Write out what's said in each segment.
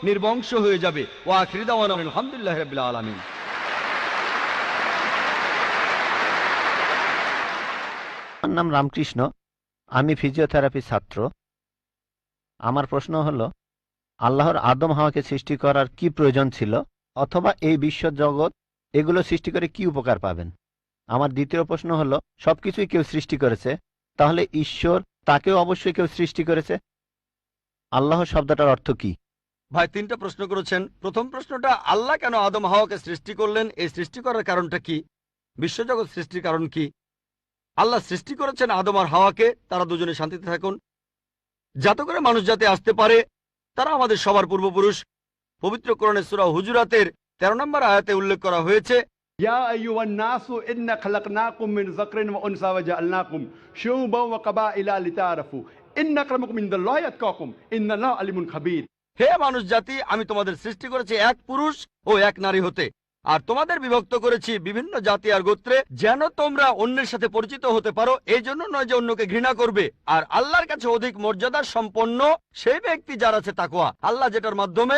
নির্বংশ হয়ে যাবে। ও আখিরি দাওয়ানা আলহামদুলিল্লাহি রাব্বিল আলামিন। আমার নাম রামকৃষ্ণ, আমি ফিজিওথেরাপি ছাত্র। আমার প্রশ্ন হলো, আল্লাহর আদম হাওয়াকে সৃষ্টি করার কি প্রয়োজন ছিল, অথবা এই বিশ্ব জগৎ এগুলো সৃষ্টি করে কি উপকার পাবেন? আমার দ্বিতীয় প্রশ্ন হলো, সবকিছুই কেউ সৃষ্টি করেছে, তাহলে ঈশ্বর তাকেও অবশ্যই কেউ সৃষ্টি করেছে। আল্লাহ শব্দটার অর্থ কি? ভাই 3টা প্রশ্ন করেছেন। প্রথম প্রশ্নটা, আল্লাহ কেন আদম হাওয়াকে সৃষ্টি করলেন, এই সৃষ্টি করার কারণটা কি, বিশ্বজগৎ সৃষ্টির কারণ কি? আল্লাহ সৃষ্টি করেছেন আদম আর হাওয়াকে, তারা দুজনে শান্তিতে থাকুন, যাতে করে মানুষ যাতে আসতে পারে। তারা আমাদের সবার পূর্বপুরুষ। পবিত্র কোরআনে সূরা হুজুরাতের 13 নম্বর আয়াতে উল্লেখ করা হয়েছে, ইয়া আইয়ুহান নাসু ইন্না খালাকনাকুম মিন যাকরিন ওয়া উনসা ওয়া জাআলনাকুম শুউবান ওয়া কাবাইলা লিতাআরাফু ইন্না আক্রামাকুম ইনদাল্লাহি আতকাকুম ইন্নাল্লাহা আলিমুন খাবীর। হে মানুষ জাতি, আমি তোমাদের সৃষ্টি করেছি এক পুরুষ ও এক নারী হতে, আর তোমাদের বিভক্ত করেছি বিভিন্ন জাতি আর গোত্রে, যেন তোমরা অন্যের সাথে পরিচিত হতে পারো। এই জন্য নয় যে অন্যকে ঘৃণা করবে। আর আল্লাহর কাছে অধিক মর্যাদা সম্পন্ন সেই ব্যক্তি যার আছে তাকওয়া। আল্লাহ যেটার মাধ্যমে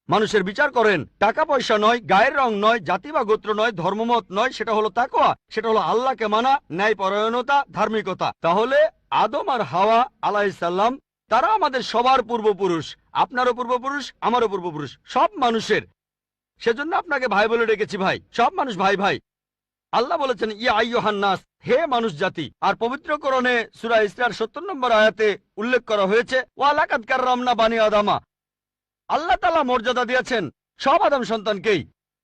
মানুষের বিচার করেন, টাকা পয়সা নয়, গায়ের রং নয়, জাতি বা গোত্র নয়, ধর্মমত নয়, সেটা হলো তাকওয়া। সেটা হলো আল্লাহকে মানা, ন্যায় পরায়ণতা, ধার্মিকতা। তাহলে আদম আর হাওয়া আলাইহিস সালাম তারা আমাদের সবার পূর্বপুরুষ, আপনারও পূর্বপুরুষ, আমারও পূর্বপুরুষ, সব মানুষের। সেজন্য আপনাকে ভাই বলে ডেকেছি। ভাই, সব মানুষ ভাই ভাই। আল্লাহ বলেছেন ইয়া আইয়ুহান নাস, হে মানুষ জাতি। আর পবিত্র কোরআনে সূরা ইসরার 70 নম্বর আয়াতে উল্লেখ করা হয়েছে, ওয়া লাকাদ কাররামনা বানি আদামা। আল্লাহ তাআলা মর্যাদা দিয়েছেন সব আদম সন্তানকেই।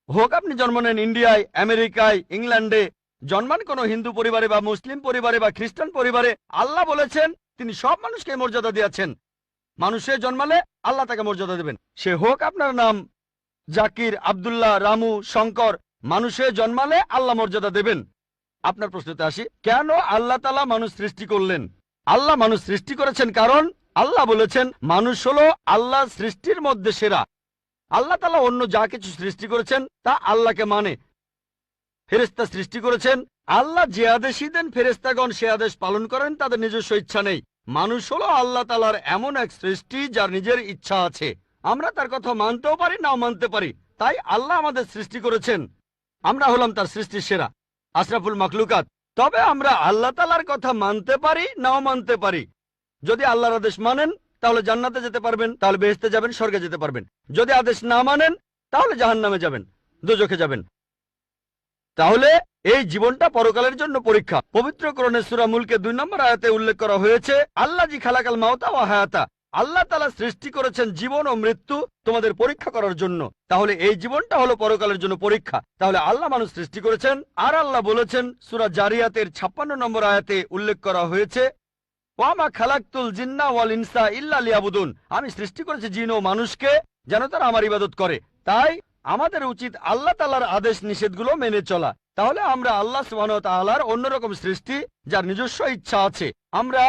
হোক আপনি জন্ম নেন ইন্ডিয়ায়, আমেরিকায়, ইংল্যান্ডে, জন্মান কোনো হিন্দু পরিবারে বা মুসলিম পরিবারে বা খ্রিস্টান পরিবারে, আল্লাহ বলেছেন তিনি সব মানুষকে মর্যাদা দিয়েছেন। মানুষে জন্মালে আল্লাহ তাকে মর্যাদা দেবেন। সে হোক আপনার নাম জাকির, আব্দুল্লাহ, রামু, শঙ্কর, মানুষে জন্মালে আল্লাহ মর্যাদা দেবেন। আপনার প্রশ্নতে আসি, কেন আল্লাহ তাআলা মানুষ সৃষ্টি করলেন? আল্লাহ মানুষ সৃষ্টি করেছেন কারণ আল্লাহ বলেছেন মানুষ হলো আল্লাহ সৃষ্টির মধ্যে সেরা। আল্লাহ তাআলা অন্য যা কিছু সৃষ্টি করেছেন তা আল্লাহকে মানে। ফেরেশতা সৃষ্টি করেছেন, আল্লাহ যে আদেশই দেন ফেরেশতাগণ সে আদেশ পালন করেন, তাদের নিজস্ব ইচ্ছা নেই। মানুষ হলো আল্লাহ তাআলার এমন এক সৃষ্টি যার নিজের ইচ্ছা আছে। আমরা তার কথা মানতেও পারি, নাও মানতে পারি। তাই আল্লাহ আমাদের সৃষ্টি করেছেন, আমরা হলাম তার সৃষ্টির সেরা, আশরাফুল মাখলুকাত। তবে আমরা আল্লাহ তাআলার কথা মানতে পারি, নাও মানতে পারি। যদি আল্লাহর আদেশ মানেন তাহলে জান্নাতে যেতে পারবেন, তাহলে বেহেশতে যাবেন, স্বর্গে যেতে পারবেন। যদি আদেশ না মানেন তাহলে জাহান্নামে যাবেন, দোজখে যাবেন। তাহলে এই জীবনটা পরকালের জন্য পরীক্ষা। পবিত্র কোরআনে সূরা মুলকে 2 নম্বর আয়াতে উল্লেখ করা হয়েছে, আল্লাযী খালাকাল মাউতা ওয়া হায়াতা। আল্লাহ তাআলা সৃষ্টি করেছেন জীবন ও মৃত্যু তোমাদের পরীক্ষা করার জন্য। তাহলে এই জীবনটা হলো পরকালের জন্য পরীক্ষা। তাহলে আল্লাহ মানুষ সৃষ্টি করেছেন। আর আল্লাহ বলেছেন সূরা জারিয়াতের 56 নম্বর আয়াতে উল্লেখ করা হয়েছে, ওয়া মা খালাকতুল জিন্না ওয়াল ইনসা ইল্লা লিয়াবুদুন। আমি সৃষ্টি করেছি জিন ও মানুষকে যেন তারা আমার ইবাদত করে। তাই আমাদের উচিত আল্লাহ তাআলার আদেশ নিষেধগুলো মেনে চলা। তাহলে আমরা আল্লাহ সুবহানাহু ওয়া তাআলার অন্যরকম সৃষ্টি যার নিজস্ব ইচ্ছা আছে। আমরা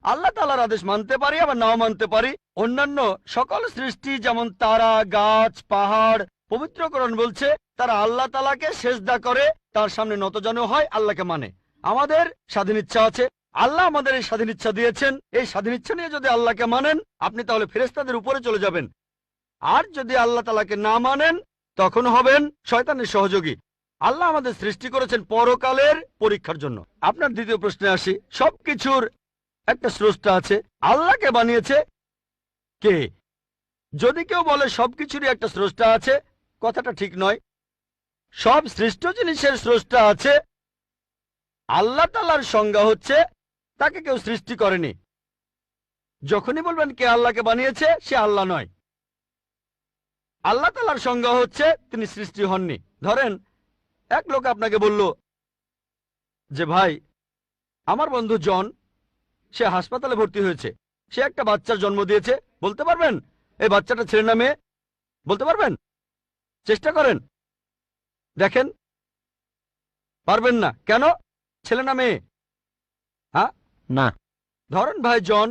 আল্লাহ তাআলার আদেশ মানতে পারি, আবার নাও মানতে পারি। অন্যান্য সকল সৃষ্টি যেমন তারা, গাছ, পাহাড়, পবিত্র কোরআন বলছে তারা আল্লাহ তাআলাকে সিজদা করে, তার সামনে নতজানু হয়, আল্লাহকে মানে। আমাদের স্বাধীন ইচ্ছা আছে, আল্লাহ আমাদের এই স্বাধীন ইচ্ছা দিয়েছেন। এই স্বাধীন ইচ্ছা নিয়ে যদি আল্লাহকে মানেন আপনি তাহলে ফেরেশতাদের উপরে চলে যাবেন। আর যদি আল্লাহ তাআলাকে না মানেন তখন হবেন শয়তানের সহযোগী। আল্লাহ আমাদের সৃষ্টি করেছেন পরকালের পরীক্ষার জন্য। আপনার দ্বিতীয় প্রশ্নে আসি, সবকিছুর একটা স্রষ্টা আছে, আল্লাহকে বানিয়েছে কে? যদি কেউ বলে সবকিছুরই একটা স্রষ্টা আছে, কথাটা ঠিক নয়। সব সৃষ্ট জিনিসের স্রষ্টা আছে। আল্লাহ তাআলার সংজ্ঞা হচ্ছে তাকে কেউ সৃষ্টি করেনি। যখনই বলবেন কে আল্লাহকে বানিয়েছে, সে আল্লাহ নয়। আল্লাহ তাআলার সংজ্ঞা হচ্ছে তিনি সৃষ্টি হননি। ধরেন এক লোক আপনাকে বলল যে ভাই, আমার বন্ধু জন, সে হাসপাতালে ভর্তি হয়েছে, সে একটা বাচ্চার জন্ম দিয়েছে। বলতে পারবেন এই বাচ্চাটা ছেলে না মেয়ে? বলতে পারবেন? চেষ্টা করেন, দেখেন। পারবেন না কেন? ছেলে না মেয়ে? হ্যাঁ না। ধরেন ভাই জন,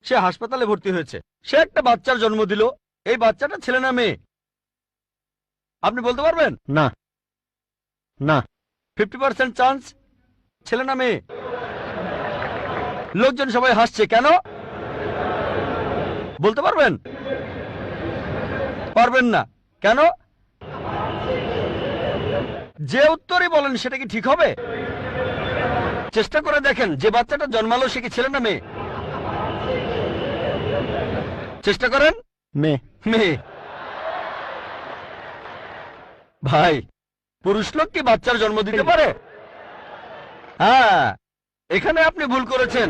সে হাসপাতালে ভর্তি হয়েছে, সে একটা বাচ্চার জন্ম দিল। এই বাচ্চাটা ছেলে না মেয়ে? আপনি বলতে পারবেন? না। না। 50% চান্স ছেলে না মেয়ে। লোকজন সবাই হাসছে কেন? বলতে পারবেন? পারবেন না। কেন? যে উত্তরই বলেন সেটা কি ঠিক হবে? চেষ্টা করে দেখেন, যে বাচ্চাটা জন্মালো সে কি ছেলে না মেয়ে? চেষ্টা করেন। মেয়ে। মেয়ে। ভাই, পুরুষ লোক কি বাচ্চার জন্ম দিতে পারে? হ্যাঁ, এখানে আপনি ভুল করেছেন।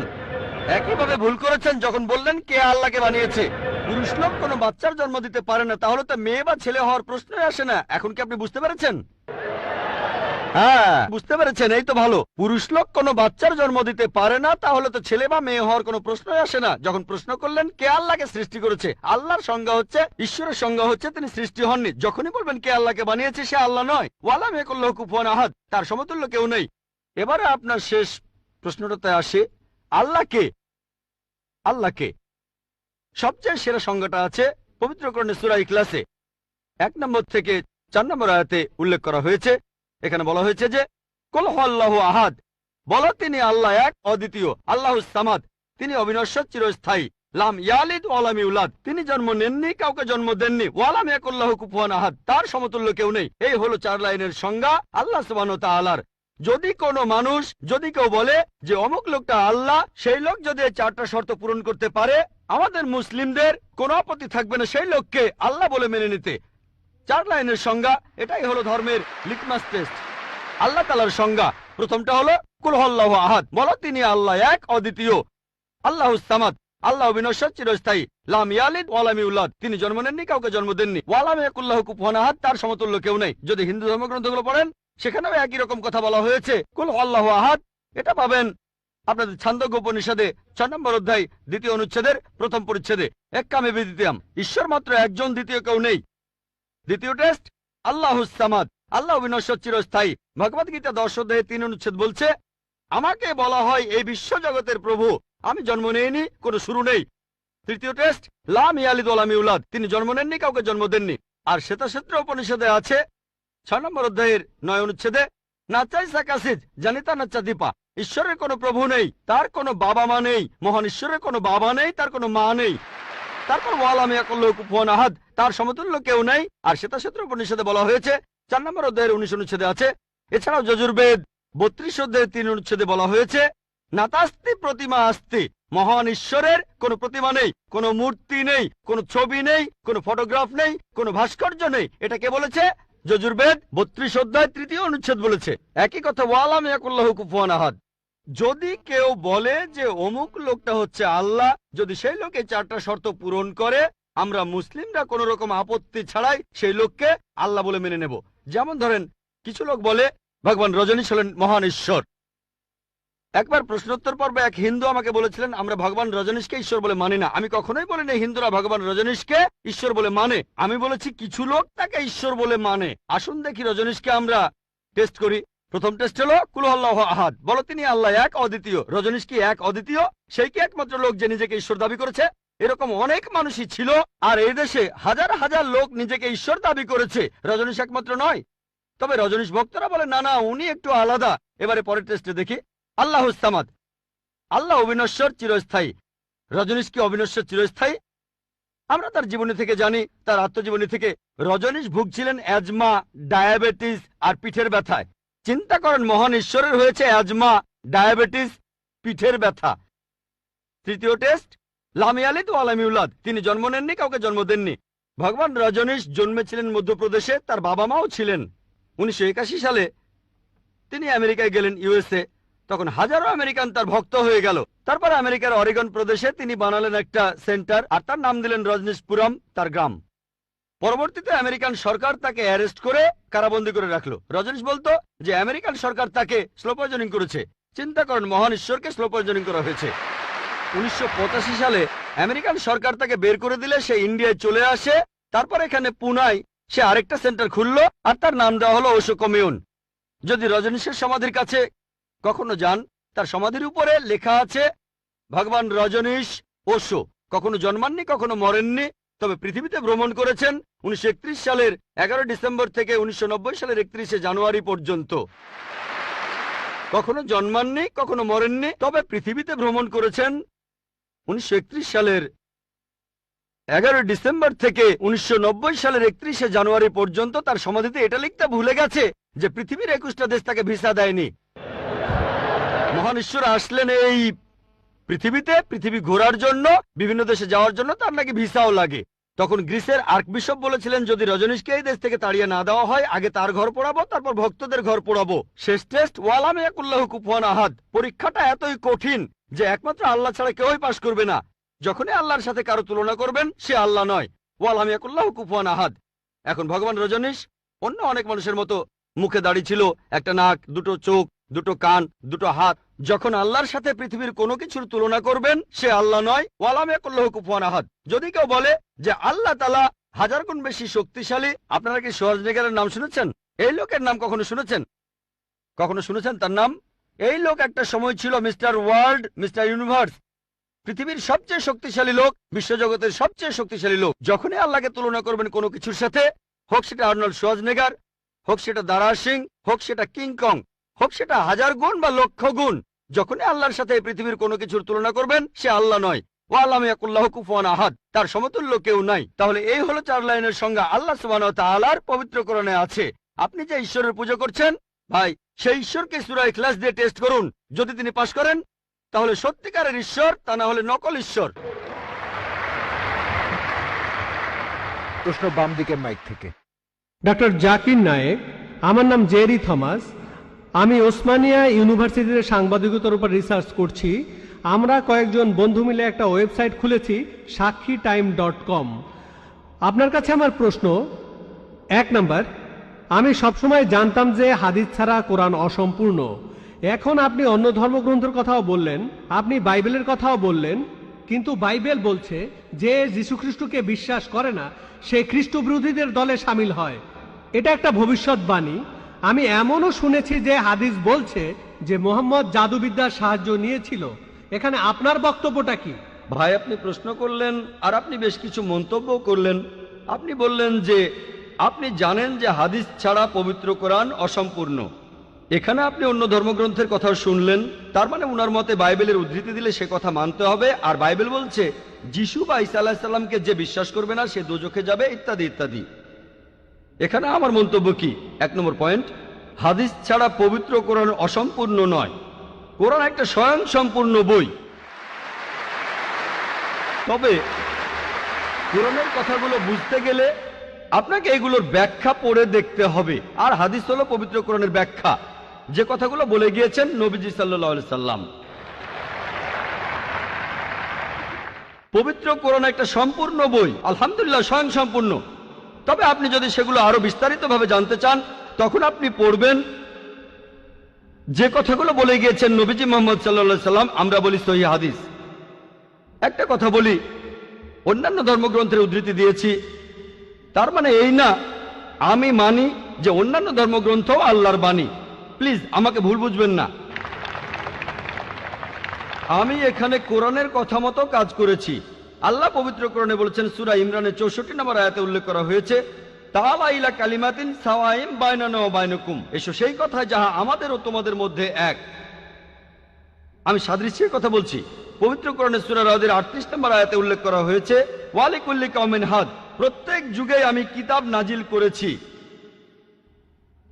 একইভাবে ভুল করেছেন যখন বললেন কে আল্লাহকে বানিয়েছে। পুরুষ লোক কোনো বাচ্চার জন্ম দিতে পারে না, তাহলে তো মেয়ে বা ছেলে হওয়ার প্রশ্নই আসে না। এখন কি আপনি বুঝতে পেরেছেন? হ্যাঁ, বুঝতে পেরেছেন, এই তো ভালো। পুরুষ লোক কোনো বাচ্চার জন্ম দিতে পারে না, তাহলে তো ছেলে বা মেয়ে হওয়ার কোনো প্রশ্নই আসে না। যখন প্রশ্ন করলেন কে আল্লাহকে সৃষ্টি করেছে, আল্লাহর সংজ্ঞা হচ্ছে, ঈশ্বরের সংজ্ঞা হচ্ছে তিনি সৃষ্টি হননি। যখনই বলবেন কে আল্লাহকে বানিয়েছে, সে আল্লাহ নয়। ওয়ালাম ইয়াকুল্লাহু কুফুয়ান আহাদ, তার সমতুল্য কেউ নেই। এবারে আপনার শেষ প্রশ্নটাতে আসে, আল্লাহকে। আল্লাহকে সবচেয়ে সেরা সংজ্ঞাটা আছে পবিত্র কোরআনে সূরা ইখলাসে 1 নম্বর থেকে 4 নম্বর আয়াতে উল্লেখ করা হয়েছে। এখানে বলা হয়েছে যে কুল হুয়াল্লাহু আহাদ, বলো তিনি আল্লাহ এক, অদ্বিতীয়। আল্লাহুস সামাদ, তিনি অবিনশ্বর, চিরস্থায়ী। লাম ইয়ালিদ ওয়া লাম ইউলাদ, তিনি জন্ম নেননি, কাউকে জন্ম দেননি। ওয়ালাম ইয়াকুল্লাহু কুফুয়ান আহাদ, তার সমতুল্য কেউ নেই। এই হলো 4 লাইনের সংজ্ঞা আল্লাহ সুবহানাহু ওয়া তাআলার। যদি কোনো মানুষ, যদি কেউ বলে যে অমুক লোকটা আল্লাহ, সেই লোক যদি এই 4টা শর্ত পূরণ করতে পারে, আমাদের মুসলিমদের কোনো আপত্তি থাকবে না সেই লোককে আল্লাহ বলে মেনে নিতে। 4 লাইনের সংজ্ঞা, এটাই হলো ধর্মের লিটমাস টেস্ট। আল্লাহ তাআলার সংজ্ঞা প্রথমটা হলো কুল হুয়াল্লাহু আহাদ, বলো তিনি আল্লাহ এক, অদ্বিতীয়। আল্লাহুস সামাদ, আল্লাহ অবিনশ্বর, চিরস্থায়ী। লাম ইয়ালিদ ওয়া লাম ইউলাদ, তিনি জন্ম নেননি, কাউকে জন্ম দেননি। ওয়া লাম ইয়াকুল্লাহু কুফুয়ান আহাদ, তার সমতুল্য কেউ নেই। যদি হিন্দু ধর্মগ্রন্থগুলো পড়েন, সেখানেও একই রকম কথা বলা হয়েছে, কুল হুয়াল্লাহু আহাদ। এটা পাবেন আপনাদের ছান্দোগ্য উপনিষদে 6 নম্বর অধ্যায় 2য় অনুচ্ছেদের 1ম পরিচ্ছেদে। এক্কামে বিদ্বিতীয়াম, ঈশ্বর মাত্র একজন, দ্বিতীয় কেউ নেই। দ্বিতীয় টেস্ট আল্লাহুস সামাদ, আল্লাহ অবিনশ্বর, চিরস্থায়ী। ভগবত গীতা 10 অধ্যায়ে 3 অনুচ্ছেদ বলছে, আমাকে বলা হয় এই বিশ্ব জগতের প্রভু, আমি জন্ম নেইনি, কোনো শুরু নেই। তৃতীয় টেস্ট লাম ইয়ালিদ ওয়া লাম ইউলাদ, তিনি জন্ম নেননি, কাউকে জন্ম দেননি। আর শ্বেতাক্ষেত্র উপনিষদে আছে 6 নম্বর অধ্যায়ের 9 অনুচ্ছেদে, নাচাই সাকাসিদ জানিতা নাচা দীপা, ঈশ্বরের কোনো প্রভু নেই, তার কোনো বাবা মা নেই। মহান ঈশ্বরের কোনো বাবা নেই, তার কোনো মা নেই। তারপর ওয়ালাম ইয়াকুল্লাহু কুফুয়ান আহাদ, তার সমতুল্য কেউ নেই। আর শ্বেতাক্ষেত্র উপনিষদে বলা হয়েছে 4 নম্বর অধ্যায়ের 19 অনুচ্ছেদে আছে। এছাড়াও যজুর্বেদ 32 অধ্যায়ের 3 অনুচ্ছেদে বলা হয়েছে, নাতাস্তি প্রতিমা আস্তি, মহান ঈশ্বরের কোনো প্রতিমা নেই, কোনো মূর্তি নেই, কোনো ছবি নেই, কোনো ফটোগ্রাফ নেই, কোনো ভাস্কর্য নেই। এটা কে বলেছে? যজুর্বেদ 32 অধ্যায় 3য় অনুচ্ছেদ বলেছে একই কথা, ওয়ালাম ইয়াকুল্লাহু কুফুয়ান আহাদ। যদি কেউ বলে যে অমুক লোকটা হচ্ছে আল্লাহ, যদি সেই লোক এই 4টা শর্ত পূরণ করে, আমরা মুসলিমরা কোনো রকম আপত্তি ছাড়াই সেই লোককে আল্লাহ বলে মেনে নেব। যেমন ধরেন, কিছু লোক বলে ভগবান রজনীশ হলেন মহান ঈশ্বর। একবার প্রশ্নোত্তর পর্বে এক হিন্দু আমাকে বলেছিলেন, আমরা ভগবান রজনীশকে ঈশ্বর বলে মানি না। আমি কখনোই বলিনি হিন্দুরা ভগবান রজনীশকে ঈশ্বর বলে মানে। আমি বলেছি কিছু লোক তাকে ঈশ্বর বলে মানে। আসুন দেখি রজনীশকে আমরা টেস্ট করি। প্রথম টেস্ট হলো কুল হুয়াল্লাহু আহাদ, বলো তিনি আল্লাহ এক, অদ্বিতীয়। রজনীশ কি এক, অদ্বিতীয়? সেই কি একমাত্র লোক যে নিজেকে ঈশ্বর দাবি করেছে? এরকম অনেক মানুষই ছিল, আর এই দেশে হাজার হাজার লোক নিজেকে ঈশ্বর দাবি করেছে। রজনীশ একমাত্র নয়। তবে রজনীশ ভক্তরা বলে না না, উনি একটু আলাদা। এবারে পরের টেস্টে দেখি। আল্লাহুস সামাদ, আল্লাহ অবিনশ্বর, চিরস্থায়ী। রজনীশ কি অবিনশ্বর, চিরস্থায়ী? আমরা তার জীবনী থেকে জানি, তার আত্মজীবনী থেকে। রজনীশ ভুগছিলেন অ্যাজমা, ডায়াবেটিস আর পিঠের ব্যথায়। চিন্তা করেন, মহান ঈশ্বরের হয়েছে অ্যাজমা, ডায়াবেটিস, পিঠের ব্যথা। তৃতীয় টেস্ট লাম ইয়ালিদ ওয়া লাম ইউলাদ, তিনি জন্ম নেননি, কাউকে জন্ম দেননি। ভগবান রজনীশ জন্মেছিলেন মধ্যপ্রদেশে, তার বাবা মাও ছিলেন। 1981 সালে তিনি আমেরিকায় গেলেন, ইউএসএ। তখন হাজারো আমেরিকান তার ভক্ত হয়ে গেল। তারপর আমেরিকার অরেগন প্রদেশে তিনি বানালেন একটা সেন্টার, আর তার নাম দিলেন রজনীশপুরম, তার গ্রাম। পরবর্তীতে আমেরিকান সরকার তাকে অ্যারেস্ট করে কারাবন্দী করে রাখলো। রজনীশ বলতো যে আমেরিকান সরকার তাকে স্লো পয়জনিং করেছে। চিন্তা করেন, মহান ঈশ্বরকে স্লো পয়জনিং করা হয়েছে। 1985 সালে আমেরিকান সরকার তাকে বের করে দিলে সে ইন্ডিয়ায় চলে আসে। তারপর এখানে পুনায় সে আরেকটা সেন্টার খুললো, আর তার নাম দেওয়া হলো ওশো কমিউন। যদি রজনীশের সমাধির কাছে কখনো যান, তার সমাধির উপরে লেখা আছে ভগবান রজনীশ ওশো। কখনো জন্মাননি, কখনো মরেননি, তবে পৃথিবীতে ভ্রমণ করেছেন 1931 সালের 11 ডিসেম্বর থেকে 1990 সালের 31শে জানুয়ারি পর্যন্ত। কখনো জন্মাননি, কখনো মরেননি, তবে পৃথিবীতে ভ্রমণ করেছেন 1931 সালের 11 ডিসেম্বর থেকে 1990 সালের 31শে জানুয়ারি পর্যন্ত তার সমাধিতে এটা লিখতে ভুলে গেছে যে পৃথিবীর 21টা দেশ তাকে ভিসা দেয়নি। মহান ঈশ্বর আসলেন এই পৃথিবীতে পৃথিবী ঘোরার জন্য, বিভিন্ন দেশে যাওয়ার জন্য তার নাকি ভিসাও লাগে। তখন গ্রিসের আর্কবিশপ বলেছিলেন যদি রজনীশকে এই দেশ থেকে তাড়িয়ে না দেওয়া হয়, আগে তার ঘর পোড়াবো, তারপর ভক্তদের ঘর পোড়াবো। শেষ টেস্ট ওয়ালাম ইয়াকুল্লাহু কুফুয়ান আহাদ। পরীক্ষাটা এতই কঠিন যে একমাত্র আল্লাহ ছাড়া কেউই পাশ করবে না। যখনই আল্লাহর সাথে কারো তুলনা করবেন সে আল্লাহ নয়। ওয়ালাম ইয়াকুল্লাহু কুফুয়ান আহাদ। এখন ভগবান রজনীশ অন্য অনেক মানুষের মতো মুখে দাড়ি ছিল, একটা নাক, দুটো চোখ, দুটো কান, দুটো হাত। যখন আল্লাহর সাথে পৃথিবীর কোনো কিছুর তুলনা করবেন সে আল্লাহ নয়। ওয়ালাম ইয়াকুল্লাহু কুফুয়ান আহাদ। যদি কেউ বলে যে আল্লাহ তাআলা 1000 গুণ বেশি শক্তিশালী, আপনারা কি শোয়ার্জনেগারের নাম শুনেছেন? এই লোকের নাম কখনো শুনেছেন? কখনো শুনেছেন তার নাম? এই লোক একটা সময় ছিল মিস্টার ওয়ার্ল্ড, মিস্টার ইউনিভার্স, পৃথিবীর সবচেয়ে শক্তিশালী লোক, বিশ্বজগতের সবচেয়ে শক্তিশালী লোক। যখনই আল্লাহকে তুলনা করবেন কোনো কিছুর সাথে, হোক সেটা আর্নল্ড শোয়ার্জনেগার, হোক সেটা দারা সিং, হোক সেটা কিংকং, হোক সেটা 1000 গুণ বা লক্ষ গুণ, যখনই আল্লাহর সাথে এই পৃথিবীর কোনো কিছুর তুলনা করবেন সে আল্লাহ নয়। ওয়ালাম ইয়াকুল্লাহু কুফুয়ান আহাদ। তার সমতুল্য কেউ নাই। তাহলে এই হলো 4 লাইনের সংজ্ঞা আল্লাহ সুবহানাহু ওয়া তাআলার পবিত্র কোরআনে আছে। আপনি যে ঈশ্বরের পূজা করছেন ভাই, সেই ঈশ্বরকে সূরা ইখলাস দিয়ে টেস্ট করুন। যদি তিনি পাশ করেন তাহলে সত্যিকারের ঈশ্বর, তা না হলে নকল ঈশ্বর। প্রশ্ন বাম দিকের মাইক থেকে। ডক্টর জাকির নায়েক, আমার নাম জেরি থমাস। আমি ওসমানিয়া ইউনিভার্সিটিতে সাংবাদিকতার উপর রিসার্চ করছি। আমরা কয়েকজন বন্ধু মিলে একটা ওয়েবসাইট খুলেছি সাক্ষীটাইম.com। আপনার কাছে আমার প্রশ্ন, 1 নাম্বার, আমি সবসময় জানতাম যে হাদিস ছাড়া কোরআন অসম্পূর্ণ। এখন আপনি অন্য ধর্মগ্রন্থের কথাও বললেন, আপনি বাইবেলের কথাও বললেন, কিন্তু বাইবেল বলছে যে যীশুখ্রিস্টকে বিশ্বাস করে না সে খ্রিস্ট বিরোধীদের দলে সামিল হয়। এটা একটা ভবিষ্যৎবাণী। আমি এমনও শুনেছি যে হাদিস বলছে যে মোহাম্মদ জাদুবিদ্যার সাহায্য নিয়েছিল। এখানে আপনার বক্তব্যটা কি? ভাই, আপনি প্রশ্ন করলেন আর আপনি বেশ কিছু মন্তব্য করলেন। আপনি বললেন যে আপনি জানেন যে হাদিস ছাড়া পবিত্র কোরআন অসম্পূর্ণ। এখানে আপনি অন্য ধর্মগ্রন্থের কথাও শুনলেন। তার মানে উনার মতে বাইবেলের উদ্ধৃতি দিলে সে কথা মানতে হবে। আর বাইবেল বলছে যিশু বা ঈসা আলাইহিস সালামকে যে বিশ্বাস করবে না সে দোজখে যাবে, ইত্যাদি ইত্যাদি। এখানে আমার মন্তব্য কি? 1 নম্বর পয়েন্ট, হাদিস ছাড়া পবিত্র কোরআন অসম্পূর্ণ নয়। কোরআন একটা স্বয়ং সম্পূর্ণ বই। তবে কোরআনের কথাগুলো বুঝতে গেলে আপনাকে এগুলোর ব্যাখ্যা পড়ে দেখতে হবে। আর হাদিস হলো পবিত্র কোরআনের ব্যাখ্যা, যে কথাগুলো বলে গিয়েছেন নবীজি সাল্লাল্লাহু আলাইহি সাল্লাম। পবিত্র কোরআন একটা সম্পূর্ণ বই, আলহামদুলিল্লাহ স্বয়ং সম্পূর্ণ। তবে আপনি যদি সেগুলো আরো বিস্তারিতভাবে জানতে চান তখন আপনি পড়বেন যে কথাগুলো বলে গিয়েছেন নবীজি মুহাম্মদ সাল্লাল্লাহু আলাইহি সাল্লাম। আমরা বলি সহিহ হাদিস। একটা কথা বলি, অন্যান্য ধর্মগ্রন্থের উদ্ধৃতি দিয়েছি, তার মানে এই না আমি মানি যে অন্যান্য ধর্মগ্রন্থ আল্লাহর বাণী। প্লিজ আমাকে ভুল বুঝবেন না। আমি এখানে কোরআনের কথা মতো কাজ করেছি। আল্লাহ পবিত্র কোরআনে বলেছেন, সূরা ইমরানের 64 নম্বর আয়াতে উল্লেখ করা হয়েছে, তাআলা ইলা কালিমাতিন সাওয়াইন বাইনানা ওয়া বাইনাকুম, এসো সেই কথা যাহা আমাদের ও তোমাদের মধ্যে এক। আমি সাদৃশ্যের কথা বলছি। পবিত্র কোরআনে সূরা রাদের 38 নম্বর আয়াতে উল্লেখ করা হয়েছে, ওয়ালিকুল্লি কওমিন হাদ, প্রত্যেক যুগে আমি কিতাব নাজিল করেছি।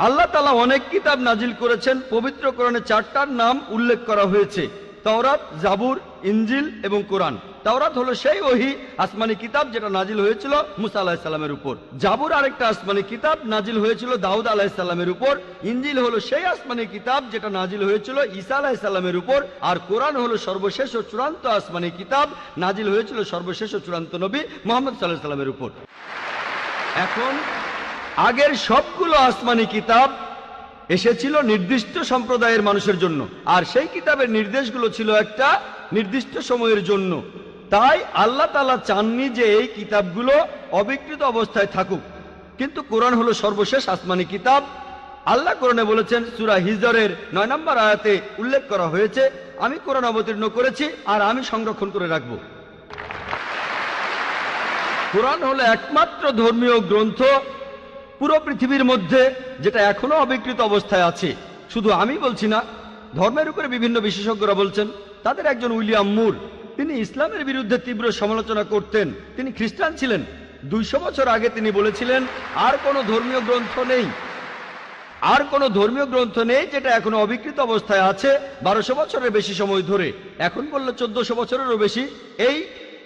আল্লাহ তাআলা অনেক কিতাব নাজিল করেছেন। পবিত্র কোরআনে 4টার নাম উল্লেখ করা হয়েছে, তাওরাত, জাবুর, ইনজিল এবং কোরআন। তাওরাত হলো সেই ওহী আসমানি কিতাব যেটা নাজিল হয়েছিল মুসা আলাইহিস সালামের উপর। জাবুর আরেকটা আসমানি কিতাব নাজিল হয়েছিল দাউদ আলাইহিস সালামের উপর। ইনজিল হলো সেই আসমানি কিতাব যেটা নাজিল হয়েছিল ঈসা আলাইহিস সালামের উপর। আর কোরআন হলো সর্বশেষ ও চূড়ান্ত আসমানি কিতাব, নাজিল হয়েছিল সর্বশেষ ও চূড়ান্ত নবী মুহাম্মদ সাল্লাল্লাহু আলাইহি সাল্লামের উপর। এখন আগের সবগুলো আসমানি কিতাব এসেছিল নির্দিষ্ট সম্প্রদায়ের মানুষের জন্য, আর সেই কিতাবের নির্দেশগুলো ছিল একটা নির্দিষ্ট সময়ের জন্য। তাই আল্লাহ তাআলা চাননি যে এই কিতাবগুলো অবিকৃত অবস্থায় থাকুক। কিন্তু কোরআন হলো সর্বশেষ আসমানি কিতাব। আল্লাহ কোরআনে বলেছেন, সূরা হিজরের 9 নম্বর আয়াতে উল্লেখ করা হয়েছে, আমি কোরআন অবতীর্ণ করেছি আর আমি সংরক্ষণ করে রাখব। কোরআন হলো একমাত্র ধর্মীয় গ্রন্থ পুরো পৃথিবীর মধ্যে যেটা এখনো অবিকৃত অবস্থায় আছে। শুধু আমি বলছি না, ধর্মের উপরে বিভিন্ন বিশেষজ্ঞরা বলছেন। তাদের একজন উইলিয়াম মুর, তিনি ইসলামের বিরুদ্ধে তীব্র সমালোচনা করতেন। তিনি খ্রিস্টান ছিলেন। 200 বছর আগে তিনি বলেছিলেন আর কোনো ধর্মীয় গ্রন্থ নেই, আর কোনো ধর্মীয় গ্রন্থ নেই যেটা এখনো অবিকৃত অবস্থায় আছে 1200 বছরের বেশি সময় ধরে। এখন বললে 1400 বছরেরও বেশি। এই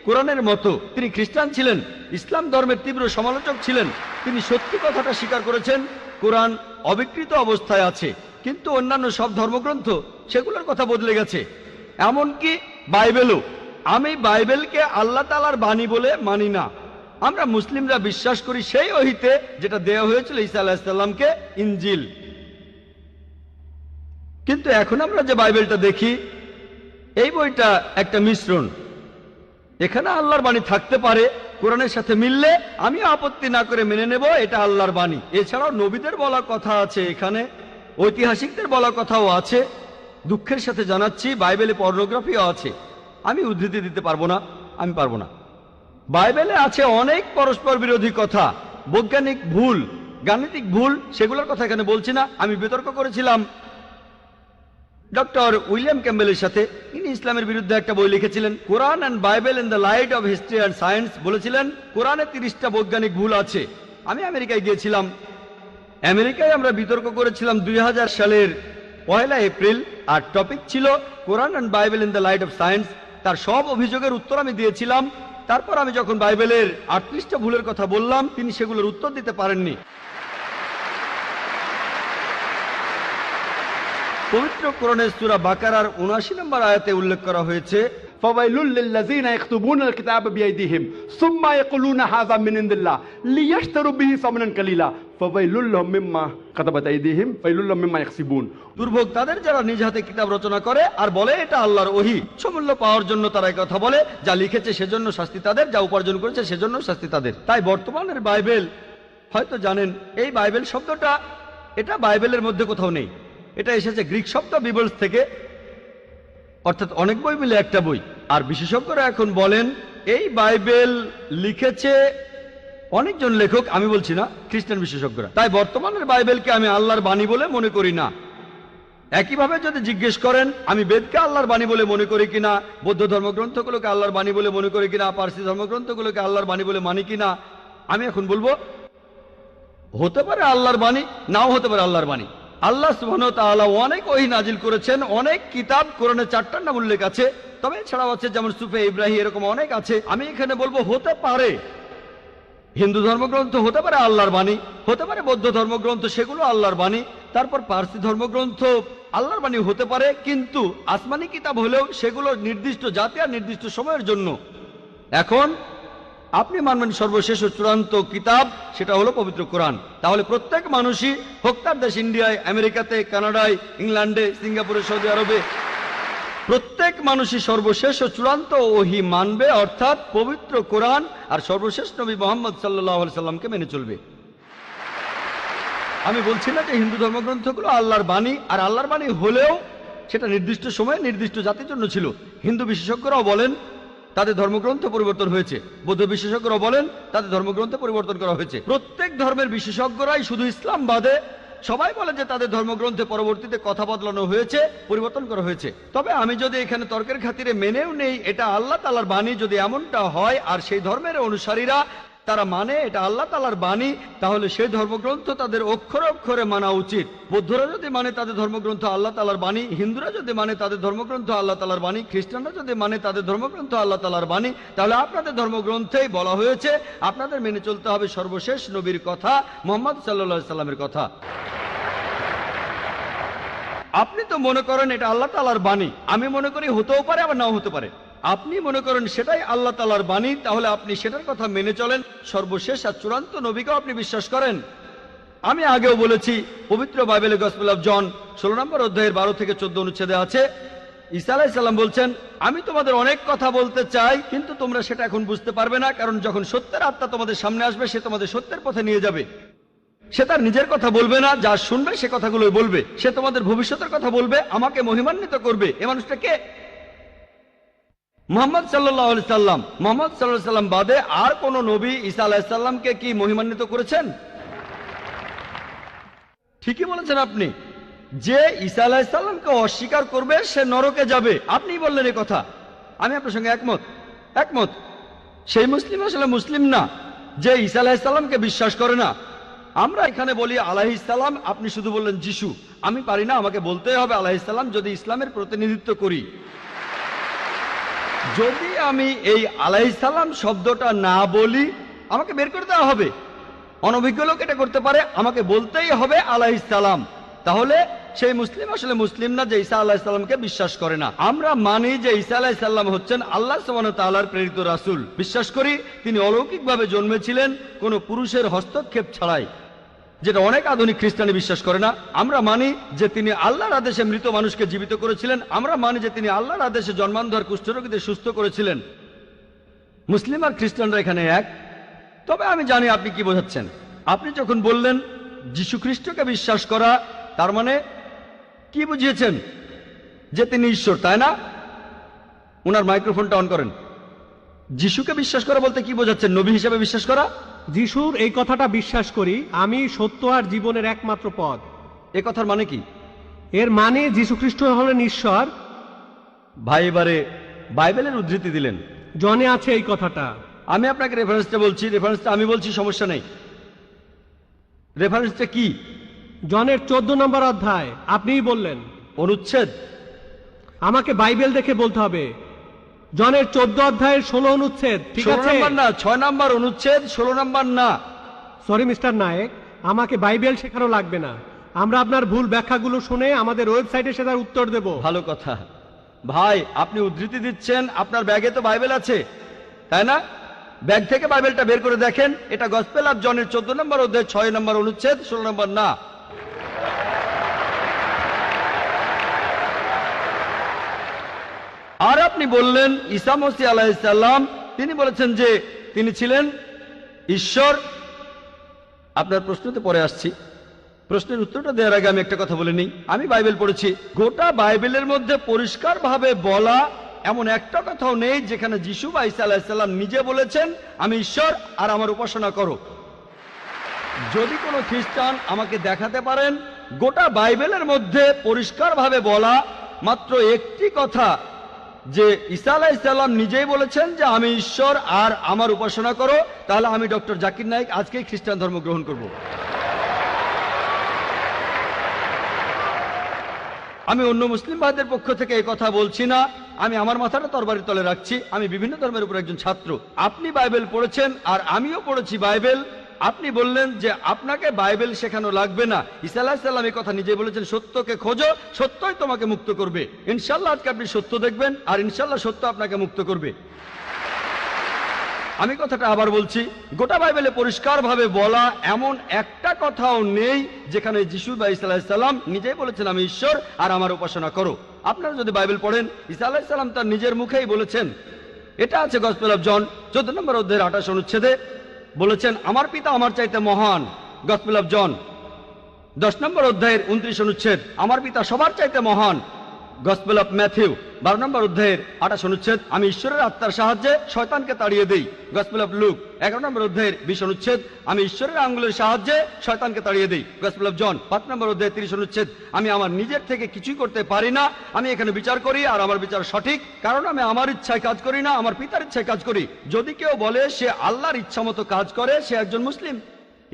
কোরআনের মতো তিনি খ্রিস্টান ছিলেন, ইসলাম ধর্মের তীব্র সমালোচক ছিলেন। তিনি সত্যি কথাটা স্বীকার করেছেন, কোরআন অবিকৃত অবস্থায় আছে, কিন্তু অন্যান্য সব ধর্মগ্রন্থ সেগুলোর কথা বদলে গেছে। এমনকি বাইবেলও। আমি বাইবেলকে আল্লাহ তাআলার বাণী বলে মানি না। আমরা মুসলিমরা বিশ্বাস করি সেই ওহীতে যেটা দেওয়া হয়েছিল ঈসা আলাইহিস সালামকে, ইনজিল। কিন্তু এখন আমরা যে বাইবেলটা দেখি, এই বইটা একটা মিশ্রণ। এখানে আল্লাহর বাণী থাকতে পারে, কোরআনের সাথে মিললে আমি আপত্তি না করে মেনে নেব এটা আল্লাহর বাণী। এছাড়াও নবীদের বলা কথা আছে, এখানে ঐতিহাসিকদের বলা কথাও আছে। দুঃখের সাথে জানাচ্ছি বাইবেলে পর্নোগ্রাফিও আছে। আমি উদ্ধৃতি দিতে পারবো না, আমি পারবো না। বাইবেলে আছে অনেক পরস্পর বিরোধী কথা, বৈজ্ঞানিক ভুল, গাণিতিক ভুল, সেগুলোর কথা এখানে বলছি না। আমি বিতর্ক করেছিলাম ডক্টর উইলিয়াম ক্যাম্বেলের সাথে। ইনি ইসলামের বিরুদ্ধে একটা বই লিখেছিলেন, Quran and Bible in the light of history and science. বলেছিলেন কোরআনে 30টা বৈজ্ঞানিক ভুল আছে। আমি আমেরিকায় গিয়েছিলাম। আমেরিকায় আমরা বিতর্ক করেছিলাম 2000 সালের 1 এপ্রিল, আর টপিক ছিল Quran and Bible in the light of science. তার সব অভিযোগের উত্তর আমি দিয়েছিলাম। তারপর আমি যখন বাইবেলের 38টা ভুলের কথা বললাম, তিনি সেগুলোর উত্তর দিতে পারেননি। পবিত্র কোরআনের সূরা বাকারার 79 নম্বর আয়াতে উল্লেখ করা হয়েছে, فويل للذين يكتبون الكتاب بأيديهم ثم يقولون هذا من عند الله ليشتروا به ثمنا قليلا فويل لهم مما كتبت أيديهم ويل لهم مما يكسبون। দুর্ভোগ তাদের যারা নিজ হাতে কিতাব রচনা করে আর বলে এটা আল্লাহর ওহী। সমূল্য পাওয়ার জন্য তারা এই কথা বলে, যা লিখেছে সেজন্য শাস্তি তাদের, যা উপার্জন করেছে সেজন্য শাস্তি তাদের। তাই বর্তমানের বাইবেল, হয়তো জানেন এই বাইবেল শব্দটা এটা বাইবেলের মধ্যে কোথাও নেই। এটা এসেছে গ্রিক শব্দ বিবলস থেকে, অর্থাৎ অনেক বই মিলে একটা বই। আর বিশেষজ্ঞরা এখন বলেন এই বাইবেল লিখেছে অনেকজন লেখক, আমি বলছি না, খ্রিস্টান বিশেষজ্ঞরা। তাই বর্তমানের বাইবেলকে আমি আল্লাহর বাণী বলে মনে করি না। একইভাবে যদি জিজ্ঞেস করেন আমি বেদকে আল্লাহর বাণী বলে মনে করি কিনা, বৌদ্ধ ধর্মগ্রন্থগুলোকে আল্লাহর বাণী বলে মনে করি কিনা, পারসি ধর্মগ্রন্থগুলোকে আল্লাহর বাণী বলে মানি কিনা, আমি এখন বলবো হতে পারে আল্লাহর বাণী, নাও হতে পারে আল্লাহর বাণী। আল্লাহ সুবহানাহু ওয়া তাআলা অনেক ওহী নাজিল করেছেন, অনেক কিতাব, কোরআনে 4টার নাম উল্লেখ আছে, তবে এছাড়াও আছে যেমন সুফে ইব্রাহিম, এরকম অনেক আছে। আমি এখানে বলবো হতে পারে হিন্দু ধর্মগ্রন্থ হতে পারে আল্লাহর বাণী, হতে পারে বৌদ্ধ ধর্মগ্রন্থ সেগুলো আল্লাহর বাণী, তারপর পারসি ধর্মগ্রন্থ আল্লাহর বাণী হতে পারে, কিন্তু আসমানি কিতাব হলেও সেগুলো নির্দিষ্ট জাতি আর নির্দিষ্ট সময়ের জন্য। এখন আপনি মানবেন সর্বশেষ ও চূড়ান্ত কিতাব, সেটা হলো পবিত্র কোরআন। তাহলে প্রত্যেক মানুষই, হোক তার দেশ ইন্ডিয়ায়, আমেরিকাতে, কানাডায়, ইংল্যান্ডে, সিঙ্গাপুরে, সৌদি আরবে, প্রত্যেক মানুষই সর্বশেষ ও চূড়ান্ত ওহী মানবে, অর্থাৎ পবিত্র কোরআন আর সর্বশেষ নবী মুহাম্মদ সাল্লাল্লাহু আলাইহি সাল্লামকে মেনে চলবে। আমি বলছি না যে হিন্দু ধর্মগ্রন্থগুলো আল্লাহর বাণী, আর আল্লাহর বাণী হলেও সেটা নির্দিষ্ট সময়ে নির্দিষ্ট জাতির জন্য ছিল। হিন্দু বিশেষজ্ঞরাও বলেন তাদের ধর্মগ্রন্থ পরিবর্তন হয়েছে, বৌদ্ধ বিশেষজ্ঞরাও বলেন তাদের ধর্মগ্রন্থ পরিবর্তন করা হয়েছে। প্রত্যেক ধর্মের বিশেষজ্ঞরাই, শুধু ইসলাম বাদে সবাই বলে যে তাদের ধর্মগ্রন্থে পরবর্তীতে কথা বদলানো হয়েছে, পরিবর্তন করা হয়েছে। তবে আমি যদি এখানে তর্কের খাতিরে মেনেও নেই এটা আল্লাহ তাআলার বাণী, যদি এমনটা হয় আর সেই ধর্মের অনুসারীরা তারা মানে এটা আল্লাহ তাআলার বাণী, তাহলে সেই ধর্মগ্রন্থ তাদের অক্ষরে অক্ষরে মানা উচিত। বৌদ্ধরা যদি মানে তাদের ধর্মগ্রন্থ আল্লাহ তাআলার বাণী, হিন্দুরা যদি মানে তাদের ধর্মগ্রন্থ আল্লাহ তাআলার বাণী, খ্রিস্টানরা যদি মানে তাদের ধর্মগ্রন্থ আল্লাহ তাআলার বাণী, তাহলে আপনাদের ধর্মগ্রন্থেই বলা হয়েছে আপনাদের মেনে চলতে হবে সর্বশেষ নবীর কথা, মুহাম্মদ সাল্লাল্লাহু আলাইহি সাল্লামের কথা। আপনি তো মনে করেন এটা আল্লাহ তাআলার বাণী, আমি মনে করি হতেও পারে আবার নাও হতে পারে। আপনি মনে করেন সেটাই আল্লাহ তাআলার বাণী, তাহলে আপনি সেটার কথা মেনে চলেন। সর্বশেষ আর চূড়ান্ত নবীকেও আপনি বিশ্বাস করেন। আমি আগেও বলেছি, পবিত্র বাইবেলে গসপেল অফ জন 16 নম্বর অধ্যায়ের 12 থেকে 14 অনুচ্ছেদে আছে, ঈসা আলাইহিস সালাম বলছেন, আমি তোমাদের অনেক কথা বলতে চাই, কিন্তু তোমরা সেটা এখন বুঝতে পারবে না, কারণ যখন সত্যের আত্মা তোমাদের সামনে আসবে সে তোমাদের সত্যের পথে নিয়ে যাবে। সে তার নিজের কথা বলবে না, যা শুনবে সে কথাগুলোই বলবে। সে তোমাদের ভবিষ্যতের কথা বলবে, আমাকে মহিমান্বিত করবে। এ মানুষটা কে? মুহাম্মদ সাল্লাল্লাহু আলাইহি সাল্লাম। মুহাম্মদ সাল্লাল্লাহু আলাইহি সাল্লাম বাদে আর কোন নবী ঈসা আলাইহিস সালামকে কি মহিমান্বিত করেছেন? ঠিকই বলেছেন আপনি, যে ঈসা আলাইহিস সালামকে অস্বীকার করবে সে নরকে যাবে। আপনি বললেন এই কথা। আমি আপনার সঙ্গে একমত একমত সেই মুসলিম আসলে মুসলিম না যে ঈসা আলাইহিসসালামকে বিশ্বাস করে না। আমরা এখানে বলি আলাইহিসসালাম, আপনি শুধু বললেন যিশু। আমি পারি না, আমাকে বলতে হবে আলাইহিসসালাম যদি ইসলামের প্রতিনিধিত্ব করি। যদি আমি এই আলাইহিসসালাম শব্দটা না বলি আমাকে বের করে দেওয়া হবে। অনভিজ্ঞ লোক এটা করতে পারে, আমাকে বলতেই হবে আলাইহিসসালাম। তাহলে সেই মুসলিম আসলে মুসলিম না যে ঈসা আলাইহিসসালামকে বিশ্বাস করে না। আমরা মানি যে ঈসা আলাইহিসসালাম হচ্ছেন আল্লাহ সুবহানাহু ওয়া তাআলার প্রেরিত রাসূল। বিশ্বাস করি তিনি অলৌকিকভাবে জন্মেছিলেন কোনো পুরুষের হস্তক্ষেপ ছাড়াই, যেটা অনেক আধুনিক খ্রিস্টানি বিশ্বাস করে না। আমরা মানি যে তিনি আল্লাহর আদেশে মৃত মানুষকে জীবিত করেছিলেন। আমরা মানি যে তিনি আল্লাহর আদেশে জন্মান্ধর কুষ্ঠরোগীদের সুস্থ করেছিলেন। মুসলিম আর খ্রিস্টানরা এখানে এক। তবে আমি জানি আপনি কি বোঝাচ্ছেন। আপনি যখন বললেন যীশু খ্রিস্টকে বিশ্বাস করা, তার মানে কি বুঝিয়েছেন? যে তিনি ঈশ্বর, তাই না? ওনার মাইক্রোফোনটা অন করেন। যিশুকে বিশ্বাস করা বলতে কি বোঝাচ্ছেন? নবী হিসেবে বিশ্বাস করা? যিশুর এই কথাটা বিশ্বাস করি, আমি সত্য আর জীবনের একমাত্র পথ। এ কথার মানে কি? এর মানে যীশু খ্রিস্ট হলেন ঈশ্বর। ভাই এবারে বাইবেলের উদ্ধৃতি দিলেন। জনে আছে এই কথাটা। আমি আপনাকে রেফারেন্সটা বলছি, রেফারেন্সটা আমি বলছি, সমস্যা নেই। রেফারেন্সটা কি? জনের 14 নম্বর অধ্যায়। আপনিই বললেন। অনুচ্ছেদ? আমাকে বাইবেল দেখে বলতে হবে। জনের 14 অধ্যায়ের 16 অনুচ্ছেদ। ঠিক 16 আছে? নম্বর না, 6 নম্বর অনুচ্ছেদ, 16 নম্বর না। সরি মিস্টার নায়েক, আমাকে বাইবেল শেখানো লাগবে না। আমরা আপনার ভুল ব্যাখ্যাগুলো শুনে আমাদের ওয়েবসাইটে সেটার উত্তর দেব। ভালো কথা। ভাই আপনি উদ্ধৃতি দিচ্ছেন, আপনার ব্যাগে তো বাইবেল আছে, তাই না? ব্যাগ থেকে বাইবেলটা বের করে দেখেন। এটা গসপেল অফ জনের 14 নম্বর অধ্যায় 6 নম্বর অনুচ্ছেদ, 16 নম্বর না। আর আপনি বললেন ঈসা মসীহ আলাইহিস সালাম, তিনি বলেছেন যে তিনি ছিলেন ঈশ্বর। আপনার প্রশ্নতে পরে আসছি। প্রশ্নের উত্তরটা দেওয়ার আগে আমি একটা কথা বলে নিই। আমি বাইবেল পড়েছি, গোটা বাইবেলের মধ্যে পরিষ্কারভাবে বলা এমন একটা কথাও নেই যেখানে যিশু বা ঈসা আলাইহিস সালাম নিজে বলেছেন আমি ঈশ্বর আর আমার উপাসনা করো। যদি কোনো খ্রিস্টান আমাকে দেখাতে পারেন গোটা বাইবেলের মধ্যে পরিষ্কারভাবে বলা মাত্র একটি কথা যে ঈসা আলাইহিস সালাম নিজেই বলেছেন যে আমি ঈশ্বর আর আমার উপাসনা করো, তাহলে আমি ডক্টর জাকির নায়েক আজকেই খ্রিস্টান ধর্ম গ্রহণ করব। আমি অন্য মুসলিম ভাইদের পক্ষ থেকে এই কথা বলছি না। আমি আমার মাথাটা তরবারির তলে রাখছি। আমি বিভিন্ন ধর্মের উপর একজন ছাত্র। আপনি বাইবেল পড়েছেন আর আমিও পড়েছি বাইবেল। আপনি বললেন যে আপনাকে বাইবেল শেখানো লাগবে না। ঈসা আলাইহিস সালাম এই কথা নিজে বলেছেন, সত্যকে খোঁজো, সত্যই তোমাকে মুক্ত করবে। ইনশাআল্লাহ আজকে আপনি সত্য দেখবেন আর ইনশাআল্লাহ সত্য আপনাকে মুক্ত করবে। আমি কথাটা আবার বলছি, গোটা বাইবেলে পরিষ্কারভাবে বলা এমন একটা কথাও নেই যেখানে যিশু বা ঈসা আলাইহিস সালাম নিজেই বলেছেন আমি ঈশ্বর আর আমার উপাসনা করো। আপনারা যদি বাইবেল পড়েন, ঈসা আলাইহিস সালাম তার নিজের মুখেই বলেছেন। এটা আছে গসপেল অফ জন 14 নম্বর অধ্যায়ের 28 অনুচ্ছেদে। বলেছেন আমার পিতা আমার চাইতে মহান। গসপেল অফ জন 10 নম্বর অধ্যায়ের 29 অনুচ্ছেদ, আমার পিতা সবার চাইতে মহান। গসপেল অফ ম্যাথিউ 12 নম্বর অধ্যায়ের 28 অনুচ্ছেদ, আমি ঈশ্বরের আত্মার সাহায্যে শয়তানকে তাড়িয়ে দেই। গসপেল অফ লুক 11 নম্বর অধ্যায়ের 20 অনুচ্ছেদ, আমি ঈশ্বরের আঙ্গুলের সাহায্যে শয়তানকে তাড়িয়ে দেই। গসপেল অফ জন 5 নম্বর অধ্যায়ের 30 অনুচ্ছেদ, আমি আমার নিজের থেকে কিছুই করতে পারি না, আমি এখানে বিচার করি আর আমার বিচার সঠিক, কারণ আমি আমার ইচ্ছায় কাজ করি না, আমার পিতার ইচ্ছায় কাজ করি। যদি কেউ বলে সে আল্লাহর ইচ্ছা মতো কাজ করে, সে একজন মুসলিম।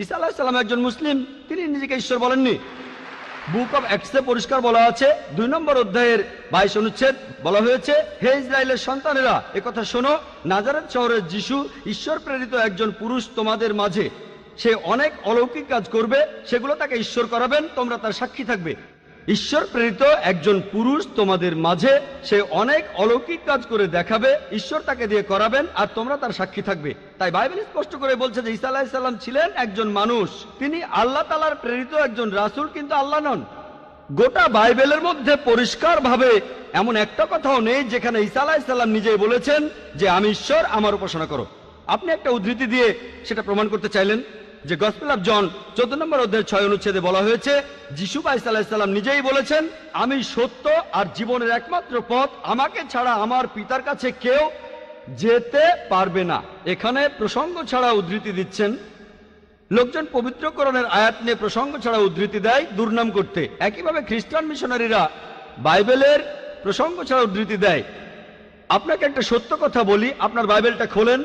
ঈসা আলাইহিস সালাম একজন মুসলিম, তিনি নিজেকে ঈশ্বর বলেননি। বুক অব অ্যাক্টসে পরিষ্কার বলা আছে 2 নম্বর অধ্যায়ের 22 অনুচ্ছেদ, বলা হয়েছে হে ইসরায়েলের সন্তানেরা একথা শোনো, নাজারেত শহরের যিশু ঈশ্বর প্রেরিত একজন পুরুষ তোমাদের মাঝে। সে অনেক অলৌকিক কাজ করবে, সেগুলো তাকে ঈশ্বর করাবেন, তোমরা তার সাক্ষী থাকবে। ঈশ্বর প্রেরিত একজন পুরুষ তোমাদের মাঝে, সে অনেক অলৌকিক কাজ করে দেখাবে, ঈশ্বর তাকে দিয়ে করাবেন আর তোমরা তার সাক্ষী থাকবে। তাই বাইবেল স্পষ্ট করে বলছে যে ঈসা আলাইহিস সালাম ছিলেন একজন মানুষ, তিনি আল্লাহ তাআলার প্রেরিত একজন রাসূল, কিন্তু আল্লাহ নন। গোটা বাইবেলের মধ্যে পরিষ্কারভাবে এমন একটা কথাও নেই যেখানে ঈসা আলাইহিস সালাম নিজেই বলেছেন যে আমি ঈশ্বর, আমার উপাসনা করো। আপনি একটা উদ্ধৃতি দিয়ে সেটা প্রমাণ করতে চাইলেন যে গসপেল অফ জন 14 নম্বর অধ্যায়ের 6 অনুচ্ছেদে বলা হয়েছে যিশু বা ঈসা আলাইহিস সালাম নিজেই বলেছেন আমি সত্য আর জীবনের একমাত্র পথ, আমাকে ছাড়া আমার পিতার কাছে কেউ যেতে পারবে না। এখানে প্রসঙ্গ ছাড়া উদ্ধৃতি দিচ্ছেন। লোকজন পবিত্র কোরআনের আয়াত নিয়ে প্রসঙ্গ ছাড়া উদ্ধৃতি দেয় দুর্নাম করতে। একইভাবে খ্রিস্টান মিশনারিরা বাইবেলের প্রসঙ্গ ছাড়া উদ্ধৃতি দেয়। আপনাকে একটা সত্য কথা বলি, আপনার বাইবেলটা খোলেন,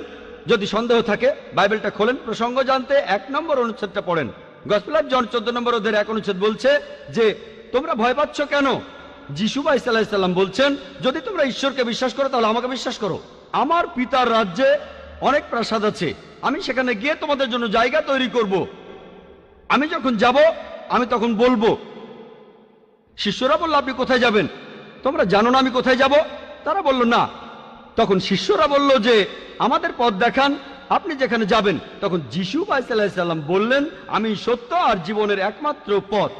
যদি সন্দেহ থাকে বাইবেলটা খোলেন, প্রসঙ্গ জানতে 1 নম্বর অনুচ্ছেদটা পড়েন। গসপেল অফ জন 14 নম্বর অধ্যায়ের 1 অনুচ্ছেদ বলছে যে তোমরা ভয় পাচ্ছ কেন? যিশু ভাই সাল্লাল্লাহু আলাইহি সাল্লাম বলছেন, যদি তোমরা ঈশ্বরকে বিশ্বাস করো তাহলে আমাকে বিশ্বাস করো। আমার পিতার রাজ্যে অনেক প্রাসাদ আছে, আমি সেখানে গিয়ে তোমাদের জন্য জায়গা তৈরি করব। আমি যখন যাব আমি তখন বলবো। শিষ্যরা বলল, আপনি কোথায় যাবেন? তোমরা জানো না আমি কোথায় যাব? তারা বলল না। তখন শিষ্যরা বলল যে আমাদের পথ দেখান, আপনি যেখানে যাবেন। তখন যিশু সাল্লাল্লাহু আলাইহি সাল্লাম বললেন, আমি সত্য আর জীবনের একমাত্র পথ।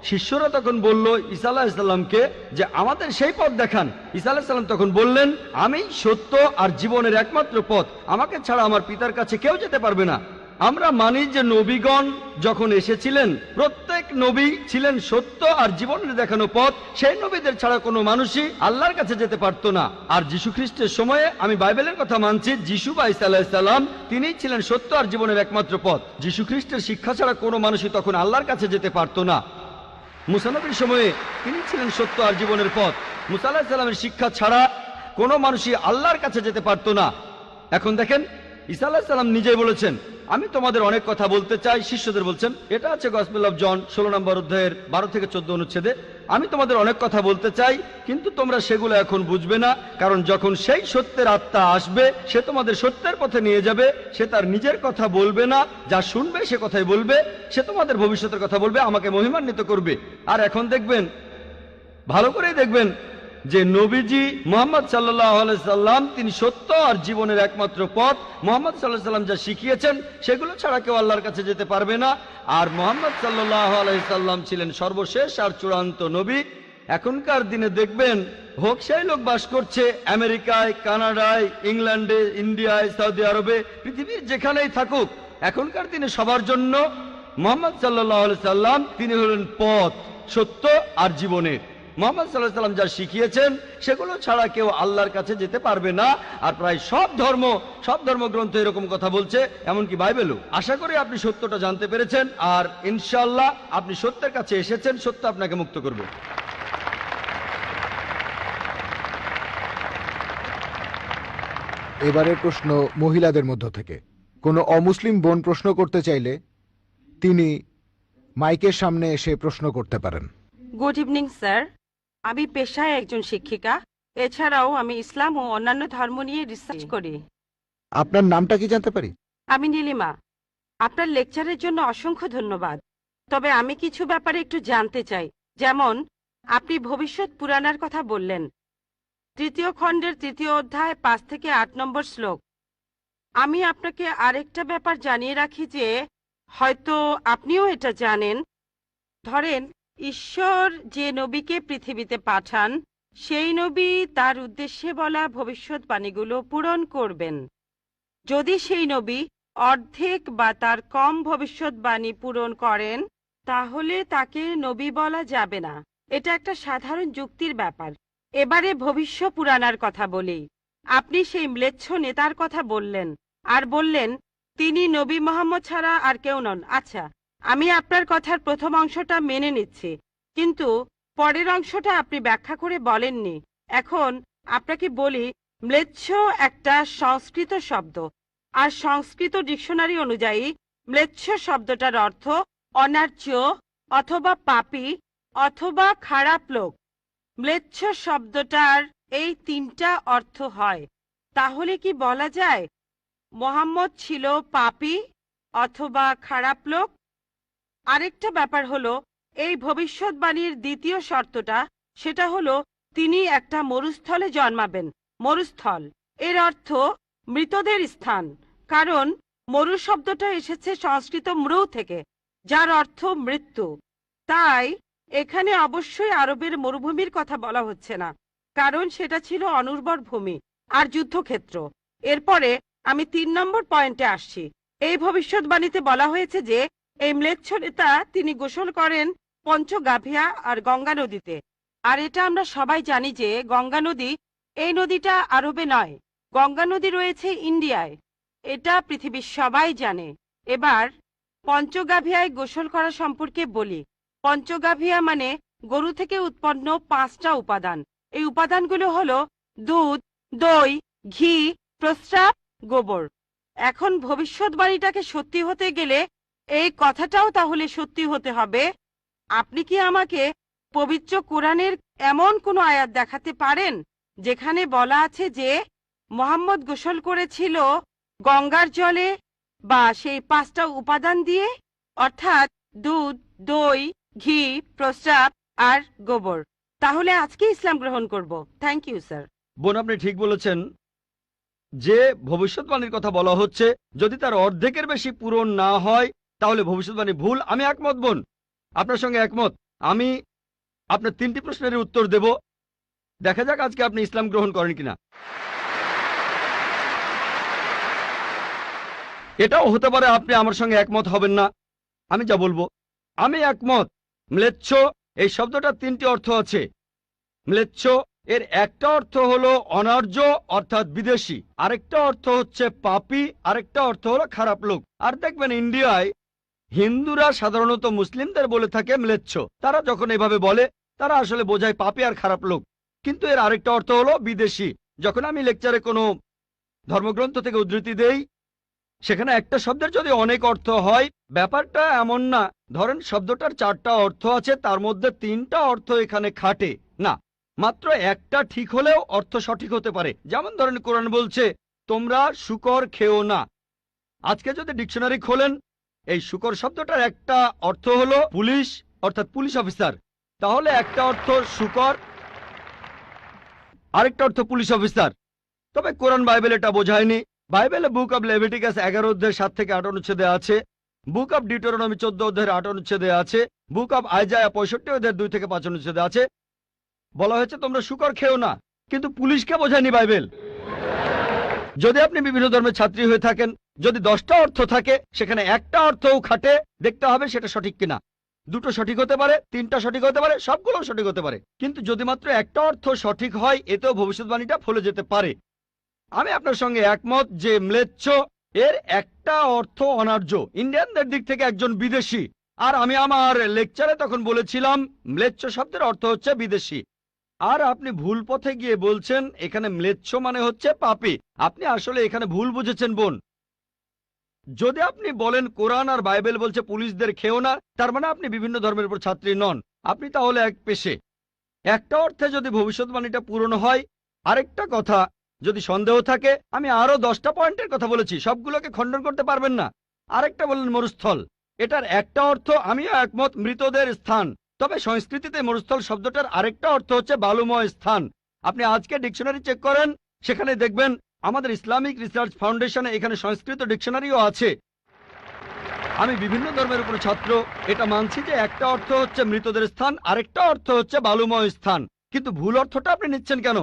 শিষ্যরা তখন বলল ঈসা আলাইহিস সালামকে যে আমাদের সেই পথ দেখান। ঈসা আলাইহিস সালাম তখন বললেন, আমি সত্য আর জীবনের একমাত্র পথ, আমাকে ছাড়া আমার পিতার কাছে কেউ যেতে পারবে না। আমরা মানি যে নবীগণ যখন এসেছিলেন প্রত্যেক নবী ছিলেন সত্য আর জীবনের দেখানো পথ। সেই নবীদের ছাড়া কোনো মানুষই আল্লাহর কাছে যেতে পারতো না। আর যীশু খ্রিস্টের সময়ে আমি বাইবেলের কথা মানছি, যিশু সাল্লাল্লাহু আলাইহি সাল্লাম তিনিই ছিলেন সত্য আর জীবনের একমাত্র পথ। যীশু খ্রিস্টের শিক্ষা ছাড়া কোনো মানুষই তখন আল্লাহর কাছে যেতে পারতো না। মুসা নবীর সময়ে তিনি ছিলেন সত্য আর জীবনের পথ। মুসা আলাইহিস সালামের শিক্ষা ছাড়া কোনো মানুষই আল্লাহর কাছে যেতে পারতো না। এখন দেখেন, ঈসা আলাইহিস সালাম নিজেই বলেছেন, আমি তোমাদের অনেক কথা বলতে চাই। শিষ্যদের বলছেন, এটা আছে গসপেল অফ জন 16 নম্বর অধ্যায়ের 12 থেকে 14 অনুচ্ছেদে, আমি তোমাদের অনেক কথা বলতে চাই, কিন্তু তোমরা সেগুলো এখন বুঝবে না, কারণ যখন সেই সত্যের আত্মা আসবে সে তোমাদের সত্যের পথে নিয়ে যাবে। সে তার নিজের কথা বলবে না, যা শুনবে সে কথাই বলবে। সে তোমাদের ভবিষ্যতের কথা বলবে, আমাকে মহিমান্বিত করবে। আর এখন দেখবেন, ভালো করেই দেখবেন যে নবীজি মুহাম্মদ সাল্লাল্লাহু আলাইহি সাল্লাম তিনি সত্য আর জীবনের একমাত্র পথ। মুহাম্মদ সাল্লাল্লাহু আলাইহি সাল্লাম যা শিখিয়েছেন সেগুলো ছাড়া কেউ আল্লাহর কাছে যেতে পারবে না। আর মুহাম্মদ সাল্লাল্লাহু আলাইহি সাল্লাম ছিলেন সর্বশেষ আর চূড়ান্ত নবী। এখনকার দিনে দেখবেন হোক সেই লোক বাস করছে আমেরিকায়, কানাডায়, ইংল্যান্ডে, ইন্ডিয়ায়, সৌদি আরবে, পৃথিবীর যেখানেই থাকুক, এখনকার দিনে সবার জন্য মুহাম্মদ সাল্লাল্লাহু আলাইহি সাল্লাম তিনি হলেন পথ, সত্য আর জীবনের। মুহাম্মদ সাল্লাল্লাহু আলাইহি সাল্লাম যা শিখিয়েছেন সেগুলো ছাড়া কেউ আল্লাহর কাছে যেতে পারবে না। আর প্রায় সব ধর্মগ্রন্থ এরকম কথা বলছে, এমনকি বাইবেলও। আশা করি আপনি সত্যটা জানতে পেরেছেন, আর ইনশাআল্লাহ আপনি সত্যের কাছে এসেছেন, সত্য আপনাকে মুক্ত করবে। এবারের প্রশ্ন মহিলাদের মধ্য থেকে। কোনো অমুসলিম বোন প্রশ্ন করতে চাইলে তিনি মাইকের সামনে এসে প্রশ্ন করতে পারেন। গুড ইভিনিং স্যার, আমি পেশায় একজন শিক্ষিকা। এছাড়াও আমি ইসলাম ও অন্যান্য ধর্ম নিয়ে রিসার্চ করি। আপনার নামটা কি জানতে পারি? আমি নীলিমা। আপনার লেকচারের জন্য অসংখ্য ধন্যবাদ। তবে আমি কিছু ব্যাপারে একটু জানতে চাই। যেমন আপনি ভবিষ্যৎ পুরাণের কথা বললেন, 3য় খণ্ডের 3য় অধ্যায় 5 থেকে 8 নম্বর শ্লোক। আমি আপনাকে আরেকটা ব্যাপার জানিয়ে রাখি যে হয়তো আপনিও এটা জানেন। ধরেন ঈশ্বর যে নবীকে পৃথিবীতে পাঠান, সেই নবী তার উদ্দেশ্যে বলা ভবিষ্যৎবাণীগুলো পূরণ করবেন। যদি সেই নবী অর্ধেক বা তার কম ভবিষ্যৎবাণী পূরণ করেন, তাহলে তাকে নবী বলা যাবে না। এটা একটা সাধারণ যুক্তির ব্যাপার। এবারে ভবিষ্য পুরাণার কথা বলি। আপনি সেই ম্লেচ্ছ নেতার কথা বললেন আর বললেন তিনি নবী মুহাম্মদ ছাড়া আর কেউ নন। আচ্ছা, আমি আপনার কথার প্রথম অংশটা মেনে নিচ্ছি, কিন্তু পরের অংশটা আপনি ব্যাখ্যা করে বলেননি। এখন আপনাকে বলি, ম্লেচ্ছ একটা সংস্কৃত শব্দ, আর সংস্কৃত ডিকশনারি অনুযায়ী ম্লেচ্ছ শব্দটার অর্থ অনার্য অথবা পাপী অথবা খারাপ লোক। ম্লেচ্ছ শব্দটার এই 3টা অর্থ হয়। তাহলে কি বলা যায় মুহাম্মদ ছিল পাপী অথবা খারাপ লোক? আরেকটা ব্যাপার হলো, এই ভবিষ্যৎবাণীর দ্বিতীয় শর্তটা, সেটা হলো তিনি একটা মরুস্থলে জন্মাবেন। মরুস্থল এর অর্থ মৃতদের স্থান, কারণ মরু শব্দটা এসেছে সংস্কৃত মৃ থেকে, যার অর্থ মৃত্যু। তাই এখানে অবশ্যই আরবের মরুভূমির কথা বলা হচ্ছে না, কারণ সেটা ছিল অনুর্বর ভূমি আর যুদ্ধক্ষেত্র। এরপরে আমি 3 নম্বর পয়েন্টে আসছি। এই ভবিষ্যৎবাণীতে বলা হয়েছে যে এই ম্লেচ্ছ নেতা তিনি গোসল করেন পঞ্চগাভিয়া আর গঙ্গা নদীতে। আর এটা আমরা সবাই জানি যে গঙ্গা নদী, এই নদীটা আরবে নয়, গঙ্গা নদী রয়েছে ইন্ডিয়ায়। এটা পৃথিবীর সবাই জানে। এবার পঞ্চগাভিয়ায় গোসল করা সম্পর্কে বলি। পঞ্চগাভিয়া মানে গরু থেকে উৎপন্ন 5টা উপাদান। এই উপাদানগুলো হলো দুধ, দই, ঘি, প্রস্রাব, গোবর। এখন ভবিষ্যৎবাণীটাকে সত্যি হতে গেলে এই কথাটাও তাহলে সত্যি হতে হবে। আপনি কি আমাকে পবিত্র কোরআনের এমন কোনো আয়াত দেখাতে পারেন যেখানে বলা আছে যে মুহাম্মদ গোসল করেছিল গঙ্গার জলে বা সেই 5টা উপাদান দিয়ে, অর্থাৎ দুধ, দই, ঘি, প্রস্রাব আর গোবর? তাহলে আজকে ইসলাম গ্রহণ করব। Thank you sir. বোন, আপনি ঠিক বলেছেন যে ভবিষ্যৎবাণীর কথা বলা হচ্ছে, যদি তার অর্ধেকের বেশি পূরণ না হয় তাহলে ভবিষ্যৎবাণী ভুল। আমি একমত বোন, আপনার সঙ্গে একমত। আমি আপনার 3টি প্রশ্নের উত্তর দেব, দেখা যাক আজকে আপনি ইসলাম গ্রহণ করেন কিনা। এটাও হতে পারে আপনি আমার সঙ্গে একমত হবেন না। আমি যা বলবো, আমি একমত। ম্লেচ্ছ এই শব্দটার 3টি অর্থ আছে। ম্লেচ্ছ এর একটা অর্থ হলো অনার্য অর্থাৎ বিদেশি, আরেকটা অর্থ হচ্ছে পাপী, আরেকটা অর্থ হলো খারাপ লোক। আর দেখবেন ইন্ডিয়ায় হিন্দুরা সাধারণত মুসলিমদের বলে থাকে ম্লেচ্ছ। তারা যখন এভাবে বলে তারা আসলে বোঝায় পাপী আর খারাপ লোক, কিন্তু এর আরেকটা অর্থ হলো বিদেশি। যখন আমি লেকচারে কোনো ধর্মগ্রন্থ থেকে উদ্ধৃতি দেই, সেখানে একটা শব্দের যদি অনেক অর্থ হয়, ব্যাপারটা এমন না ধরেন শব্দটার 4টা অর্থ আছে, তার মধ্যে 3টা অর্থ এখানে খাটে না, মাত্র একটা ঠিক হলেও অর্থ সঠিক হতে পারে। যেমন ধরেন কোরআন বলছে তোমরা শূকর খেও না। আজকে যদি ডিকশনারি খোলেন, এই শূকর শব্দটার একটা অর্থ হলো পুলিশ অর্থাৎ পুলিশ অফিসার, তাহলে একটা অর্থ শূকর, আরেকটা অর্থ পুলিশ অফিসার। তবে কোরআন বাইবেল এটা বোঝায়নি। বাইবেলে বুক অব লেভিটিকাস 11 অধ্যায় 7 থেকে 8 অনুচ্ছেদে আছে, বুক অব ডিউটেরোনমি 14 অধ্যায়ের 8 অনুচ্ছেদে আছে, বুক অব আইজায়া 65 অধ্যায়ের 2 থেকে 5 অনুচ্ছেদে আছে, বলা হয়েছে তোমরা শূকর খেও না। কিন্তু পুলিশকে বোঝায়নি বাইবেল। যদি আপনি বিভিন্ন ধর্মের ছাত্রী হয়ে থাকেন, যদি 10টা অর্থ থাকে সেখানে একটা অর্থও খাটে, দেখতে হবে সেটা সঠিক কিনা। 2টো সঠিক হতে পারে, 3টা সঠিক হতে পারে, সবগুলো সঠিক হতে পারে, কিন্তু যদি মাত্র একটা অর্থ সঠিক হয় এতেও ভবিষ্যৎবাণীটা ফলে যেতে পারে। আমি আপনার সঙ্গে একমত যে ম্লেচ্ছ এর একটা অর্থ অনার্য, ইন্ডিয়ানদের দিক থেকে একজন বিদেশি। আর আমি আমার লেকচারে তখন বলেছিলাম ম্লেচ্ছ শব্দের অর্থ হচ্ছে বিদেশি। আর আপনি ভুল পথে গিয়ে বলছেন এখানে ম্লেচ্ছ মানে হচ্ছে পাপী। আপনি আসলে এখানে ভুল বুঝেছেন বোন। যদি আপনি বলেন কোরআন আর বাইবেল বলছে পুলিশদের খেও না, তার মানে আপনি বিভিন্ন ধর্মের উপর ছাত্রী নন, আপনি তাহলে এক পেশে। একটা অর্থে যদি ভবিষ্যৎবাণীটা পূরণ হয়। আরেকটা কথা, যদি সন্দেহ থাকে, আমি আরো 10টা পয়েন্টের কথা বলেছি, সবগুলোকে খণ্ডন করতে পারবেন না। আরেকটা বললেন মরুস্থল, এটার একটা অর্থ আমিও একমত, মৃতদের স্থান। তবে সংস্কৃতিতে মরুস্থল শব্দটার আরেকটা অর্থ হচ্ছে বালুময় স্থান। আপনি আজকে ডিকশনারি চেক করেন, সেখানে দেখবেন আমাদের ইসলামিক রিসার্চ ফাউন্ডেশনে এখানে সংস্কৃত ডিকশনারিও আছে। আমি বিভিন্ন ধর্মের উপর ছাত্র, এটা মানছি যে একটা অর্থ হচ্ছে মৃতদের স্থান, আরেকটা অর্থ হচ্ছে বালুময় স্থান, কিন্তু ভুল অর্থটা আপনি নিচ্ছেন কেন?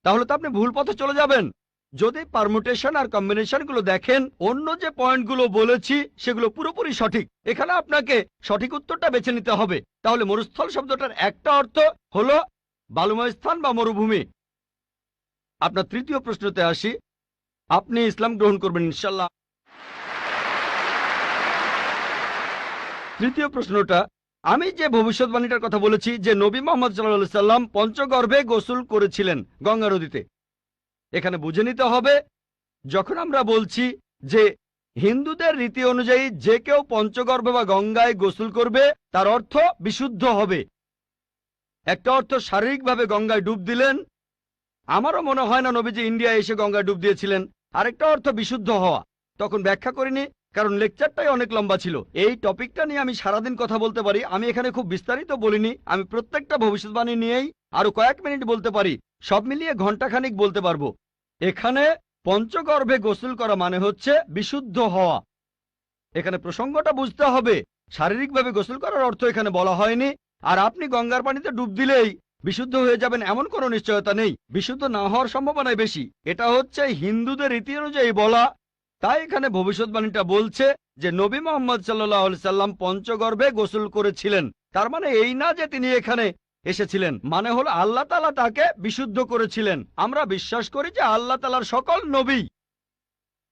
তাহলে তো আপনি ভুল পথে চলে যাবেন। যদি পারমুটেশন আর কম্বিনেশন গুলো দেখেন, অন্য যে পয়েন্টগুলো বলেছি সেগুলো পুরোপুরি সঠিক। এখানে আপনাকে সঠিক উত্তরটা বেছে নিতে হবে। তাহলে মরুস্থল শব্দটার একটা অর্থ হলো বালুময় স্থান বা মরুভূমি। আপনার 3য় প্রশ্নতে আসি, আপনি ইসলাম গ্রহণ করবেন ইনশাল্লাহ। 3য় প্রশ্নটা, আমি যে ভবিষ্যৎবাণীটার কথা বলেছি যে নবী মুহাম্মদ সাল্লাল্লাহু আলাইহি সাল্লাম পঞ্চগর্ভে গোসল করেছিলেন গঙ্গা নদীতে, এখানে বুঝে নিতে হবে যখন আমরা বলছি যে হিন্দুদের রীতি অনুযায়ী যে কেউ পঞ্চগর্ভে বা গঙ্গায় গোসল করবে তার অর্থ বিশুদ্ধ হবে। একটা অর্থ শারীরিকভাবে গঙ্গায় ডুব দিলেন, আমারও মনে হয় না নবীজি ইন্ডিয়ায় এসে গঙ্গায় ডুব দিয়েছিলেন। আরেকটা অর্থ বিশুদ্ধ হওয়া, তখন ব্যাখ্যা করিনি কারণ লেকচারটাই অনেক লম্বা ছিল। এই টপিকটা নিয়ে আমি সারাদিন কথা বলতে পারি, আমি এখানে খুব বিস্তারিত বলিনি। আমি প্রত্যেকটা ভবিষ্যৎবাণী নিয়েই আরো কয়েক মিনিট বলতে পারি, সব মিলিয়ে ঘন্টাখানিক বলতে পারবো। এখানে পঞ্চগর্ভে গোসল করা মানে হচ্ছে বিশুদ্ধ হওয়া। এখানে প্রসঙ্গটা বুঝতে হবে, শারীরিকভাবে গোসল করার অর্থ এখানে বলা হয়নি। আর আপনি গঙ্গার পানিতে ডুব দিলেই বিশুদ্ধ হয়ে যাবেন এমন কোনো নিশ্চয়তা নেই, বিশুদ্ধ না হওয়ার সম্ভাবনাই বেশি। এটা হচ্ছে হিন্দুদের রীতি অনুযায়ী বলা। তাই এখানে ভবিষ্যৎবাণীটা বলছে যে নবী মুহাম্মদ সাল্লাল্লাহু আলাইহি সাল্লাম পঞ্চগর্ভে গোসল করেছিলেন। তার মানে এই না যে তিনি এখানে এসেছিলেন, মানে হলো আল্লাহ তাআলা তাকে বিশুদ্ধ করেছিলেন। আমরা বিশ্বাস করি যে আল্লাহ তাআলার সকল নবী,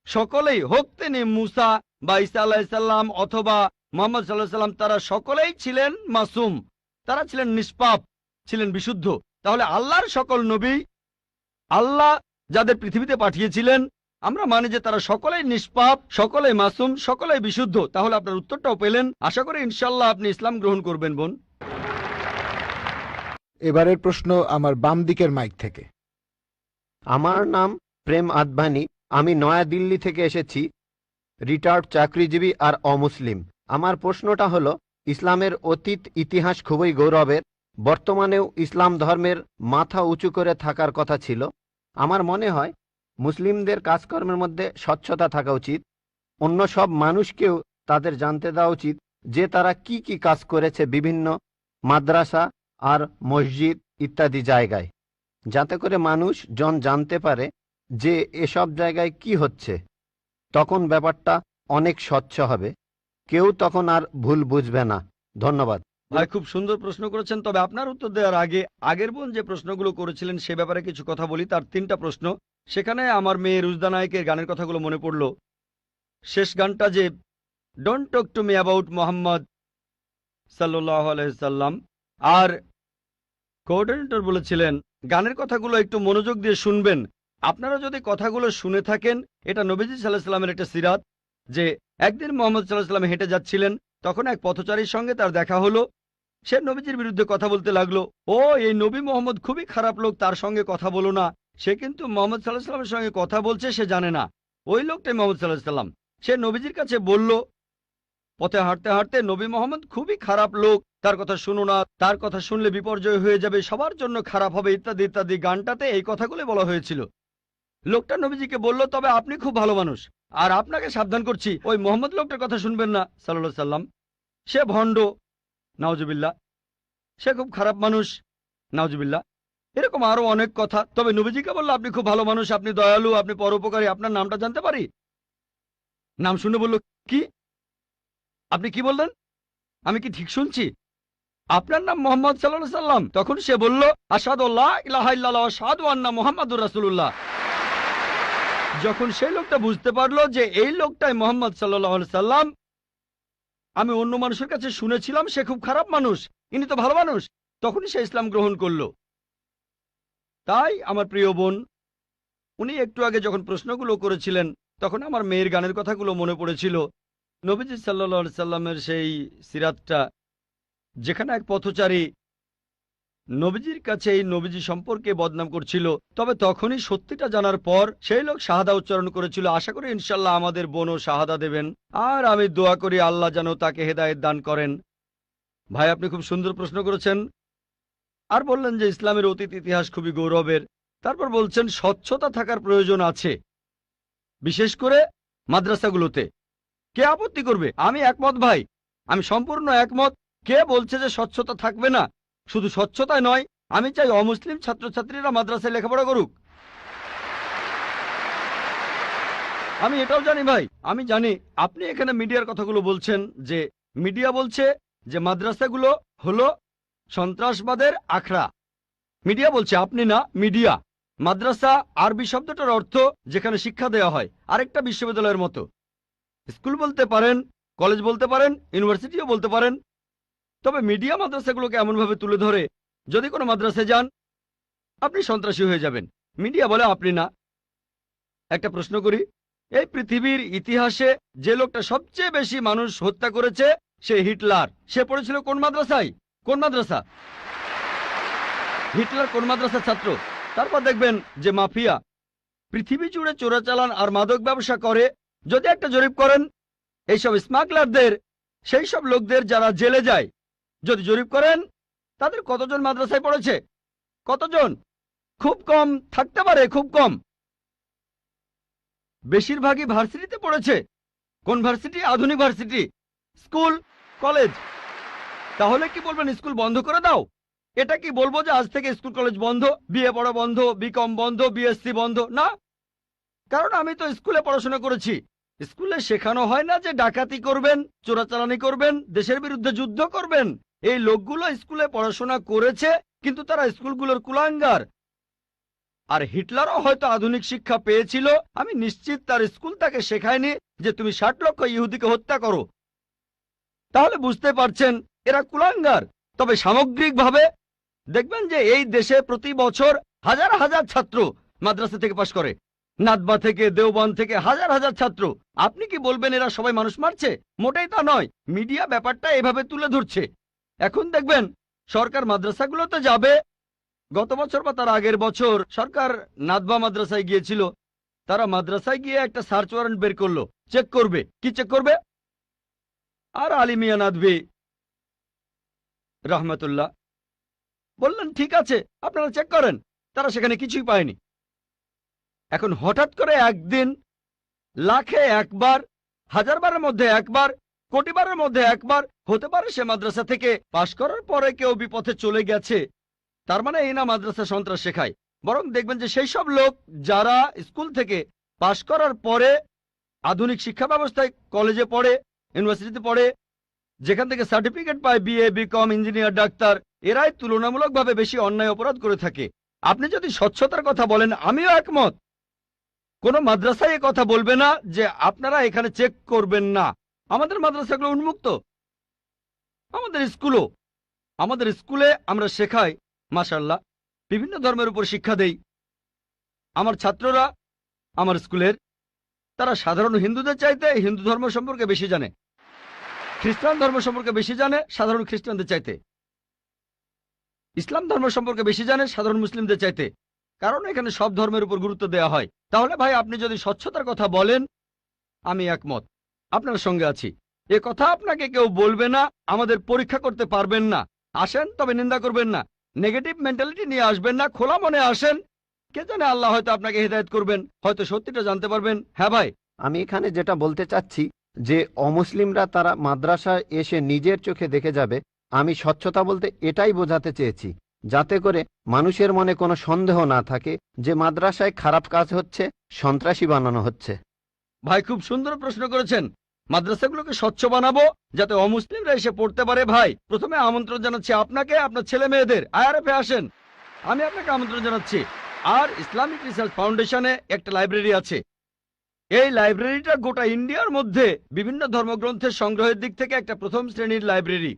সকলেই হোক তিনি মুসা বা ঈসা আলাইহিস সালাম অথবা মুহাম্মদ সাল্লাল্লাহু আলাইহি সাল্লাম, তারা সকলেই ছিলেন মাসুম, তারা ছিলেন নিষ্পাপ, ছিলেন বিশুদ্ধ। তাহলে আল্লাহর সকল নবী আল্লাহ যাদের পৃথিবীতে পাঠিয়েছিলেন আমরা মানি যে তারা সকলেই নিষ্পাপ, সকলেই মাসুম, সকলেই বিশুদ্ধ। তাহলে আপনার উত্তরটাও পেলেন। আশা করি ইনশাল্লাহ আপনি ইসলাম গ্রহণ করবেন বোন। এবারের প্রশ্ন আমার বাম দিকের মাইক থেকে। আমার নাম প্রেম আদভানি, আমি নয়াদিল্লি থেকে এসেছি, রিটায়ার্ড চাকরিজীবী আর অমুসলিম। আমার প্রশ্নটা হলো, ইসলামের অতীত ইতিহাস খুবই গৌরবের, বর্তমানেও ইসলাম ধর্মের মাথা উঁচু করে থাকার কথা ছিল। আমার মনে হয় মুসলিমদের কাজকর্মের মধ্যে স্বচ্ছতা থাকা উচিত। অন্য সব মানুষকেও তাদের জানতে দেওয়া উচিত যে তারা কি কি কাজ করেছে বিভিন্ন মাদ্রাসা আর মসজিদ ইত্যাদি জায়গায়, যাতে করে মানুষ জন জানতে পারে যে এসব জায়গায় কি হচ্ছে। তখন ব্যাপারটা অনেক স্বচ্ছ হবে, কেউ তখন আর ভুল বুঝবে না। ধন্যবাদ ভাই, খুব সুন্দর প্রশ্ন করেছেন। তবে আপনার উত্তর দেওয়ার আগে আগের বোন যে প্রশ্নগুলো করেছিলেন সে ব্যাপারে কিছু কথা বলি। তার 3টা প্রশ্ন, সেখানে আমার মেয়ে রুজদা নায়েকের গানের কথাগুলো মনে পড়ল। শেষ গানটা যে don't talk to me about Mohammad সাল্লাল্লাহু আলাইহি সাল্লাম, আর কোঅর্ডিনেটর বলেছিলেন গানের কথাগুলো একটু মনোযোগ দিয়ে শুনবেন। আপনারা যদি কথাগুলো শুনে থাকেন, এটা নবীজি সাল্লাল্লাহু আলাইহি সাল্লামের একটা সিরাত যে একদিন মোহাম্মদ সাল্লাল্লাহু আলাইহি সাল্লাম হেঁটে যাচ্ছিলেন, তখন এক পথচারীর সঙ্গে তার দেখা হলো। সে নবীজির বিরুদ্ধে কথা বলতে লাগলো, ও এই নবী মোহাম্মদ খুবই খারাপ লোক, তার সঙ্গে কথা বলো না। সে কিন্তু মোহাম্মদ সাল্লাল্লাহু আলাইহি সাল্লামের সঙ্গে কথা বলছে, সে জানে না। ওই লোকটাই মোহাম্মদ সাল্লাল্লাহু আলাইহি সাল্লাম। সে নবীজির কাছে বলল, পথে হাঁটতে হাঁটতে, নবী মোহাম্মদ খুবই খারাপ লোক, তার কথা শুনো না, তার কথা শুনলে বিপর্যয় হয়ে যাবে, সবার জন্য খারাপ হবে, ইত্যাদি ইত্যাদি। গানটাতে এই কথাগুলো বলা হয়েছিল। লোকটা নবীজিকে বলল, তবে আপনি খুব ভালো মানুষ, আর আপনাকে সাবধান করছি ওই মোহাম্মদ লোকটার কথা শুনবেন না সাল্লাল্লাহু আলাইহি সাল্লাম। সে ভণ্ড, নাউজুবিল্লাহ, সে খুব খারাপ মানুষ, নাউজুবিল্লাহ। এরকম আরো অনেক কথা। তবে নবীজিকে বলল, আপনি খুব ভালো মানুষ, আপনি দয়ালু, আপনি পরোপকারী, আপনার নামটা জানতে পারি? নাম শুনে বলল, কি? আপনি কি বললেন? আমি কি ঠিক শুনছি? আপনার নাম মোহাম্মদ সাল্লাল্লাহু আলাইহি সাল্লাম? তখন সে বলল, আশহাদু আল্লা ইলাহা ইল্লাল্লাহ ওয়া আশহাদু আন্না মুহাম্মাদুর রাসূলুল্লাহ। যখন সেই লোকটা বুঝতে পারলো যে এই লোকটাই মোহাম্মদ সাল্লাল্লাহু আলাইহি সাল্লাম, আমি অন্য মানুষের কাছে শুনেছিলাম সে খুব খারাপ মানুষ, ইনি তো ভালো মানুষ, তখনই সে ইসলাম গ্রহণ করলো। তাই আমার প্রিয় বোন, উনি একটু আগে যখন প্রশ্নগুলো করেছিলেন তখন আমার মেয়ের গানের কথাগুলো মনে পড়েছিল। নবীজি সাল্লাল্লাহু আলাইহি সাল্লামের সেই সিরাতটা, যেখানে এক পথচারী নবীজির কাছে এই নবীজি সম্পর্কে বদনাম করছিল, তবে তখনই সত্যিটা জানার পর সেই লোক শাহাদা উচ্চারণ করেছিল। আশা করি ইনশাল্লাহ আমাদের বোনও শাহাদা দেবেন, আর আমি দোয়া করি আল্লাহ যেন তাকে হেদায়েত দান করেন। ভাই, আপনি খুব সুন্দর প্রশ্ন করেছেন। আর বললেন যে ইসলামের অতীত ইতিহাস খুবই গৌরবের। তারপর বলছেন স্বচ্ছতা থাকার প্রয়োজন আছে, বিশেষ করে মাদ্রাসাগুলোতে। কে আপত্তি করবে? আমি একমত ভাই, আমি সম্পূর্ণ একমত। কে বলছে যে স্বচ্ছতা থাকবে না? শুধু স্বচ্ছতায় নয়, আমি চাই অমুসলিম ছাত্রছাত্রীরা মাদ্রাসায় লেখাপড়া করুক। আমি এটাও জানি ভাই, আমি জানি আপনি এখানে মিডিয়ার কথাগুলো বলছেন, যে মিডিয়া বলছে যে মাদ্রাসাগুলো হলো সন্ত্রাসবাদের আখড়া। মিডিয়া বলছে, আপনি না, মিডিয়া। মাদ্রাসা আরবি শব্দটার অর্থ যেখানে শিক্ষা দেওয়া হয়, আরেকটা বিশ্ববিদ্যালয়ের মতো। স্কুল বলতে পারেন, কলেজ বলতে পারেন, ইউনিভার্সিটিও বলতে পারেন। তবে মিডিয়া মাদ্রাসাগুলোকে এমনভাবে তুলে ধরে, যদি কোনো মাদ্রাসায় যান আপনি সন্ত্রাসী হয়ে যাবেন। মিডিয়া বলে আপনি না। একটা প্রশ্ন করি, এই পৃথিবীর ইতিহাসে যে লোকটা সবচেয়ে বেশি মানুষ হত্যা করেছে সে হিটলার। সে পড়েছিল কোন মাদ্রাসায়? কোন মাদ্রাসা? হিটলার কোন মাদ্রাসার ছাত্র? তারপর দেখবেন যে মাফিয়া পৃথিবী জুড়ে চোরাচালান আর মাদক ব্যবসা করে। যদি একটা জরিপ করেন এইসব স্মাগলারদের, সেই সব লোকদের যারা জেলে যায়, যদি জরিপ করেন তাদের কতজন মাদ্রাসায় পড়েছে? কতজন? খুব কম থাকতে পারে, খুব কম। বেশিরভাগই ভার্সিটিতে পড়েছে। কোন ভার্সিটি? আধুনিক ভার্সিটি, স্কুল, কলেজ। তাহলে কি বলবেন স্কুল বন্ধ করে দাও? এটা কি বলবো যে আজ থেকে স্কুল কলেজ বন্ধ, বিএ পড়া বন্ধ, বিকম বন্ধ, বিএসসি বন্ধ? না, কারণ আমি তো স্কুলে পড়াশোনা করেছি। স্কুলে শেখানো হয় না যে ডাকাতি করবেন, চোরাচালানি করবেন, দেশের বিরুদ্ধে যুদ্ধ করবেন। এই লোকগুলো স্কুলে পড়াশোনা করেছে, কিন্তু তারা স্কুলগুলোর কুলাঙ্গার। আর হিটলারও হয়তো আধুনিক শিক্ষা পেয়েছিল, আমি নিশ্চিত তার স্কুল তাকে শেখায়নি যে তুমি 60 লক্ষ ইহুদিকে হত্যা করো। তাহলে বুঝতে পারছেন এরা কুলাঙ্গার। তবে সামগ্রিকভাবে দেখবেন যে এই দেশে প্রতি বছর হাজার হাজার ছাত্র মাদ্রাসা থেকে পাশ করে, নাদবা থেকে, দেওবন্দ থেকে হাজার হাজার ছাত্র। আপনি কি বলবেন এরা সবাই মানুষ মারছে? মোটেই তা নয়। মিডিয়া ব্যাপারটা এভাবে তুলে ধরছে। এখন দেখবেন সরকার মাদ্রাসাগুলোতে যাবে। গত বছর বা তার আগের বছর সরকার নাদবা মাদ্রাসায় গিয়েছিল। তারা মাদ্রাসায় গিয়ে একটা সার্চ ওয়ারেন্ট বের করলো, চেক করবে। কি চেক করবে? আর আলী মিয়া নাদভি রহমতুল্লাহ বললেন ঠিক আছে আপনারা চেক করেন। তারা সেখানে কিছুই পায়নি। এখন হঠাৎ করে একদিন লাখে একবার, হাজার বারের মধ্যে একবার, কোটি বারের মধ্যে একবার হতে পারে সে মাদ্রাসা থেকে পাশ করার পরে কেউ বিপথে চলে গেছে। তার মানে এই না মাদ্রাসা সন্ত্রাস শেখায়। বরং দেখবেন যে সেই সব লোক যারা স্কুল থেকে পাশ করার পরে আধুনিক শিক্ষা ব্যবস্থায় কলেজে পড়ে, ইউনিভার্সিটিতে পড়ে, যেখান থেকে সার্টিফিকেট পায় বিএ, বিকম, ইঞ্জিনিয়ার, ডাক্তার, এরাই তুলনামূলকভাবে বেশি অন্যায় অপরাধ করে থাকে। আপনি যদি স্বচ্ছতার কথা বলেন, আমিও একমত। কোন মাদ্রাসায় কথা বলবে না যে আপনারা এখানে চেক করবেন না। আমাদের মাদ্রাসাগুলো উন্মুক্ত, আমাদের স্কুলে আমরা শেখাই মাশাআল্লাহ বিভিন্ন ধর্মের উপর শিক্ষা দেই। আমার ছাত্ররা আমার স্কুলের তারা সাধারণ হিন্দুদের চাইতে হিন্দু ধর্ম সম্পর্কে বেশি জানে, খ্রিস্টান ধর্ম সম্পর্কে বেশি জানে সাধারণ খ্রিস্টানদের চাইতে, ইসলাম ধর্ম সম্পর্কে বেশি জানে সাধারণ মুসলিমদের চাইতে। কারণ এখানে সব ধর্মের উপর গুরুত্ব দেওয়া হয়। তাহলে ভাই আপনি যদি স্বচ্ছতার কথা বলেন, আমি একমত, আপনার সঙ্গে আছি। এ কথা আপনাকে কেউ বলবে না, আমাদের পরীক্ষা করতে পারবেন না। আসেন, তবে নিন্দা করবেন না, নেগেটিভ মেন্টালিটি নিয়ে আসবেন না, খোলা মনে আসেন। কে জানে আল্লাহ হয়তো আপনাকে হেদায়েত করবেন, হয়তো সত্যিটা জানতে পারবেন। হ্যাঁ ভাই, আমি এখানে যেটা বলতে চাচ্ছি যে অমুসলিমরা তারা মাদ্রাসায় এসে নিজের চোখে দেখে যাবে। আমি স্বচ্ছতা বলতে এটাই বোঝাতে চেয়েছি, যাতে করে মানুষের মনে কোনো সন্দেহ না থাকে যে মাদ্রাসায় খারাপ কাজ হচ্ছে, সন্ত্রাসী বানানো হচ্ছে। ভাই খুব সুন্দর প্রশ্ন করেছেন। মাদ্রাসাগুলোকে স্বচ্ছ বানাবো যাতে অমুসলিমরা এসে পড়তে পারে। ভাই প্রথমে আমন্ত্রণ জানাচ্ছি আপনাকে, আপনার ছেলে মেয়েদের আইআরএফে আসেন, আমি আপনাকে আমন্ত্রণ জানাচ্ছি। আর ইসলামিক রিসার্চ ফাউন্ডেশনে একটা লাইব্রেরি আছে। এই লাইব্রেরিটা গোটা ইন্ডিয়ার মধ্যে বিভিন্ন ধর্মগ্রন্থের সংগ্রহের দিক থেকে একটা প্রথম শ্রেণীর লাইব্রেরি।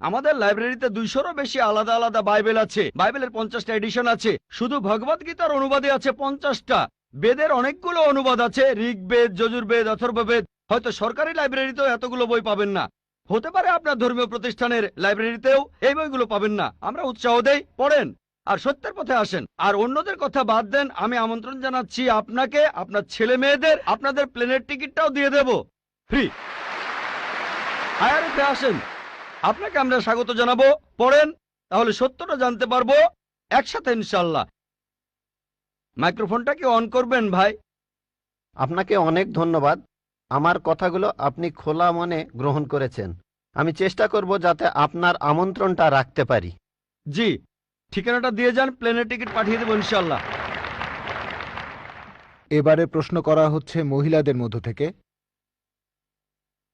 আমাদের লাইব্রেরিতে 200-রও বেশি আলাদা আলাদা বাইবেল আছে। বাইবেলের 50টা এডিশন আছে। শুধু ভগবদ গীতার অনুবাদে আছে 50টা। বেদের অনেকগুলো অনুবাদ আছে, ঋগ্বেদ, যজুর্বেদ, অথর্ববেদ। হয়তো সরকারি লাইব্রেরিতেও এতগুলো বই পাবেন না, হতে পারে আপনার ধর্মীয় প্রতিষ্ঠানের লাইব্রেরিতেও এই বইগুলো পাবেন না। আমরা উৎসাহ দেই, পড়েন আর সত্যের পথে আসেন। আর অন্যদের কথা বাদ দেন, আমি আমন্ত্রণ জানাচ্ছি আপনাকে, আপনার ছেলে মেয়েদের, আপনাদের প্লেনের টিকিটটাও দিয়ে দেব ফ্রি। আইআরএফে আসেন, আপনাকে আমরা স্বাগত জানাবো। পড়েন, তাহলে সত্যটা জানতে পারবো একসাথে ইনশাআল্লাহ। মাইক্রোফোনটা কি অন করবেন ভাই? আপনাকে অনেক ধন্যবাদ। আমার কথাগুলো আপনি খোলা মনে গ্রহণ করেছেন। আমি চেষ্টা করব যাতে আপনার আমন্ত্রণটা রাখতে পারি। জি, ঠিকানাটা দিয়ে যান, প্লেনের টিকিট পাঠিয়ে দেবো ইনশাআল্লাহ। এবারে প্রশ্ন করা হচ্ছে মহিলাদের মধ্য থেকে।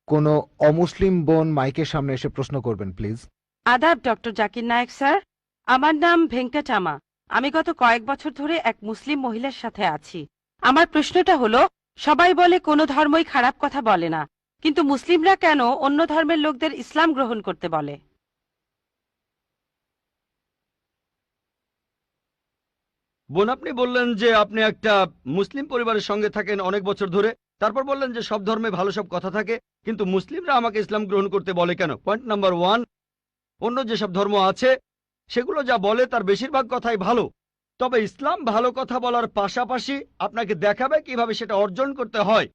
কোনো অমুসলিম বোন মাইকের সামনে এসে প্রশ্ন করবেন প্লিজ। আদাব ডক্টর জাকির নায়েক স্যার, আমার নাম ভেঙ্কটামা। আমি গত কয়েক বছর ধরে এক মুসলিম মহিলার সাথে আছি। আমার প্রশ্নটা হলো, সবাই বলে কোনো ধর্মই খারাপ কথা বলে না, কিন্তু মুসলিমরা কেন অন্য ধর্মের লোকদের ইসলাম গ্রহণ করতে বলে? বোন, আপনি বললেন যে আপনি একটা মুসলিম পরিবারের সঙ্গে থাকেন অনেক বছর ধরে। তারপর বললেন যে সব ধর্মে ভালো সব কথা থাকে, কিন্তু মুসলিমরা আমাকে ইসলাম গ্রহণ করতে বলে কেন? পয়েন্ট নাম্বার 1, অন্য যেসব ধর্ম আছে সেগুলো যা বলে তার বেশিরভাগ কথাই ভালো, তবে ইসলাম ভালো কথা বলার পাশাপাশি আপনাকে দেখাবে কিভাবে সেটা অর্জন করতে হয়।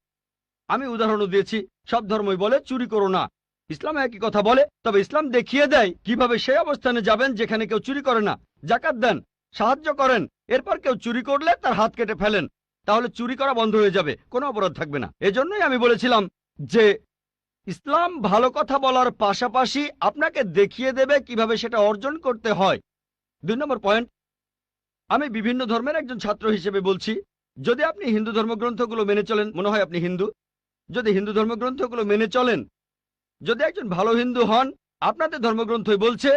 আমি উদাহরণও দিয়েছি। সব ধর্মই বলে চুরি করো না, ইসলাম একই কথা বলে, তবে ইসলাম দেখিয়ে দেয় কিভাবে সেই অবস্থানে যাবেন যেখানে কেউ চুরি করে না। জাকাত দেন, সাহায্য করেন, এরপর কেউ চুরি করলে তার হাত কেটে ফেলেন, তাহলে চুরি করা বন্ধ হয়ে যাবে, কোনো অপরাধ থাকবে না। এজন্যই আমি বলেছিলাম যে ইসলাম ভালো কথা বলার পাশাপাশি আপনাকে দেখিয়ে দেবে কিভাবে সেটা অর্জন করতে হয়। 2 নম্বর পয়েন্ট, আমি বিভিন্ন ধর্মের একজন ছাত্র হিসেবে বলছি, যদি আপনি হিন্দু ধর্মগ্রন্থগুলো মেনে চলেন, মনে হয় আপনি হিন্দু, যদি হিন্দু ধর্মগ্রন্থগুলো মেনে চলেন, যদি একজন ভালো হিন্দু হন, আপনাদের ধর্মগ্রন্থই বলছে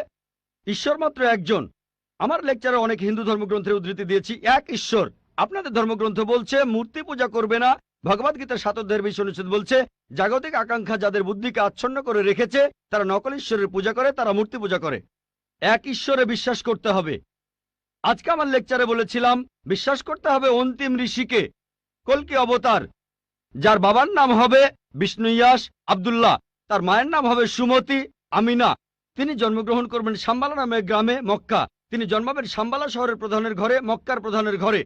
ঈশ্বর মাত্র একজন। আমার লেকচারে অনেক হিন্দু ধর্মগ্রন্থের উদ্ধৃতি দিয়েছি, এক ঈশ্বর। আপনাদের ধর্মগ্রন্থ বলছে মূর্তি পূজা করবে না। ভগবদ গীতার 7 অধ্যায়ের 20 অনুচ্ছেদ বলছে জাগতিক আকাঙ্ক্ষা যাদের বুদ্ধিকে আচ্ছন্ন করে রেখেছে তারা নকল ঈশ্বরের পূজা করে, তারা মূর্তি পূজা করে। এক ঈশ্বরে বিশ্বাস করতে হবে। আজকে আমার লেকচারে বলেছিলাম বিশ্বাস করতে হবে অন্তিম ঋষিকে, কল্কি অবতার, যার বাবার নাম হবে বিষ্ণু ইয়াস আব্দুল্লাহ, তার মায়ের নাম হবে সুমতি আমিনা। তিনি জন্মগ্রহণ করবেন শাম্বালা নামে গ্রামে মক্কা। তিনি জন্মাবেন শাম্বালা শহরের প্রধানের ঘরে, মক্কার প্রধানের ঘরে।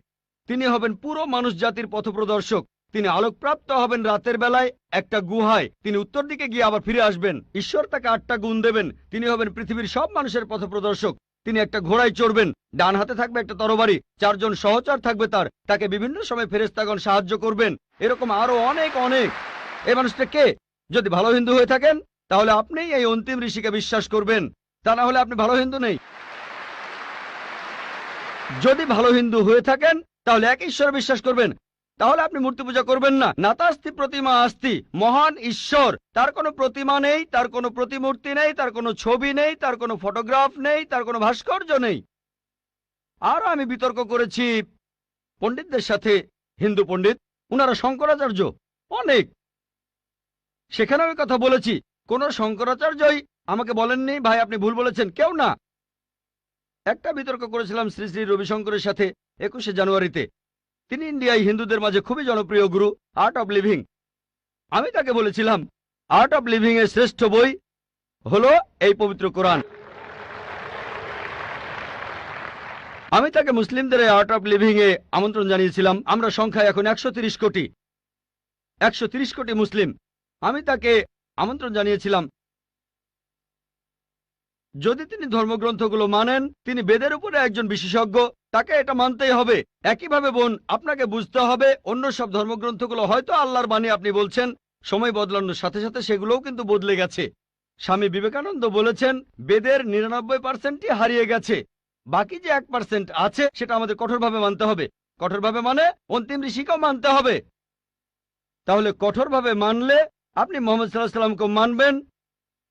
তিনি হবেন পুরো মানুষ জাতির পথপ্রদর্শক। তিনি আলোকপ্রাপ্ত হবেন রাতের বেলায় একটা গুহায়। তিনি উত্তর দিকে গিয়ে আবার ফিরে আসবেন। ঈশ্বর তাকে 8টা গুণ দেবেন। তিনি হবেন পৃথিবীর সব মানুষের পথপ্রদর্শক। তিনি একটা ঘোড়ায় চড়বেন, ডান হাতে থাকবে একটা তরবারি, 4 জন সহচর থাকবে তাকে বিভিন্ন সময় ফেরেশতাগণ সাহায্য করবেন। এরকম আরো অনেক অনেক। এই মানুষটা কে? যদি ভালো হিন্দু হয়ে থাকেন তাহলে আপনি এই অন্তিম ঋষিকে বিশ্বাস করবেন, তা না হলে আপনি ভালো হিন্দু নেই। যদি ভালো হিন্দু হয়ে থাকেন তাহলে এক ঈশ্বরে বিশ্বাস করবেন, তাহলে আপনি মূর্তি পূজা করবেন না। নাতাস্তি প্রতিমা আস্তি, মহান ঈশ্বর, তার কোনো প্রতিমা নেই, তার কোনো প্রতিমূর্তি নেই, তার কোনো ছবি নেই, তার কোনো ফটোগ্রাফ নেই, তার কোনো ভাস্কর্য নেই। আর আমি বিতর্ক করেছি পণ্ডিতদের সাথে, হিন্দু পণ্ডিত, উনারা শঙ্করাচার্য অনেক, সেখানে আমি কথা বলেছি। কোন শঙ্করাচার্যই আমাকে বলেননি ভাই আপনি ভুল বলেছেন, কেউ না। একটা বিতর্ক করেছিলাম শ্রী শ্রী রবিশঙ্করের সাথে 21শে জানুয়ারিতে। তিনি ইন্ডিয়ায় হিন্দুদের মাঝে খুবই জনপ্রিয় গুরু, আর্ট অব লিভিং। আমি তাকে বলেছিলাম আর্ট অব লিভিং এর শ্রেষ্ঠ বই হলো এই পবিত্র কোরআন। আমি তাকে মুসলিমদের এই আর্ট অব লিভিং এ আমন্ত্রণ জানিয়েছিলাম। আমরা সংখ্যায় এখন 130 কোটি, 130 কোটি মুসলিম। আমি তাকে আমন্ত্রণ জানিয়েছিলাম যদি তিনি ধর্মগ্রন্থগুলো মানেন, তিনি বেদের উপরে একজন বিশেষজ্ঞ, তাকে এটা মানতেই হবে। একইভাবে বোন, আপনাকে বুঝতে হবে অন্য সব ধর্মগ্রন্থগুলো হয়তো আল্লাহর বাণী আপনি বলছেন, সময় বদলানোর সাথে সাথে সেগুলোও কিন্তু বদলে গেছে। স্বামী বিবেকানন্দ বলেছেন বেদের 99%ই হারিয়ে গেছে, বাকি যে 1% আছে সেটা আমাদের কঠোরভাবে মানতে হবে। কঠোরভাবে মানে অন্তিম ঋষিকেও মানতে হবে। তাহলে কঠোরভাবে মানলে আপনি মোহাম্মদ সাল্লাল্লাহু আলাইহি সাল্লামকেও মানবেন,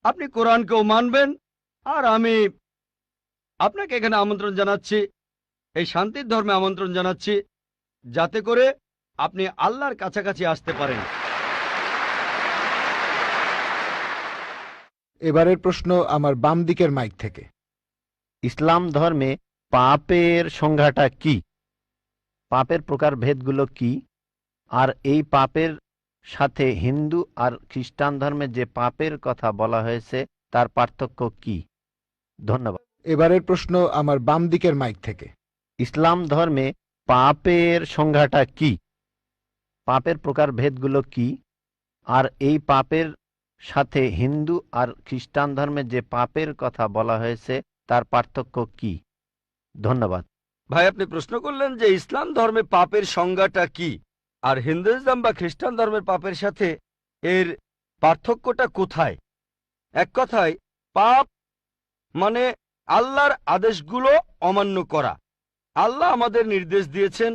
আপনি কোরআনকেও মানবেন। আর আমি আপনাকে এখানে আমন্ত্রণ জানাচ্ছি, এই শান্তির ধর্মে আমন্ত্রণ জানাচ্ছি, যাতে করে আপনি আল্লাহর কাছাকাছি আসতে পারেন। এবারের প্রশ্ন আমার বাম দিকের মাইক থেকে। ইসলাম ধর্মে পাপের সংজ্ঞাটা কি? পাপের প্রকারভেদগুলো কি? আর এই পাপের সাথে হিন্দু আর খ্রিস্টান ধর্মে যে পাপের কথা বলা হয়েছে তার পার্থক্য কি? ধন্যবাদ। এবারের প্রশ্ন আমার বাম দিকের মাইক থেকে। ইসলাম ধর্মে পাপের সংজ্ঞাটা কি? পাপের প্রকারভেদগুলো কি? আর এই পাপের সাথে হিন্দু আর খ্রিস্টান ধর্মে যে পাপের কথা বলা হয়েছে তার পার্থক্য কি? ধন্যবাদ। ভাই আপনি প্রশ্ন করলেন যে ইসলাম ধর্মে পাপের সংজ্ঞাটা কি, আর হিন্দুইজম বা খ্রিস্টান ধর্মের পাপের সাথে এর পার্থক্যটা কোথায়। এক কথায় পাপ মানে আল্লাহর আদেশগুলো অমান্য করা। আল্লাহ আমাদের নির্দেশ দিয়েছেন,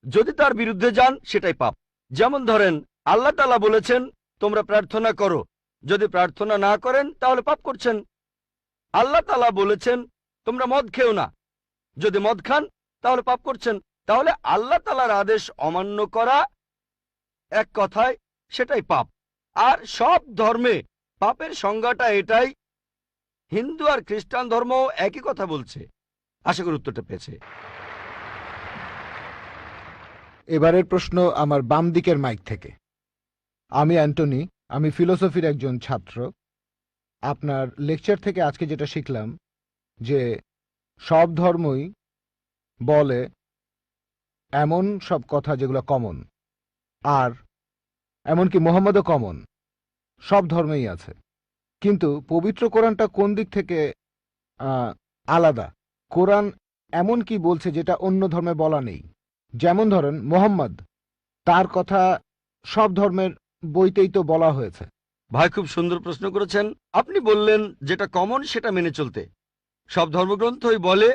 যদি তার বিরুদ্ধে যান সেটাই পাপ। যেমন ধরেন আল্লাহ তাআলা বলেছেন তোমরা প্রার্থনা করো, যদি প্রার্থনা না করেন তাহলে পাপ করছেন। আল্লাহ তাআলা বলেছেন তোমরা মদ খেও না, যদি মদ খান তাহলে পাপ করছেন। তাহলে আল্লাহ তাআলার আদেশ অমান্য করা এক কথায় সেটাই পাপ। আর সব ধর্মে পাপের সংজ্ঞাটা এটাই। হিন্দু আর খ্রিস্টান ধর্ম একই কথা বলছে। আশা করি উত্তরটা পেয়েছে। এবারের প্রশ্ন আমার বাম দিকের মাইক থেকে। আমি অ্যান্টনি, আমি ফিলোসফির একজন ছাত্র। আপনার লেকচার থেকে আজকে যেটা শিখলাম যে সব ধর্মই বলে এমন সব কথা যেগুলো কমন, আর এমনকি মোহাম্মদও কমন, সব ধর্মেই আছে। কিন্তু পবিত্র কোরআনটা কোন দিক থেকে আলাদা? কোরআন এমন কি বলছে যেটা অন্য ধর্মে বলা নেই? যেমন ধরেন মোহাম্মদ, তার কথা সব ধর্মের বইতেই তো বলা হয়েছে। ভাই খুব সুন্দর প্রশ্ন করেছেন। আপনি বললেন যেটা কমন সেটা মেনে চলতে। সব ধর্মগ্রন্থই বলে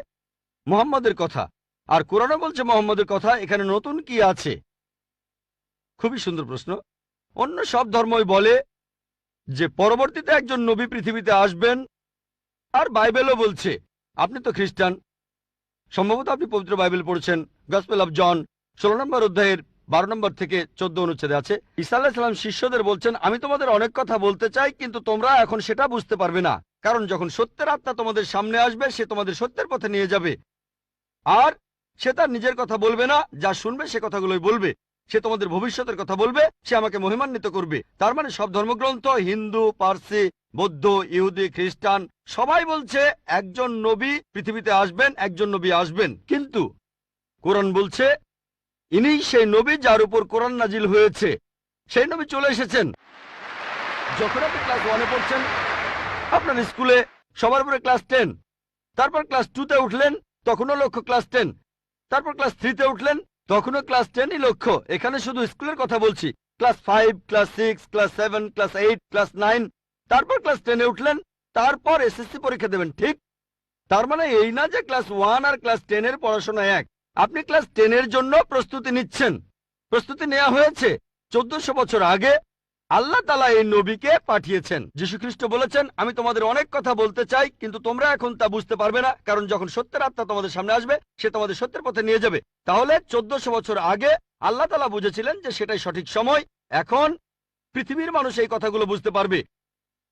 মুহাম্মদের কথা, আর কোরআনও বলছে মুহাম্মদের কথা। এখানে নতুন কি আছে? খুবই সুন্দর প্রশ্ন। অন্য সব ধর্মই বলে যে পরবর্তীতে একজন নবী পৃথিবীতে আসবেন, আর বাইবেলও বলছে। আপনি তো খ্রিস্টান, সম্ভবত আপনি পবিত্র বাইবেল পড়েছেন। গসপেল অফ জন 16 নম্বর অধ্যায়ের 12 নম্বর থেকে 14 অনুচ্ছেদে আছে, ঈসা আলাইহিস সালাম শিষ্যদের বলছেন আমি তোমাদের অনেক কথা বলতে চাই, কিন্তু তোমরা এখন সেটা বুঝতে পারবে না, কারণ যখন সত্যের আত্মা তোমাদের সামনে আসবে সে তোমাদের সত্যের পথে নিয়ে যাবে। আর সে তার নিজের কথা বলবে না, যা শুনবে সে কথাগুলোই বলবে। সে তোমাদের ভবিষ্যতের কথা বলবে, সে আমাকে মহিমান্বিত করবে। তার মানে সব ধর্মগ্রন্থ, হিন্দু, পার্সি, বৌদ্ধ, ইহুদি, খ্রিস্টান সবাই বলছে একজন নবী পৃথিবীতে আসবেন, একজন নবী আসবেন। কিন্তু কোরআন বলছে ইনিই সেই নবী যার উপর কোরআন নাজিল হয়েছে। সেই নবী চলে এসেছেন। যখন আপনি ক্লাস 1-এ পড়ছেন, আপনার স্কুলে সবার উপরে ক্লাস 10, তারপর ক্লাস 2-তে উঠলেন, তখনও লক্ষ্য ক্লাস 10, তারপর ক্লাস 3-তে উঠলেন, তখনও ক্লাস 10ই লক্ষ্য। এখানে শুধু স্কুলের কথা বলছি। Class 5, class 6, class 7, class 8, class 9, তারপর ক্লাস 10-এ উঠলেন, তারপর এসএসসি পরীক্ষা দেবেন, ঠিক? তার মানে এই না যে ক্লাস 1 আর ক্লাস 10-এর পড়াশোনা এক। আপনি ক্লাস 10-এর জন্য প্রস্তুতি নিচ্ছেন। প্রস্তুতি নেওয়া হয়েছে 1400 বছর আগে। আল্লাহ তাআলা এই নবীকে পাঠিয়েছেন। যীশু খ্রিস্ট বলেছেন, আমি তোমাদের অনেক কথা বলতে চাই, কিন্তু তোমরা এখন তা বুঝতে পারবে না, কারণ যখন সত্যের আত্মা তোমাদের সামনে আসবে সে তোমাদের সত্যের পথে নিয়ে যাবে। তাহলে 1400 বছর আগে আল্লাহ তাআলা বুঝেছিলেন যে সেটাই সঠিক সময়। এখন পৃথিবীর মানুষ এই কথাগুলো বুঝতে পারবে,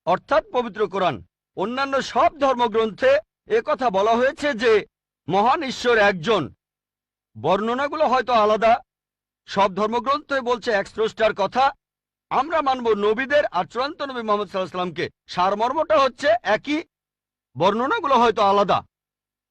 অর্থাৎ পবিত্র কোরআন। অন্যান্য সব ধর্মগ্রন্থে কথা বলা হয়েছে যে মহান ঈশ্বর একজন। বর্ণনাগুলো হয়তো আলাদা। সব ধর্মগ্রন্থই বলছে এক স্রষ্টার কথা। আমরা মানব নবীদের আর চূড়ান্ত নবী মুহাম্মদ সাল্লাল্লাহু আলাইহি ওয়াসাল্লামকে। সারমর্মটা হচ্ছে একই, বর্ণনাগুলো হয়তো আলাদা।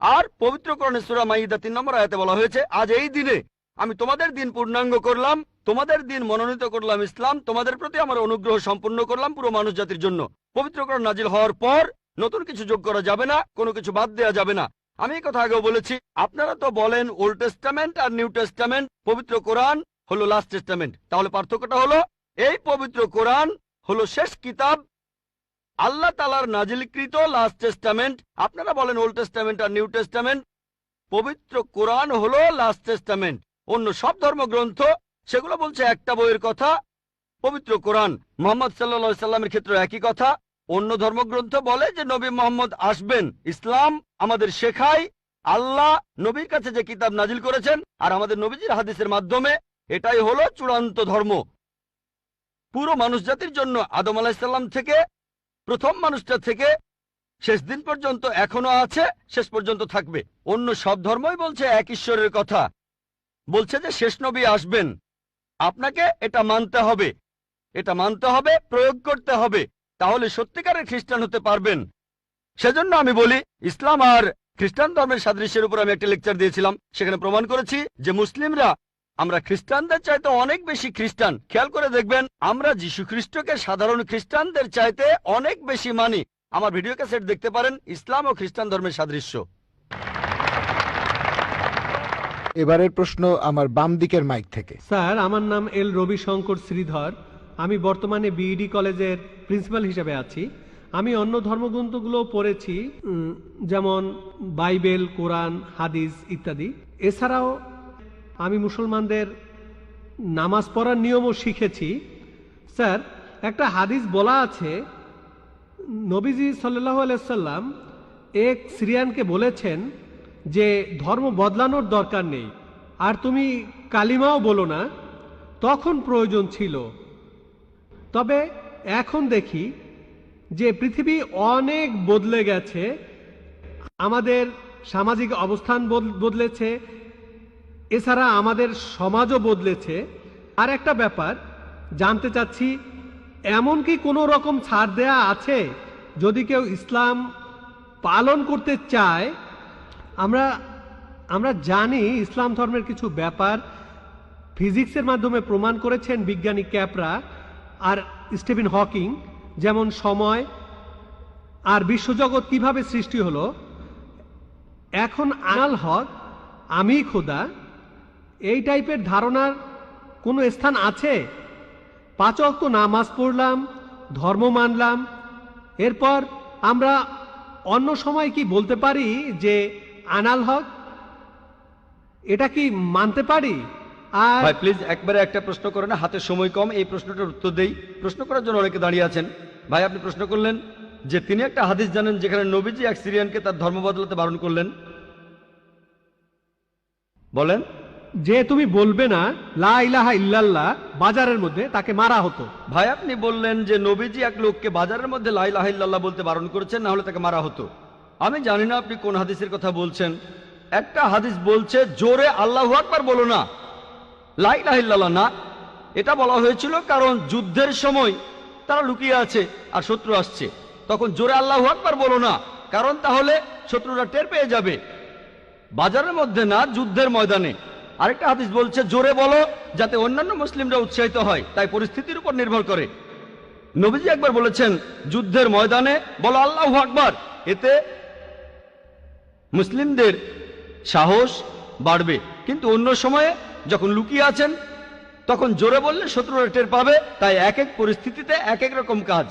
আর পবিত্র কোরআনে সূরা মাইদা 3 নম্বর আয়াতে বলা হয়েছে, আজ এই দিনে আমি তোমাদের দিন পূর্ণাঙ্গ করলাম, তোমাদের দিন মনোনীত করলাম ইসলাম, তোমাদের প্রতি আমার অনুগ্রহ সম্পূর্ণ করলাম পুরো মানুষ জাতির জন্য। পবিত্র কোরআন নাজিল হওয়ার পর নতুন কিছু যোগ করা যাবে না, কোনো কিছু বাদ দেওয়া যাবে না। আমি এই কথা আগেও বলেছি। আপনারা তো বলেন ওল্ড টেস্টামেন্ট আর নিউ টেস্টামেন্ট, পবিত্র কোরআন হলো লাস্ট টেস্টামেন্ট। তাহলে পার্থক্যটা হলো এই পবিত্র কোরআন হলো শেষ কিতাব, আল্লাহ তাআলার নাজিলকৃত লাস্ট টেস্টামেন্ট। আপনারা বলেন ওল্ড টেস্টামেন্ট আর নিউ টেস্টামেন্ট। পবিত্র কোরআন হলো লাস্ট টেস্টামেন্ট। অন্য সব ধর্মগ্রন্থ সেগুলো বলছে একটা বইয়ের কথা, পবিত্র কোরআন মুহাম্মদ সাল্লাল্লাহু আলাইহি সাল্লামের ক্ষেত্রে একই কথা। অন্য ধর্মগ্রন্থ বলে যে নবী মুহাম্মদ আসবেন। ইসলাম আমাদের শেখায় আল্লাহ নবীর কাছে যে কিতাব নাজিল করেছেন আর আমাদের নবীজির হাদিসের মাধ্যমে, এটাই হলো চূড়ান্ত ধর্ম পুরো মানুষ জাতির জন্য। আদম আলাইহিস সালাম থেকে প্রথম মানুষটা থেকে শেষ দিন পর্যন্ত এখনো আছে, শেষ পর্যন্ত থাকবে। অন্য সব ধর্মই বলছে এক ঈশ্বরের কথা, বলছে যে শেষ নবী আসবেন। আপনাকে এটা মানতে হবে, এটা মানতে হবে, প্রয়োগ করতে হবে, তাহলে সত্যিকারের খ্রিস্টান হতে পারবেন। সেজন্য আমি বলি, ইসলাম আর খ্রিস্টান ধর্মের সাদৃশ্যের উপর আমি একটা লেকচার দিয়েছিলাম। সেখানে প্রমাণ করেছি যে মুসলিমরা আমরা খ্রিস্টানদের চাইতে অনেক বেশি খ্রিস্টান। খেয়াল করে দেখবেন, আমরা যীশু খ্রিস্টকে সাধারণ খ্রিস্টানদের চাইতে অনেক বেশি মানি। আমার ভিডিও ক্যাসেট দেখতে পারেন, ইসলাম ও খ্রিস্টান ধর্মের সাদৃশ্য। এবারের প্রশ্ন আমার বাম দিকের মাইক থেকে। স্যার, আমার নাম এল রবিশঙ্কর শ্রীধর। আমি বর্তমানে বিইডি কলেজের প্রিন্সিপাল হিসেবে আছি। আমি অন্য ধর্মগ্রন্থগুলো পড়েছি, যেমন বাইবেল, কোরআন, হাদিস ইত্যাদি। এছাড়াও আমি মুসলমানদের নামাজ পড়ার নিয়মও শিখেছি। স্যার, একটা হাদিস বলা আছে, নবীজি সাল্লাল্লাহু আলাইহি সাল্লাম এক সিরিয়ানকে বলেছেন যে ধর্ম বদলানোর দরকার নেই, আর তুমি কালিমাও বলো না, তখন প্রয়োজন ছিল। তবে এখন দেখি যে পৃথিবী অনেক বদলে গেছে, আমাদের সামাজিক অবস্থান বদলেছে, এছাড়া আমাদের সমাজও বদলেছে। আর একটা ব্যাপার জানতে চাচ্ছি, এমন কি কোনো রকম ছাড় দেয়া আছে যদি কেউ ইসলাম পালন করতে চায়? আমরা জানি ইসলাম ধর্মের কিছু ব্যাপার ফিজিক্সের মাধ্যমে প্রমাণ করেছেন বিজ্ঞানী ক্যাপরা আর স্টিফেন হকিং, যেমন সময় আর বিশ্বজগৎ কিভাবে সৃষ্টি হলো। এখন আনাল হক, আমি খোদা, এই টাইপের ধারণার কোনো স্থান আছে? 5 ওয়াক্ত নামাজ পড়লাম, ধর্ম মানলাম, এরপর আমরা অন্য সময় কি বলতে পারি যে আনাল হক? এটা কি মানতে পারি? আর ভাই প্লিজ একবারে একটা প্রশ্ন করেন, হাতে সময় কম, এই প্রশ্নটার উত্তর দেই। প্রশ্ন করার জন্য অনেকে দাঁড়িয়ে আছেন। ভাই আপনি প্রশ্ন করলেন যে তিনি একটা হাদিস জানেন যেখানে নবীজি এক সিরিয়ানকে তার ধর্ম বদলাতে বারণ করলেন। বলেন। যে তুমি বলবে না লা ইলাহা ইল্লাল্লাহ বাজারের মধ্যে, তাকে মারা হতো। ভাই আপনি বললেন যে নবীজি এক লোককে বাজারের মধ্যে লা ইলাহা ইল্লাল্লাহ বলতে বারণ করেছেন, না হলে তাকে মারা হতো। আমি জানি না আপনি কোন হাদিসের কথা বলছেন, একটা হাদিস বলছে জোরে আল্লাহু আকবার বলো না, লা ইলাহা ইল্লাল্লাহ না। এটা বলা হয়েছিল কারণ যুদ্ধের সময় তারা লুকিয়ে আছে আর শত্রু আসছে, তখন জোরে আল্লাহু আকবার বলো না, কারণ তাহলে শত্রুরা টের পেয়ে যাবে। বাজারের মধ্যে না, যুদ্ধের ময়দানে। আরেকটা হাদিস বলছে জোরে বলো যাতে অন্যান্য মুসলিমরা উৎসাহিত হয়, তাই পরিস্থিতির উপর নির্ভর করে। নবীজি একবার বলেছেন যুদ্ধের ময়দানে বলো আল্লাহু আকবার, এতে মুসলিমদের সাহস বাড়বে। কিন্তু অন্য সময়ে যখন লুকিয়ে আছেন তখন জোরে বললে শত্রুরা টের পাবে। তাই এক এক পরিস্থিতিতে এক এক রকম কাজ।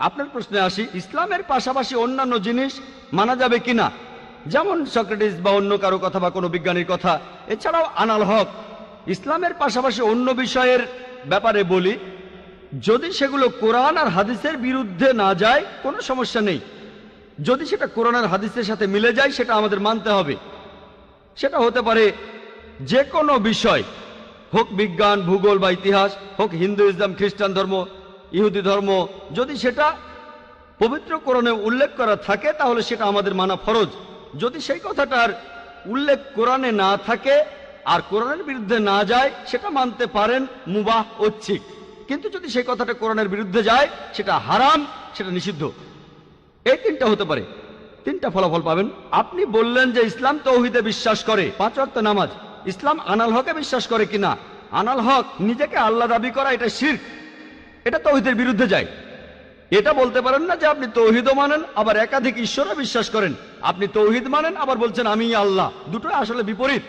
আপনার প্রশ্নে আসি, ইসলামের পাশাপাশি অন্যান্য জিনিস মানা যাবে কিনা, যেমন সক্রেটিস বা অন্য কারো কথা বা কোনো বিজ্ঞানীর কথা। এছাড়াও আনাল হক, ইসলামের পাশাপাশি অন্য বিষয়ের ব্যাপারে বলি, যদি সেগুলো কোরআন আর হাদিসের বিরুদ্ধে না যায় কোনো সমস্যা নেই। যদি সেটা কোরআন আর হাদিসের সাথে মিলে যায় সেটা আমাদের মানতে হবে। সেটা হতে পারে যে কোনো বিষয়, হোক বিজ্ঞান, ভূগোল বা ইতিহাস, হোক হিন্দু, ইসলাম, খ্রিস্টান ধর্ম, ইহুদি ধর্ম। যদি সেটা পবিত্র কোরআনে উল্লেখ করা থাকে তাহলে সেটা আমাদের মানা ফরজ। যদি সেই কথাটার উল্লেখ কোরআনে না থাকে আর কোরআনের বিরুদ্ধে না যায় সেটা মানতে পারেন মুবাহ, ঐচ্ছিক। কিন্তু যদি সেই কথাটা কোরআনের বিরুদ্ধে যায় সেটা হারাম, সেটা নিষিদ্ধ। এই তিনটা হতে পারে, তিনটা ফলাফল পাবেন। আপনি বললেন যে ইসলাম তৌহিদে বিশ্বাস করে, 5 ওয়াক্ত নামাজ। ইসলাম আনাল হকে বিশ্বাস করে কিনা? আনাল হক নিজেকে আল্লাহ দাবি করা এটা শিরক, এটা তৌহিদের বিরুদ্ধে যায়। এটা বলতে পারেন না যে আপনি তৌহিদও মানেন আবার একাধিক ঈশ্বরে বিশ্বাস করেন। আপনি তৌহিদ মানেন আবার বলছেন আমি আল্লাহ, দুটোই আসলে বিপরীত।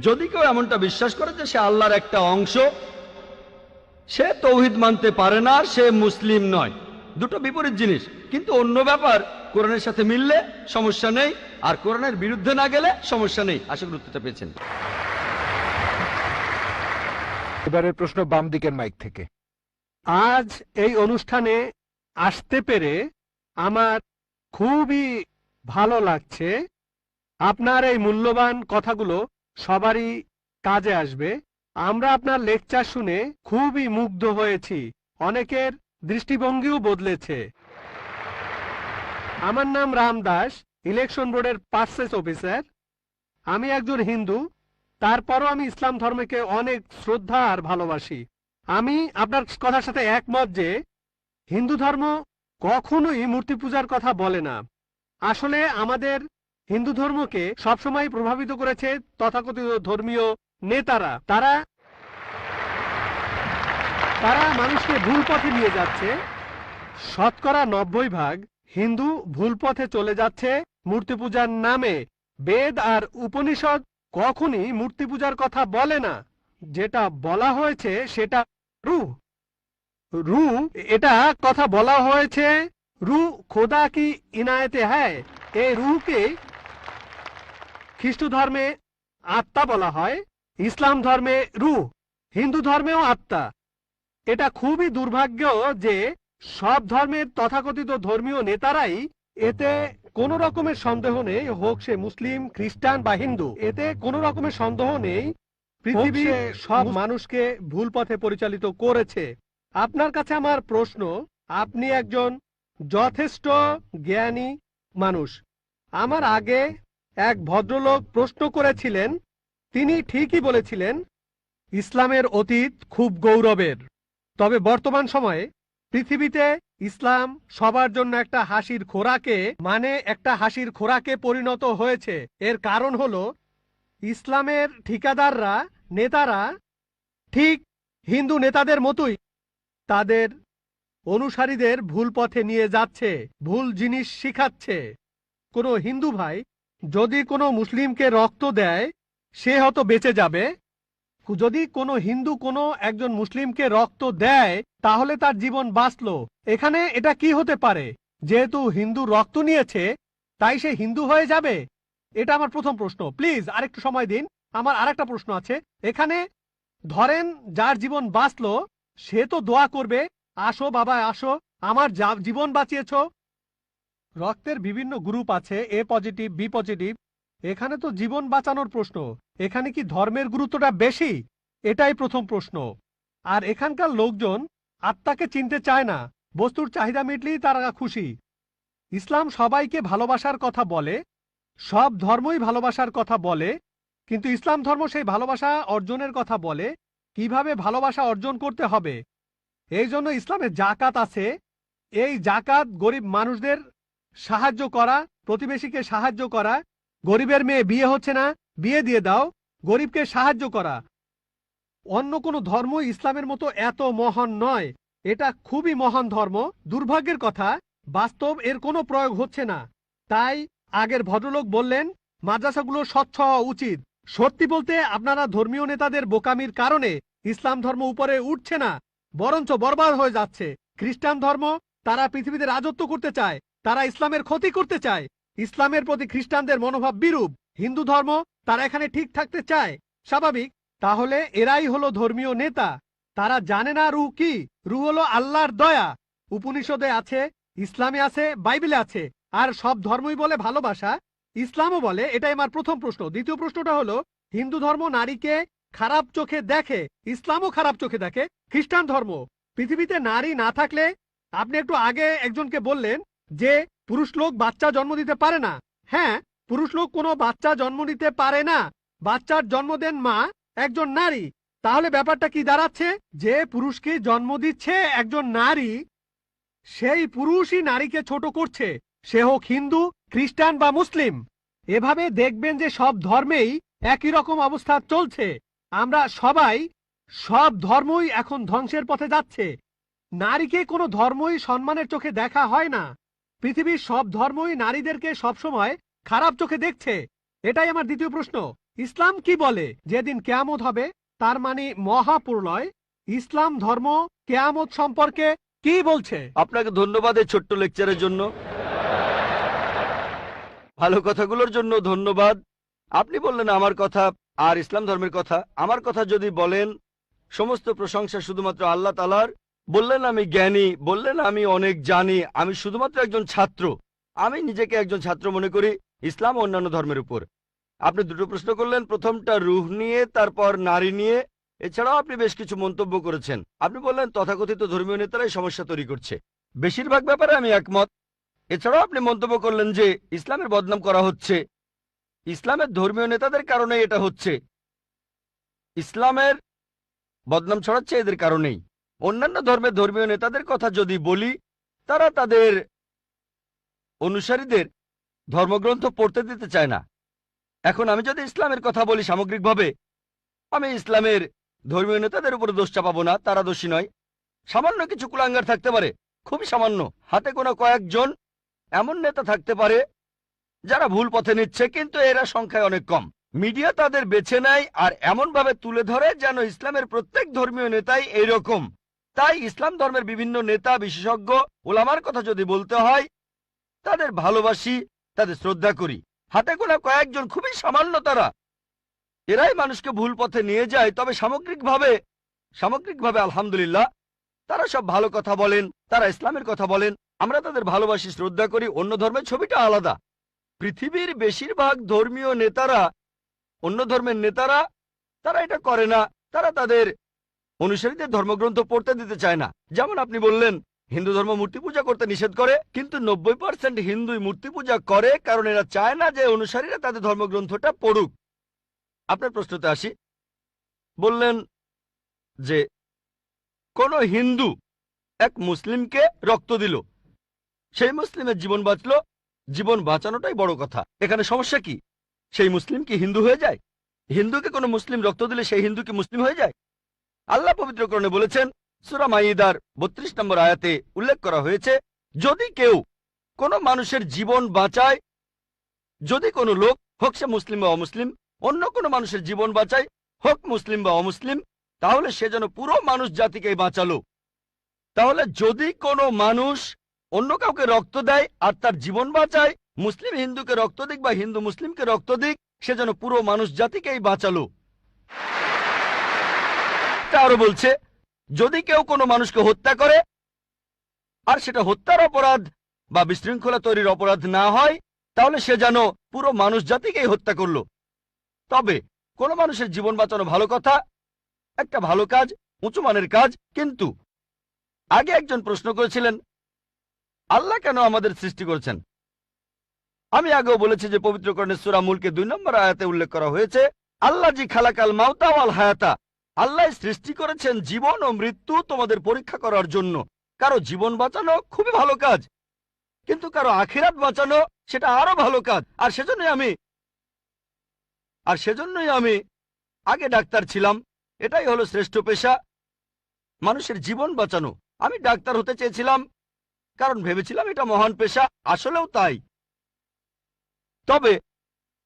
যদি কেউ এমনটা বিশ্বাস করে যে সে আল্লাহর একটা অংশ, সে তৌহিদ মানতে পারে না, সে মুসলিম নয়। দুটো বিপরীত জিনিস। কিন্তু অন্য ব্যাপার কোরআনের সাথে মিললে সমস্যা নেই, আর কোরআনের বিরুদ্ধে না গেলে সমস্যা নেই। আশা করি উত্তরটা পেয়েছেন। এবারের প্রশ্ন বাম দিকের মাইক থেকে। আজ এই অনুষ্ঠানে আসতে পেরে আমার খুবই ভালো লাগছে। আপনার এই মূল্যবান কথাগুলো সবারই কাজে আসবে। আমরা আপনার লেকচার শুনে খুবই মুগ্ধ হয়েছি, অনেকের দৃষ্টিভঙ্গিও বদলেছে। আমার নাম রাম দাস, ইলেকশন বোর্ডের পার্সেস অফিসার। আমি একজন হিন্দু, তারপরও আমি ইসলাম ধর্মকে অনেক শ্রদ্ধা আর ভালোবাসি। আমি আপনার কথার সাথে একমত যে হিন্দু ধর্ম কখনোই মূর্তি পূজার কথা বলে না। আসলে আমাদের হিন্দু ধর্মকে সবসময় প্রভাবিত করেছে তথাকথিত ধর্মীয় নেতারা। তারা মানুষকে ভুল পথে নিয়ে যাচ্ছে। শতকরা 90% হিন্দু ভুল পথে চলে যাচ্ছে মূর্তি পূজার নামে। বেদ আর উপনিষদ কখনই মূর্তি পূজার কথা বলে না। যেটা বলা হয়েছে সেটা রূহ, এটা কথা বলা হয়েছে রূহ খোদা কি ইনায়েতে হ্যায়। এই রূহকে খ্রিস্ট ধর্মে আত্মা বলা হয়, ইসলাম ধর্মে রূহ, হিন্দু ধর্মেও আত্মা। এটা খুবই দুর্ভাগ্য যে সব ধর্মের তথাকথিত ধর্মীয় নেতারাই, এতে কোনো রকমের সন্দেহ নেই, হোক সে মুসলিম, খ্রিস্টান বা হিন্দু, এতে কোনো রকমের সন্দেহ নেই পৃথিবীর সব মানুষকে ভুল পথে পরিচালিত করেছে। আপনার কাছে আমার প্রশ্ন, আপনি একজন যথেষ্ট জ্ঞানী মানুষ। আমার আগে এক ভদ্রলোক প্রশ্ন করেছিলেন, তিনি ঠিকই বলেছিলেন ইসলামের অতীত খুব গৌরবের। তবে বর্তমান সময়ে পৃথিবীতে ইসলাম সবার জন্য একটা হাসির খোরাকে পরিণত হয়েছে। এর কারণ হলো ইসলামের ঠিকাদাররা, নেতারা ঠিক হিন্দু নেতাদের মতোই তাদের অনুসারীদের ভুল পথে নিয়ে যাচ্ছে, ভুল জিনিস শিখাচ্ছে। কোনো হিন্দু ভাই যদি কোনো মুসলিমকে রক্ত দেয় সে হয়তো বেঁচে যাবে, যদি কোনো হিন্দু কোনো একজন মুসলিমকে রক্ত দেয় তাহলে তার জীবন বাঁচলো। এখানে এটা কি হতে পারে? যেহেতু হিন্দু রক্ত নিয়েছে তাই সে হিন্দু হয়ে যাবে? এটা আমার প্রথম প্রশ্ন। প্লিজ আরেকটু সময় দিন, আমার আরেকটা প্রশ্ন আছে। এখানে ধরেন যার জীবন বাঁচলো সে তো দোয়া করবে, আসো বাবা আসো, আমার জীবন বাঁচিয়েছ। রক্তের বিভিন্ন গ্রুপ আছে, এ পজিটিভ, বি পজিটিভ। এখানে তো জীবন বাঁচানোর প্রশ্ন, এখানে কি ধর্মের গুরুত্বটা বেশি? এটাই প্রথম প্রশ্ন। আর এখানকার লোকজন আত্মাকে চিনতে চায় না, বস্তুর চাহিদা মিটলেই তারা খুশি। ইসলাম সবাইকে ভালোবাসার কথা বলে, সব ধর্মই ভালোবাসার কথা বলে, কিন্তু ইসলাম ধর্ম সেই ভালোবাসা অর্জনের কথা বলে, কিভাবে ভালোবাসা অর্জন করতে হবে। এই জন্য ইসলামে জাকাত আছে। এই জাকাত গরিব মানুষদের সাহায্য করা, প্রতিবেশীকে সাহায্য করা, গরিবের মেয়ে বিয়ে হচ্ছে না, বিয়ে দিয়ে দাও, গরিবকে সাহায্য করা। অন্য কোনো ধর্ম ইসলামের মতো এত মহান নয়। এটা খুবই মহান ধর্ম। দুর্ভাগ্যের কথা, বাস্তব এর কোনো প্রয়োগ হচ্ছে না। তাই আগের ভদ্রলোক বললেন মাদ্রাসাগুলো স্বচ্ছ হওয়া উচিত। সত্যি বলতে আপনারা ধর্মীয় নেতাদের বোকামির কারণে ইসলাম ধর্ম উপরে উঠছে না, বরঞ্চ বরবাদ হয়ে যাচ্ছে। খ্রিস্টান ধর্ম, তারা পৃথিবীতে রাজত্ব করতে চায়, তারা ইসলামের ক্ষতি করতে চায়। ইসলামের প্রতি খ্রিস্টানদের মনোভাব বিরূপ। হিন্দু ধর্ম, তারা এখানে ঠিক থাকতে চায়, স্বাভাবিক। তাহলে এরাই হলো ধর্মীয় নেতা। তারা জানে না রূহ কি। রূহ হলো আল্লাহর দয়া। উপনিষদে আছে, ইসলামে আছে, বাইবেলে আছে। আর সব ধর্মই বলে ভালোবাসা, ইসলামও বলে। এটাই আমার প্রথম প্রশ্ন। দ্বিতীয় প্রশ্নটা হলো, হিন্দু ধর্ম নারীকে খারাপ চোখে দেখে, ইসলামও খারাপ চোখে দেখে। খ্রিস্টান ধর্ম, পৃথিবীতে নারী না থাকলে, আপনি একটু আগে একজনকে বললেন যে পুরুষ লোক বাচ্চা জন্ম দিতে পারে না। হ্যাঁ, পুরুষ লোক কোনো বাচ্চা জন্ম দিতে পারে না। বাচ্চার জন্ম দেন মা, একজন নারী। তাহলে ব্যাপারটা কি দাঁড়াচ্ছে? যে পুরুষকে জন্ম দিচ্ছে একজন নারী, সেই পুরুষই নারীকে ছোট করছে, সে হোক হিন্দু, খ্রিস্টান বা মুসলিম। এভাবে দেখবেন যে সব ধর্মেই একই রকম অবস্থা চলছে। আমরা সবাই, সব ধর্মই এখন ধ্বংসের পথে যাচ্ছে। নারীকে কোনো ধর্মই সম্মানের চোখে দেখা হয় না। পৃথিবীর সব ধর্মই নারীদেরকে সবসময় খারাপ চোখে দেখছে। এটাই আমার দ্বিতীয় প্রশ্ন। ইসলাম কি বলে যেদিন কিয়ামত হবে, তার মানে মহাপ্রলয়, ইসলাম ধর্ম কিয়ামত সম্পর্কে কি বলছে? আপনাকে ধন্যবাদ এই ছোট্ট লেকচারের জন্য, ভালো কথাগুলোর জন্য ধন্যবাদ। আপনি বললেন আমার কথা আর ইসলাম ধর্মের কথা। আমার কথা যদি বলেন, সমস্ত প্রশংসা শুধুমাত্র আল্লাহ তাআলার। বললেন আমি জ্ঞানী, বললেন আমি অনেক জানি, আমি শুধুমাত্র একজন ছাত্র। আমি নিজেকে একজন ছাত্র মনে করি ইসলাম ও অন্যান্য ধর্মের উপর। আপনি দুটো প্রশ্ন করলেন, প্রথমটা রূহ নিয়ে, তারপর নারী নিয়ে। এছাড়াও আপনি বেশ কিছু মন্তব্য করেছেন। আপনি বললেন তথাকথিত ধর্মীয় নেতারাই সমস্যা তৈরি করছে। বেশিরভাগ ব্যাপারে আমি একমত। এছাড়াও আপনি মন্তব্য করলেন যে ইসলামের বদনাম করা হচ্ছে, ইসলামের ধর্মীয় নেতাদের কারণে এটা হচ্ছে। ইসলামের বদনাম ছড়াচ্ছে এদের কারণেই। অন্যান্য ধর্মের ধর্মীয় নেতাদের কথা যদি বলি, তারা তাদের অনুসারীদের ধর্মগ্রন্থ পড়তে দিতে চায় না। এখন আমি যদি ইসলামের কথা বলি সামগ্রিকভাবে, আমি ইসলামের ধর্মীয় নেতাদের উপর দোষ চাপাবো না, তারা দোষী নয়। সামান্য কিছু কুলাঙ্গার থাকতে পারে, খুবই সামান্য, হাতে গোনা কয়েকজন এমন নেতা থাকতে পারে যারা ভুল পথে নিচ্ছে, কিন্তু এরা সংখ্যায় অনেক কম। মিডিয়া তাদের বেছে নেয় আর এমনভাবে তুলে ধরে যেন ইসলামের প্রত্যেক ধর্মীয় নেতাই এইরকম। তাই ইসলাম ধর্মের বিভিন্ন নেতা, বিশেষজ্ঞ, ওলামার কথা যদি বলতে হয়, তাদের ভালোবাসি, তাদের শ্রদ্ধা করি। হাতে গোনা কয়েকজন, খুবই সামান্য তারা, এরাই মানুষকে ভুল পথে নিয়ে যায়। তবে সামগ্রিকভাবে আলহামদুলিল্লাহ, তারা সব ভালো কথা বলেন, তারা ইসলামের কথা বলেন, আমরা তাদের ভালোবাসি, শ্রদ্ধা করি। অন্য ধর্মের ছবিটা আলাদা। পৃথিবীর বেশিরভাগ ধর্মীয় নেতারা, অন্য ধর্মের নেতারা, তারা এটা করে না। তারা তাদের অনুসারীদের ধর্মগ্রন্থ পড়তে দিতে চায় না। যেমন আপনি বললেন হিন্দু ধর্ম মূর্তি পূজা করতে নিষেধ করে, কিন্তু 90% হিন্দুই মূর্তি পূজা করে, কারণ এরা চায় না যে অনুসারীরা তাদের ধর্মগ্রন্থটা পড়ুক। আপনার প্রশ্নতে আসি। বললেন যে কোন হিন্দু এক মুসলিমকে রক্ত দিল, সেই মুসলিমের জীবন বাঁচল। জীবন বাঁচানোটাই বড় কথা। এখানে সমস্যা কি? সেই মুসলিম কি হিন্দু হয়ে যায়? হিন্দুকে কোনো মুসলিম রক্ত দিলে সেই হিন্দু কি মুসলিম হয়ে যায়? আল্লাহ পবিত্রকরণে বলেছেন, সূরা মাইদার 32 নম্বর আয়াতে উল্লেখ করা হয়েছে, যদি কেউ কোনো মানুষের জীবন বাঁচায়, যদি কোনো লোক, হোক সে মুসলিম বা অমুসলিম, অন্য কোনো মানুষের জীবন বাঁচায়, হোক মুসলিম বা অমুসলিম, তাহলে সে যেন পুরো মানুষ জাতিকে বাঁচালো। তাহলে যদি কোনো মানুষ অন্য কাউকে রক্ত দেয় আর তার জীবন বাঁচায়, মুসলিম হিন্দুকে রক্ত দিক বা হিন্দু মুসলিমকে রক্ত দিক, সে যেন পুরো মানুষ জাতিকেই বাঁচালো। আরো বলছে, যদি কেউ কোনো মানুষকে হত্যা করে আর সেটা হত্যার অপরাধ বা বিশৃঙ্খলা তৈরির অপরাধ না হয়, তাহলে সে যেন পুরো মানুষ জাতিকেই হত্যা করলো। তবে কোনো মানুষের জীবন বাঁচানো ভালো কথা, একটা ভালো কাজ, উঁচু মানের কাজ। কিন্তু আগে একজন প্রশ্ন করেছিলেন, আল্লাহ কেন আমাদের সৃষ্টি করেছেন? আমি আগেও বলেছি যে পবিত্র কোরআনের সূরা মুলকে 2 নম্বর আয়াতে উল্লেখ করা হয়েছে, আল্লাহ জি খালাকাল মাউতা ওয়াল হায়াতা, আল্লাহ সৃষ্টি করেছেন জীবন ও মৃত্যু তোমাদের পরীক্ষা করার জন্য। কারো জীবন বাঁচানো খুবই ভালো কাজ, কিন্তু কারো আখিরাত বাঁচানো সেটা আরো ভালো কাজ। আর সেজন্যই আমি আগে ডাক্তার ছিলাম। এটাই হলো শ্রেষ্ঠ পেশা, মানুষের জীবন বাঁচানো। আমি ডাক্তার হতে চেয়েছিলাম কারণ ভেবেছিলাম এটা মহান পেশা, আসলেও তাই। তবে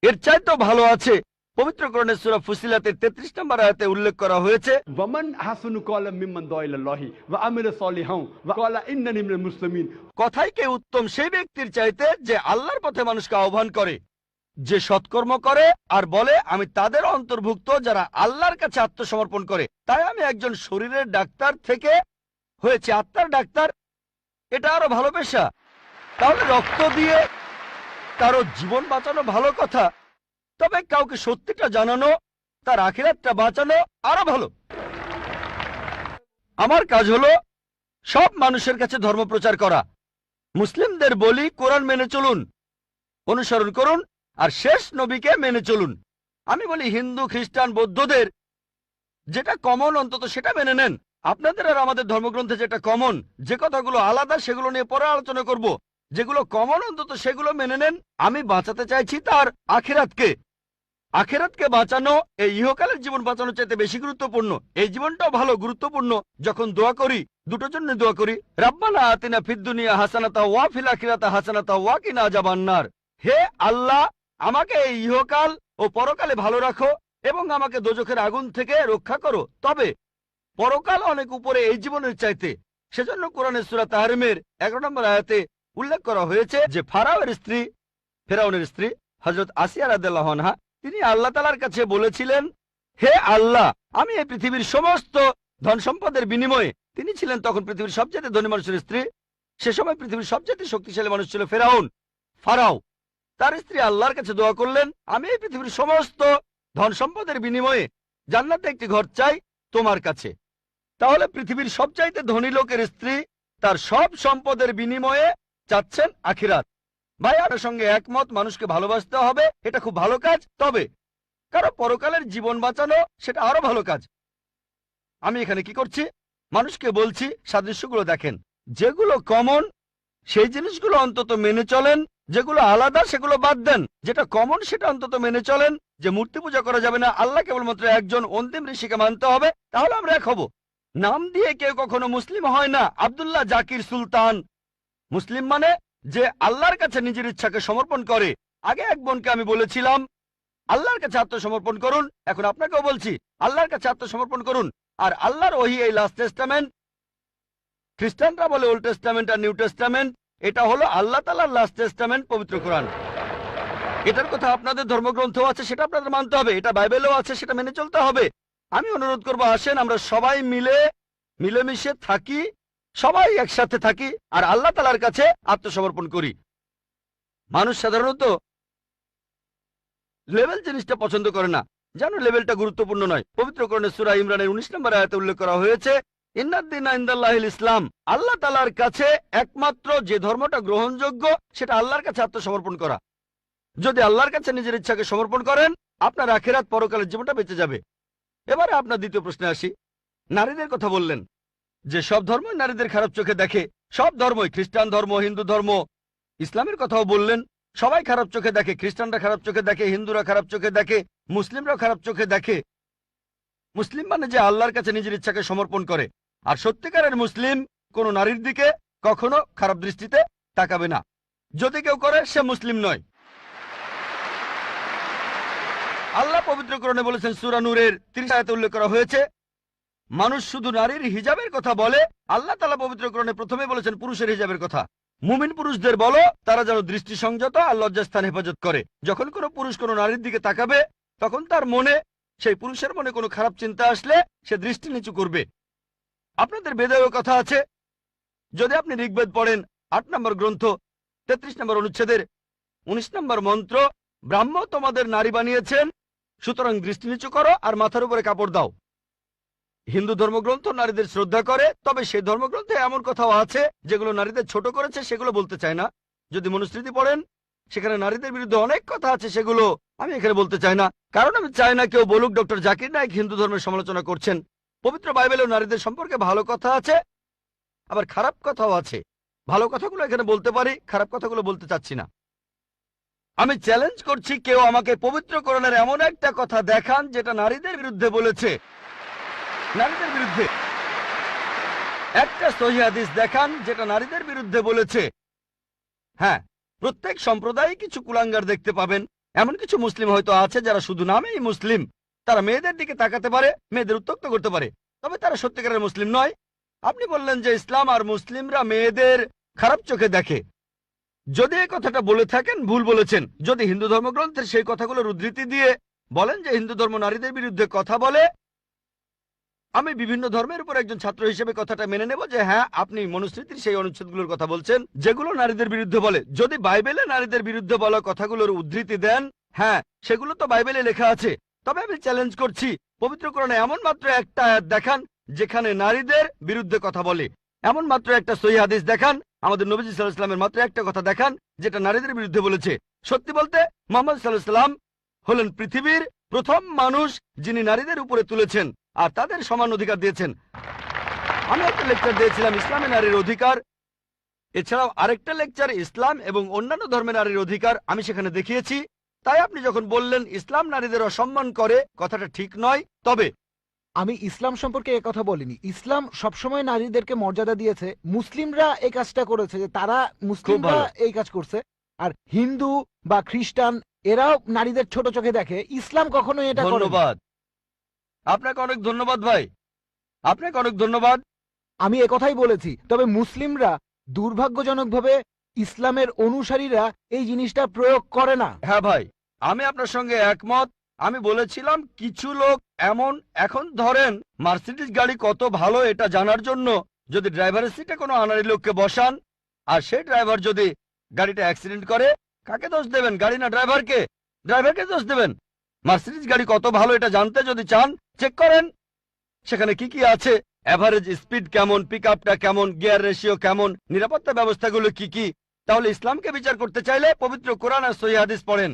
এর চাইতেও ভালো আছে। পবিত্র কোরআনের সূরা ফুসিলাতের 33 নম্বর আয়াতে উল্লেখ করা হয়েছে, वमन हसन कौला मिम्मन दुआ इलल्लाहि व अमिल सालिहान व क़ाला इन्ननी मिनल मुस्लिमीन। কথাই কে উত্তম সেই ব্যক্তির চাইতে যে আল্লাহর পথে মানুষকে আহ্বান করে, যে সৎকর্ম করে আর বলে আমি তাদের অন্তর্ভুক্ত যারা আল্লাহর কাছে আত্মসমর্পণ করে। তাই আমি একজন শরীরের ডাক্তার থেকে হয়েছে আত্মার ডাক্তার, এটা আরো ভালো পেশা। তাহলে রক্ত দিয়ে কারো জীবন বাঁচানো ভালো কথা, তবে কাউকে সত্যিটা জানানো, তার আখিরাতটা বাঁচানো আরো ভালো। আমার কাজ হলো সব মানুষের কাছে ধর্ম প্রচার করা। মুসলিমদের বলি কোরআন মেনে চলুন, অনুসরণ করুন, আর শেষ নবীকে মেনে চলুন। আমি বলি হিন্দু খ্রিস্টান বৌদ্ধদের যেটা কমন অন্তত সেটা মেনে নেন। আপনাদের আর আমাদের ধর্মগ্রন্থে যেটা কমন, যে কথাগুলো আলাদা সেগুলো নিয়ে পরে আলোচনা করব। যেগুলো কমন অন্তত সেগুলো মেনে নেন। আমি বাঁচাতে চাইছি তার আখিরাতকে। আখিরাতকে বাঁচানো এই ইহকালের জীবন বাঁচানোর চাইতে বেশি গুরুত্বপূর্ণ। এই জীবনটাও ভালো গুরুত্বপূর্ণ। যখন দোয়া করি দুটোর জন্য দোয়া করি, রাব্বানা আতিনা ফিদ দুনিয়া হাসানাতা ওয়া ফিল আখিরাতি হাসানাতা ওয়া কিনা আযাবান্নার। হে আল্লাহ, আমাকে এই ইহকাল ও পরকালে ভালো রাখো এবং আমাকে দোজখের আগুন থেকে রক্ষা করো। তবে পরকাল অনেক উপরে এই জীবনের চাইতে। সেজন্য কোরআনের সূরা তাহরিমের 11 নম্বর আয়াতে উল্লেখ করা হয়েছে যে ফেরাউনের স্ত্রী হযরত আসিয়া রাদিয়াল্লাহু আনহা, তিনি আল্লাহ তাআলার কাছে বলেছিলেন, হে আল্লাহ, আমি এই পৃথিবীর সমস্ত ধন সম্পদের বিনিময়ে, তিনি ছিলেন তখন পৃথিবীর সবচেয়ে ধনী মানুষের স্ত্রী। সে সময় পৃথিবীর সবচেয়ে শক্তিশালী মানুষ ছিল ফারাও। তার স্ত্রী আল্লাহর কাছে দোয়া করলেন, আমি এই পৃথিবীর সমস্ত ধন সম্পদের বিনিময়ে জান্নাতে একটি ঘর চাই তোমার কাছে। তাহলে পৃথিবীর সবচাইতে ধনী লোকের স্ত্রী তার সব সম্পদের বিনিময়ে চাচ্ছেন আখিরাত। ভাই, আপনার সঙ্গে একমত, মানুষকে ভালোবাসতে হবে, এটা খুব ভালো কাজ। তবে কারো পরকালের জীবন বাঁচানো সেটা আরো ভালো কাজ। আমি এখানে কি করছি? মানুষকে বলছি সাদৃশ্যগুলো দেখেন। যেগুলো কমন সেই জিনিসগুলো অন্তত মেনে চলেন, যেগুলো আলাদা সেগুলো বাদ দেন। যেটা কমন সেটা অন্তত মেনে চলেন, যে মূর্তি পূজা করা যাবে না, আল্লাহ কেবলমাত্র একজন, অন্তিম ঋষিকে মানতে হবে, তাহলে আমরা এক হব। নাম দিয়ে কেউ কখনো মুসলিম হয় না। আব্দুল্লাহ জাকির সুলতান মুসলিম মানে যে আল্লাহর কাছে নিজের ইচ্ছাকে সমর্পণ করে। আগে এক বোনকে আমি বলেছিলাম আল্লাহর কাছে আত্মসমর্পণ করুন, এখন আপনাকেও বলছি আল্লাহর কাছে আত্মসমর্পণ করুন। আর আল্লাহর ওহী এই লাস্ট টেস্টামেন্ট, খ্রিস্টানরা বলে ওল্ড টেস্টামেন্ট আর নিউ টেস্টামেন্ট, এটা হলো আল্লাহ তাআলার লাস্ট টেস্টামেন্ট, পবিত্র কোরআন। এটার কথা আপনাদের ধর্মগ্রন্থ আছে, সেটা আপনাদের মানতে হবে। এটা বাইবেলেও আছে, সেটা মেনে চলতে হবে। আমি অনুরোধ করবো, আসেন আমরা সবাই মিলেমিশে থাকি, সবাই একসাথে থাকি আর আল্লাহ তাআলার কাছে আত্মসমর্পণ করি। মানুষ সাধারণত লেভেল জিনিসটা পছন্দ করে না, জানো লেভেলটা গুরুত্বপূর্ণ নয়। পবিত্র কোরআনের সূরা ইমরানের 19 নম্বর আয়াতে উল্লেখ করা হয়েছে, ইন্নাদ-দীনা ইনদাল্লাহিল ইসলাম, আল্লাহ তাআলার কাছে একমাত্র যে ধর্মটা গ্রহণযোগ্য সেটা আল্লাহর কাছে আত্মসমর্পণ করা। যদি আল্লাহর কাছে নিজের ইচ্ছাকে সমর্পণ করেন, আপনার আখিরাত পরকালের জীবনটা বেঁচে যাবে। এবারে আপনার দ্বিতীয় প্রশ্নে আসি। নারীদের কথা বললেন যে সব ধর্মই নারীদের খারাপ চোখে দেখে, সব ধর্মই, খ্রিস্টান ধর্ম, হিন্দু ধর্ম, ইসলামের কথাও বললেন, সবাই খারাপ চোখে দেখে। খ্রিস্টানরা খারাপ চোখে দেখে, হিন্দুরা খারাপ চোখে দেখে, মুসলিমরাও খারাপ চোখে দেখে। মুসলিম মানে যে আল্লাহর কাছে নিজের ইচ্ছাকে সমর্পণ করে। আর সত্যিকারের মুসলিম কোনো নারীর দিকে কখনো খারাপ দৃষ্টিতে তাকাবে না। যদি কেউ করে সে মুসলিম নয়। আল্লাহ পবিত্র কোরআনে বলেছেন, সূরা নূরের 30 আয়াতে উল্লেখ করা হয়েছে, মানুষ শুধু নারীর হিজাবের কথা বলে, আল্লাহ তাআলা পবিত্র কোরআনে প্রথমে বলেছেন পুরুষের হিজাবের কথা। মুমিন পুরুষদের বলো তারা যেন দৃষ্টি সংযত আর লজ্জাস্থান হেফাজত করে। যখন কোনো পুরুষ কোনো নারীর দিকে তাকাবে, তখন তার মনে, সেই পুরুষের মনে কোনো খারাপ চিন্তা আসলে সে দৃষ্টি নিচু করবে। আপনাদের বেদেও কথা আছে, যদি আপনি ঋগ্বেদ পড়েন 8 নম্বর গ্রন্থ 33 নম্বর অনুচ্ছেদের 19 নম্বর মন্ত্র, ব্রাহ্ম তোমাদের নারী বানিয়েছেন, সুতরাং দৃষ্টি নিচু করো আর মাথার উপরে কাপড় দাও। হিন্দু ধর্মগ্রন্থ নারীদের শ্রদ্ধা করে, তবে সেই ধর্মগ্রন্থে এমন কথাও আছে যেগুলো নারীদের ছোট করেছে, সেগুলো বলতে চায় না। যদি মনুস্মৃতি পড়েন সেখানে নারীদের বিরুদ্ধে অনেক কথা আছে, সেগুলো আমি এখানে বলতে চাই না, কারণ আমি চাই না কেউ বলুক ডক্টর জাকির নায়েক হিন্দু ধর্মের সমালোচনা করছেন। পবিত্র বাইবেলেও নারীদের সম্পর্কে ভালো কথা আছে, আবার খারাপ কথাও আছে। ভালো কথাগুলো এখানে বলতে পারি, খারাপ কথাগুলো বলতে চাচ্ছি না। আমি চ্যালেঞ্জ করছি, কেউ আমাকে পবিত্র কোরআনের এমন একটা কথা দেখান যেটা নারীদের বিরুদ্ধে বলেছে। নারীদের বিরুদ্ধে একটা সহিহ হাদিস দেখান যেটা নারীদের বিরুদ্ধে বলেছে। হ্যাঁ, প্রত্যেক সম্প্রদায়ে কিছু কুলাঙ্গার দেখতে পাবেন। এমন কিছু মুসলিম হয়তো আছে যারা শুধু নামেই মুসলিম, তারা মেয়েদের দিকে তাকাতে পারে, মেয়েদের উত্ত্যক্ত করতে পারে, তবে তারা সত্যিকারের মুসলিম নয়। আপনি বললেন যে ইসলাম আর মুসলিমরা মেয়েদের খারাপ চোখে দেখে। যদি এই কথাটা বলে থাকেন ভুল বলেছেন। যদি হিন্দু ধর্মগ্রন্থের সেই কথাগুলোর উদ্ধৃতি দিয়ে বলেন যে হিন্দু ধর্ম নারীদের বিরুদ্ধে কথা বলে, আমি বিভিন্ন ধর্মের উপর একজন ছাত্র হিসেবে কথাটা মেনে নেব যে হ্যাঁ, আপনি মনুস্মৃতির সেই অনুচ্ছেদগুলোর কথা বলছেন যেগুলো নারীদের বিরুদ্ধে বলে। যদি বাইবেলে নারীদের বিরুদ্ধে বলা কথাগুলোর উদ্ধৃতি দেন, হ্যাঁ সেগুলো তো বাইবেলে লেখা আছে, তবে আমি চ্যালেঞ্জ করছি পবিত্র কোরআনে এমন মাত্র একটা আয়াত দেখান যেখানে নারীদের বিরুদ্ধে কথা বলে। এমন মাত্র একটা সহিহ হাদিস দেখান, আমাদের নবীজি সাল্লাল্লাহু আলাইহি ওয়াসাল্লামের মাত্র একটা কথা দেখান যেটা নারীদের বিরুদ্ধে বলেছে। সত্যি বলতে মুহাম্মদ সাল্লাল্লাহু আলাইহি ওয়াসাল্লাম হলেন পৃথিবীর প্রথম মানুষ যিনি নারীদের উপরে তুলেছেন আর তাদের সমান অধিকার দিয়েছেন। আমি একটা লেকচার দিয়েছিলাম ইসলামে নারীর অধিকার, এছাড়াও আরেকটা লেকচার ইসলাম এবং অন্যান্য ধর্মের নারীর অধিকার আমি সেখানে দেখিয়েছি। তাই আপনি যখন বললেন ইসলাম নারীদের অসম্মান করে, কথাটা ঠিক নয়। তবে আমি ইসলাম সম্পর্কে কথা বলিনি। ইসলাম সবসময় নারীদেরকে মর্যাদা দিয়েছে। মুসলিমরা এই কাজটা করেছে, যে তারা মুসলিমরা এই কাজ করছে। আর হিন্দু বা খ্রিস্টান এরাও নারীদের ছোট চোখে দেখে। ইসলাম কখনো এটা করে না। ধন্যবাদ আপনাকে, অনেক ধন্যবাদ ভাই, আপনাকে অনেক ধন্যবাদ। আমি একথাই বলেছি। তবে মুসলিমরা দুর্ভাগ্যজনকভাবে ইসলামের অনুসারীরা এই জিনিসটা প্রয়োগ করে না। হ্যাঁ ভাই, আমি আপনার সঙ্গে একমত। আমি বলেছিলাম কিছু লোক এমন, এখন ধরেন মার্সিডিজ গাড়ি কত ভালো এটা জানার জন্য যদি ড্রাইভারের সিটে কোনো আনাড়ি লোককে বসান আর সেই ড্রাইভার যদি গাড়িটা অ্যাক্সিডেন্ট করে, কাকে দোষ দেবেন? গাড়ি না ড্রাইভারকে? ড্রাইভারকে দোষ দেবেন। মার্সিডিজ গাড়ি কত ভালো এটা জানতে যদি চান, চেক করেন সেখানে কি কি আছে, এভারেজ স্পিড কেমন, পিকআপটা কেমন, গিয়ার রেশিও কেমন, নিরাপত্তা ব্যবস্থাগুলো কি কি। তাহলে ইসলামকে বিচার করতে চাইলে পবিত্র কোরআন আর সহিহ হাদিস পড়েন।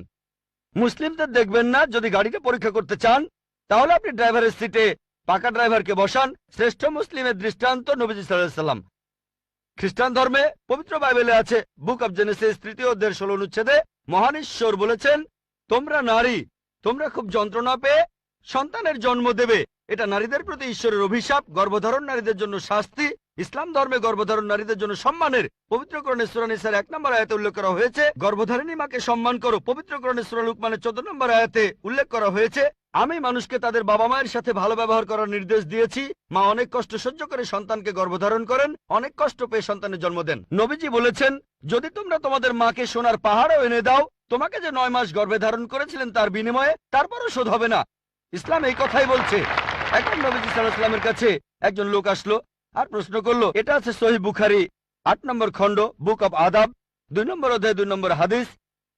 মুসলিমদের দেখবেন না। যদি গাড়িটা পরীক্ষা করতে চান তাহলে আপনি ড্রাইভারের সিটে পাকা ড্রাইভারকে বসান। শ্রেষ্ঠ মুসলিমের দৃষ্টান্ত নবীজি সাল্লাল্লাহু আলাইহি ওয়াসাল্লাম। খ্রিস্টান ধর্মে পবিত্র বাইবেলে আছে, বুক অব জেনেসিস 3 অধ্যায়ের 16 অনুচ্ছেদে মহান ঈশ্বর বলেছেন, তোমরা নারী, তোমরা খুব যন্ত্রণা পেয়ে সন্তানের জন্ম দেবে। এটা নারীদের প্রতি ঈশ্বরের অভিশাপ, গর্ভধারণ নারীদের জন্য শাস্তি। ইসলাম ধর্মে গর্ভধারণ নারীদের জন্য সম্মানের। পবিত্র কোরআনে সূরা নিসার 1 নম্বর আয়াতে উল্লেখ করা হয়েছে গর্ভধারিণী মাকে সম্মান করো। পবিত্র কোরআনে সূরা লুকমানের 14 নম্বর আয়াতে উল্লেখ করা হয়েছে আমি মানুষকে তাদের বাবা মায়ের সাথে ভালো ব্যবহার করার নির্দেশ দিয়েছি। মা অনেক কষ্ট সহ্য করে সন্তানকে গর্ভধারণ করেন, অনেক কষ্ট পেয়ে সন্তানের জন্ম দেন। নবীজি বলেছেন, যদি তোমরা তোমাদের মাকে সোনার পাহাড়ও এনে দাও, তোমাকে যে 9 মাস গর্ভে ধারণ করেছিলেন তার বিনিময়ে, তারপরও শোধ হবে না। ইসলাম এই কথাই বলছে। এখন নবীজি সাল্লাল্লাহু আলাইহি ওয়াসাল্লামের কাছে একজন লোক আসলো আর প্রশ্ন করলো, এটা আছে সহিহ বুখারী 8 নম্বর খণ্ড, বুক অব আদাব 2 নম্বর অধ্যায় 2 নম্বর হাদিস,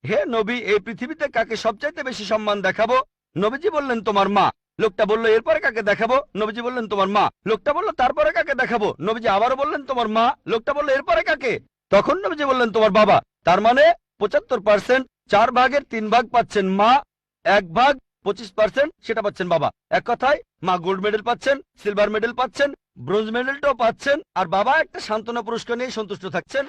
হে নবী, এই পৃথিবীতে কাকে সবচাইতে বেশি সম্মান দেখাবো? নবীজি বললেন, তোমার মা। লোকটা বলল, এরপরে কাকে দেখাবো? নবীজি বললেন, তোমার মা। লোকটা বলল, তারপরে কাকে দেখাবো? নবীজি আবারও বললেন, তোমার মা। লোকটা বলল, এরপরে কাকে? তখন নবীজি বললেন, তোমার বাবা। তার মানে 75%, 4 ভাগের 3 ভাগ পাচ্ছেন মা, 1 ভাগ 25% সেটা পাচ্ছেন বাবা। এক কথায় মা গোল্ড মেডেল পাচ্ছেন, সিলভার মেডেল পাচ্ছেন, ব্রোঞ্জ মেডেলটাও পাচ্ছেন, আর বাবা একটা সান্ত্বনা পুরস্কার নিয়ে সন্তুষ্ট থাকছেন।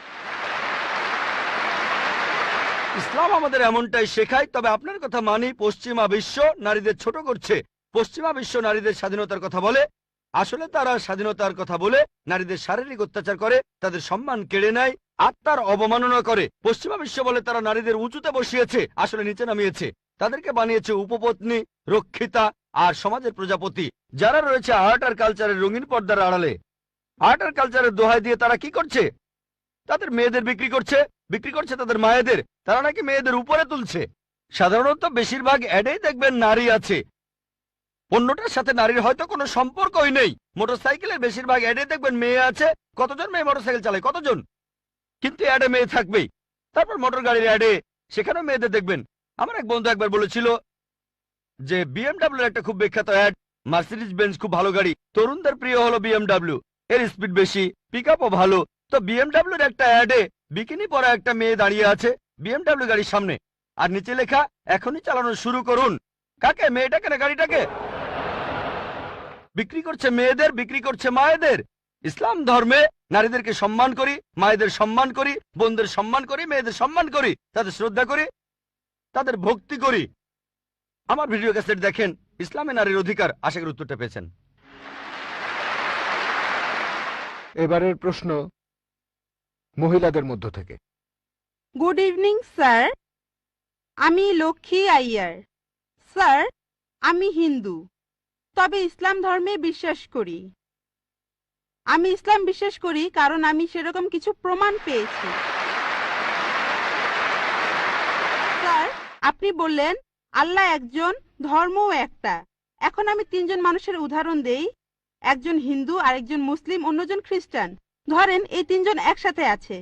ইসলাম আমাদের এমনটাই শেখায়। তবে আপনার কথা মানি, পশ্চিমা বিশ্ব নারীদের ছোট করছে। পশ্চিমা বিশ্ব নারীদের স্বাধীনতার কথা বলে, আসলে তারা স্বাধীনতার কথা বলে নারীদের শারীরিক অত্যাচার করে, তাদের সম্মান কেড়ে নেয়, আত্মার অবমাননা করে। পশ্চিমা বিশ্ব বলে তারা নারীদের উঁচুতে বসিয়েছে, আসলে নিচে নামিয়েছে। তাদেরকে বানিয়েছে উপপত্নী, রক্ষিতা আর সমাজের প্রজাপতি, যারা রয়েছে আর্ট আর কালচারের রঙিন পর্দার আড়ালে। আর্ট আর কালচারের দোহাই দিয়ে তারা কি করছে? তাদের মেয়েদের বিক্রি করছে তাদের মায়েদের। তারা নাকি মেয়েদের উপরে তুলছে। সাধারণত বেশিরভাগ অ্যাডেই দেখবেন নারী আছে, অন্যটার সাথে নারীর হয়তো কোনো সম্পর্কই নেই। মোটরসাইকেলের বেশিরভাগ অ্যাডে দেখবেন মেয়ে আছে। কতজন মেয়ে মোটরসাইকেল চালায়? কতজন? কিন্তু অ্যাডে মেয়ে থাকবেই। তারপর মোটর গাড়ির অ্যাডে, সেখানেও মেয়েদের দেখবেন। আমার এক বন্ধু একবার বলেছিল যে বিএমডাব্লিউর একটা খুব বিখ্যাত অ্যাড, মার্সিডিজ বেঞ্জ খুব ভালো গাড়ি, তরুণদের প্রিয় হলো বিএমডাব্লিউ, এর স্পিড বেশি, পিকআপও ভালো। তো বিএমডাব্লিউর একটা অ্যাডে বিকিনি পরা একটা মেয়ে দাঁড়িয়ে আছে, বিএমডাব্লিউ গাড়ির সামনে, আর নিচে লেখা এখনই চালানো শুরু করুন। কাকে? মেয়েটাকে না গাড়িটাকে? বিক্রি করছে মেয়েদের, বিক্রি করছে মায়েদের। ইসলাম ধর্মে নারীদেরকে সম্মান করি, মায়েদের সম্মান করি, বোনদের সম্মান করি, মেয়েদের সম্মান করি, তাদের শ্রদ্ধা করি, তাদের ভক্তি করি। আমার ভিডিও ক্যাসেট দেখেন, ইসলামে নারীর অধিকার। আশা করি উত্তরটা পেয়েছেন। এবারের প্রশ্ন মহিলাদের মধ্য থেকে। গুড ইভিনিং স্যার, আমি লক্ষ্মী আইয়ার। স্যার, আমি হিন্দু, তবে ইসলাম ধর্মে বিশ্বাস করি। আমি ইসলাম বিশ্বাস করি কারণ আমি সেরকম কিছু প্রমাণ পেয়েছি। স্যার, আপনি বললেন আল্লাহ একজন, ধর্মও একটা। এখন আমি তিনজন মানুষের উদাহরণ দেই, একজন হিন্দু, আরেকজন মুসলিম, অন্যজন খ্রিস্টান। ধরেন এই তিনজন একসাথে আছে।